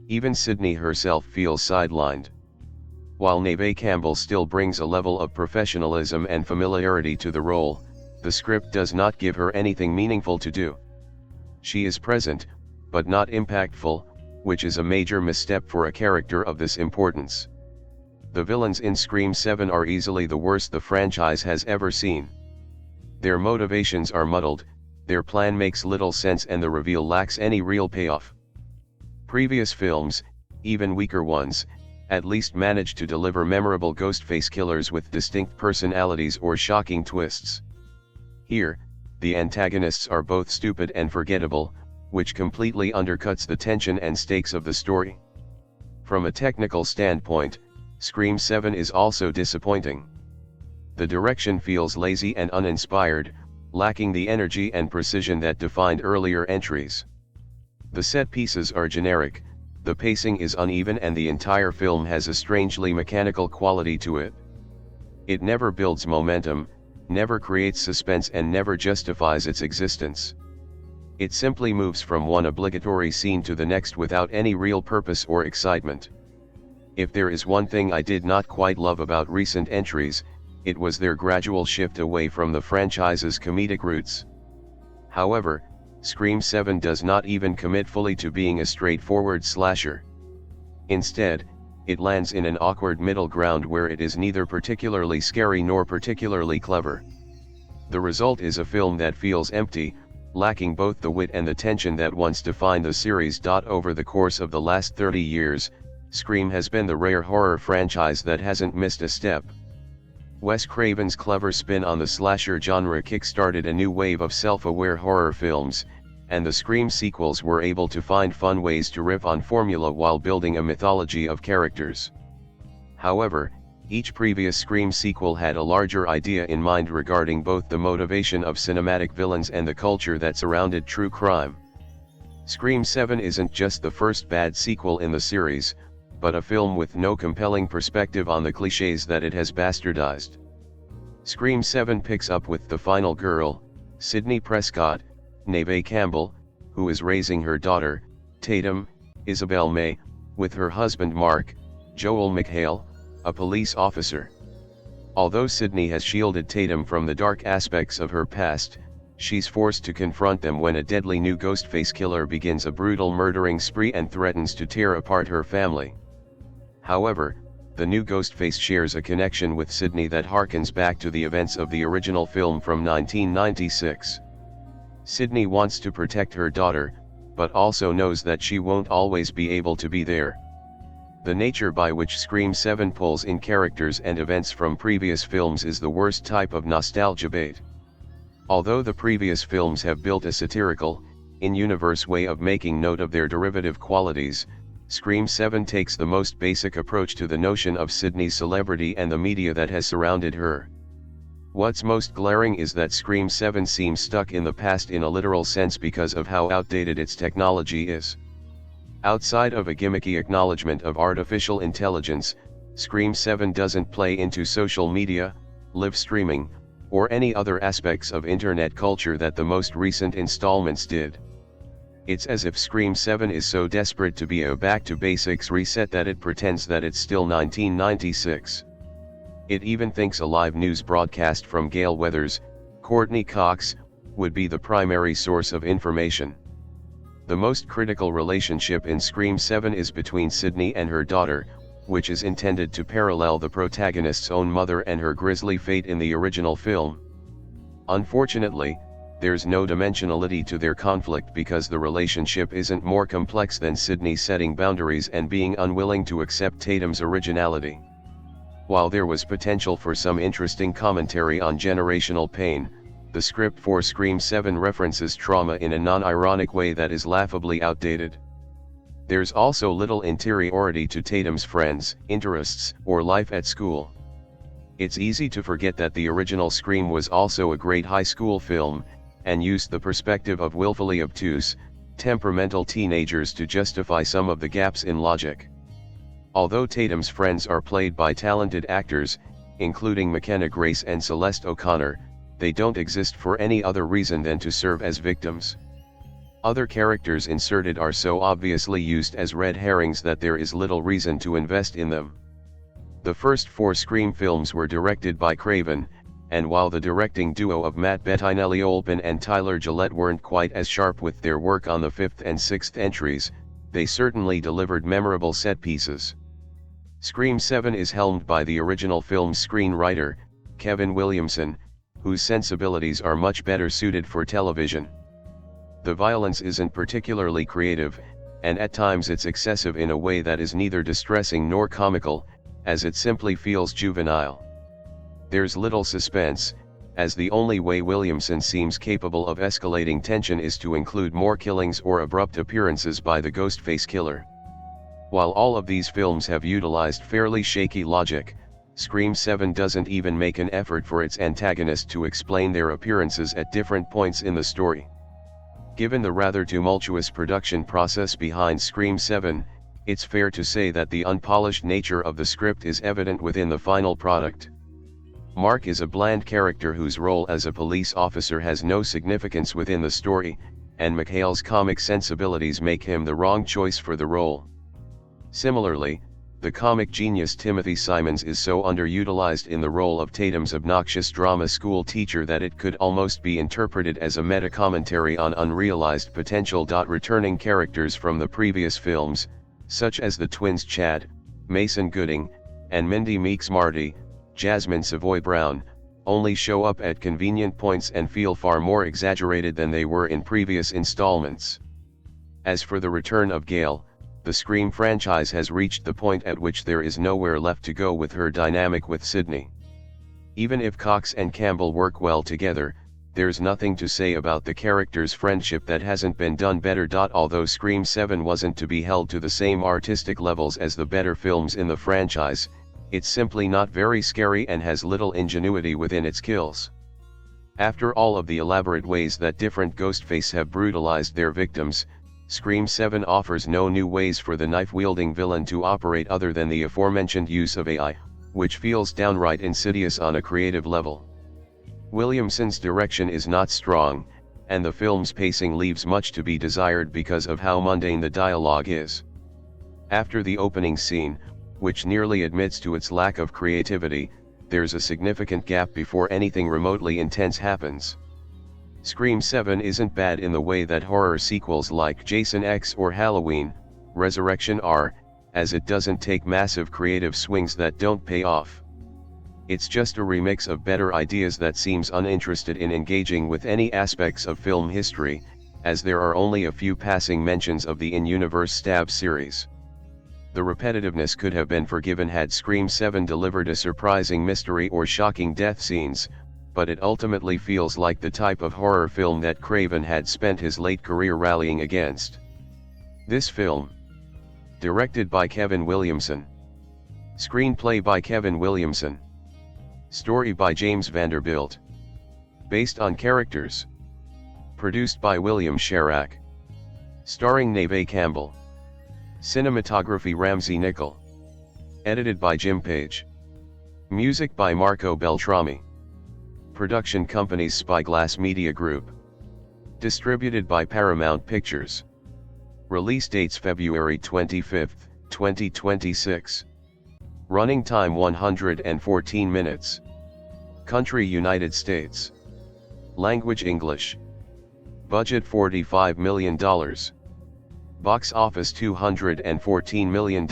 Even Sydney herself feels sidelined. While Neve Campbell still brings a level of professionalism and familiarity to the role, the script does not give her anything meaningful to do. She is present, but not impactful, which is a major misstep for a character of this importance. The villains in Scream 7 are easily the worst the franchise has ever seen. Their motivations are muddled, their plan makes little sense and the reveal lacks any real payoff. Previous films, even weaker ones, at least managed to deliver memorable Ghostface killers with distinct personalities or shocking twists. Here, the antagonists are both stupid and forgettable, which completely undercuts the tension and stakes of the story. From a technical standpoint, Scream 7 is also disappointing. The direction feels lazy and uninspired, lacking the energy and precision that defined earlier entries. The set pieces are generic, the pacing is uneven and the entire film has a strangely mechanical quality to it. It never builds momentum, never creates suspense and never justifies its existence. It simply moves from one obligatory scene to the next without any real purpose or excitement. If there is one thing I did not quite love about recent entries, it was their gradual shift away from the franchise's comedic roots. However, Scream 7 does not even commit fully to being a straightforward slasher. Instead, it lands in an awkward middle ground where it is neither particularly scary nor particularly clever. The result is a film that feels empty, lacking both the wit and the tension that once defined the series. Over the course of the last 30 years, Scream has been the rare horror franchise that hasn't missed a step. Wes Craven's clever spin on the slasher genre kick-started a new wave of self-aware horror films, and the Scream sequels were able to find fun ways to riff on formula while building a mythology of characters. However, each previous Scream sequel had a larger idea in mind regarding both the motivation of cinematic villains and the culture that surrounded true crime. Scream 7 isn't just the first bad sequel in the series, but a film with no compelling perspective on the cliches that it has bastardized. Scream 7 picks up with the final girl, Sidney Prescott, Neve Campbell, who is raising her daughter, Tatum, Isabel May, with her husband Mark, Joel McHale, a police officer. Although Sidney has shielded Tatum from the dark aspects of her past, she's forced to confront them when a deadly new Ghostface killer begins a brutal murdering spree and threatens to tear apart her family. However, the new Ghostface shares a connection with Sidney that harkens back to the events of the original film from 1996. Sidney wants to protect her daughter, but also knows that she won't always be able to be there. The nature by which Scream 7 pulls in characters and events from previous films is the worst type of nostalgia bait. Although the previous films have built a satirical, in-universe way of making note of their derivative qualities, Scream 7 takes the most basic approach to the notion of Sidney's celebrity and the media that has surrounded her. What's most glaring is that Scream 7 seems stuck in the past in a literal sense because of how outdated its technology is. Outside of a gimmicky acknowledgement of artificial intelligence, Scream 7 doesn't play into social media, live streaming, or any other aspects of internet culture that the most recent installments did. It's as if Scream 7 is so desperate to be a back-to-basics reset that it pretends that it's still 1996. It even thinks a live news broadcast from Gale Weathers, Courtney Cox, would be the primary source of information. The most critical relationship in Scream 7 is between Sydney and her daughter, which is intended to parallel the protagonist's own mother and her grisly fate in the original film. Unfortunately, there's no dimensionality to their conflict because the relationship isn't more complex than Sydney setting boundaries and being unwilling to accept Tatum's originality. While there was potential for some interesting commentary on generational pain, the script for Scream 7 references trauma in a non-ironic way that is laughably outdated. There's also little interiority to Tatum's friends, interests, or life at school. It's easy to forget that the original Scream was also a great high school film, and used the perspective of willfully obtuse, temperamental teenagers to justify some of the gaps in logic. Although Tatum's friends are played by talented actors, including McKenna Grace and Celeste O'Connor, they don't exist for any other reason than to serve as victims. Other characters inserted are so obviously used as red herrings that there is little reason to invest in them. The first 4 Scream films were directed by Craven, and while the directing duo of Matt Bettinelli-Olpin and Tyler Gillette weren't quite as sharp with their work on the 5th and 6th entries, they certainly delivered memorable set pieces. Scream 7 is helmed by the original film's screenwriter, Kevin Williamson, whose sensibilities are much better suited for television. The violence isn't particularly creative, and at times it's excessive in a way that is neither distressing nor comical, as it simply feels juvenile. There's little suspense, as the only way Williamson seems capable of escalating tension is to include more killings or abrupt appearances by the Ghostface killer. While all of these films have utilized fairly shaky logic, Scream 7 doesn't even make an effort for its antagonist to explain their appearances at different points in the story. Given the rather tumultuous production process behind Scream 7, it's fair to say that the unpolished nature of the script is evident within the final product. Mark is a bland character whose role as a police officer has no significance within the story, and McHale's comic sensibilities make him the wrong choice for the role. Similarly, the comic genius Timothy Simons is so underutilized in the role of Tatum's obnoxious drama school teacher that it could almost be interpreted as a meta-commentary on unrealized potential. Returning characters from the previous films, such as the twins Chad, Mason Gooding, and Mindy Meeks Marty, Jasmin Savoy Brown, only show up at convenient points and feel far more exaggerated than they were in previous installments. As for the return of Gale, the Scream franchise has reached the point at which there is nowhere left to go with her dynamic with Sydney. Even if Cox and Campbell work well together, there's nothing to say about the characters' friendship that hasn't been done better. Although Scream 7 wasn't to be held to the same artistic levels as the better films in the franchise, it's simply not very scary and has little ingenuity within its kills. After all of the elaborate ways that different Ghostface have brutalized their victims, Scream 7 offers no new ways for the knife-wielding villain to operate other than the aforementioned use of AI, which feels downright insidious on a creative level. Williamson's direction is not strong, and the film's pacing leaves much to be desired because of how mundane the dialogue is. After the opening scene, which nearly admits to its lack of creativity, there's a significant gap before anything remotely intense happens. Scream 7 isn't bad in the way that horror sequels like Jason X or Halloween, Resurrection are, as it doesn't take massive creative swings that don't pay off. It's just a remix of better ideas that seems uninterested in engaging with any aspects of film history, as there are only a few passing mentions of the in-universe Stab series. The repetitiveness could have been forgiven had Scream 7 delivered a surprising mystery or shocking death scenes, but it ultimately feels like the type of horror film that Craven had spent his late career rallying against. This film, directed by Kevin Williamson, screenplay by Kevin Williamson, Story by James Vanderbilt. Based on characters. Produced by William Sherak. Starring Neve Campbell. Cinematography Ramsey Nichol. Edited by Jim Page. Music by Marco Beltrami. Production companies Spyglass Media Group. Distributed by Paramount Pictures. Release dates February 25, 2026. Running time 114 minutes. Country United States. Language English. Budget $45 million. Box office $214 million.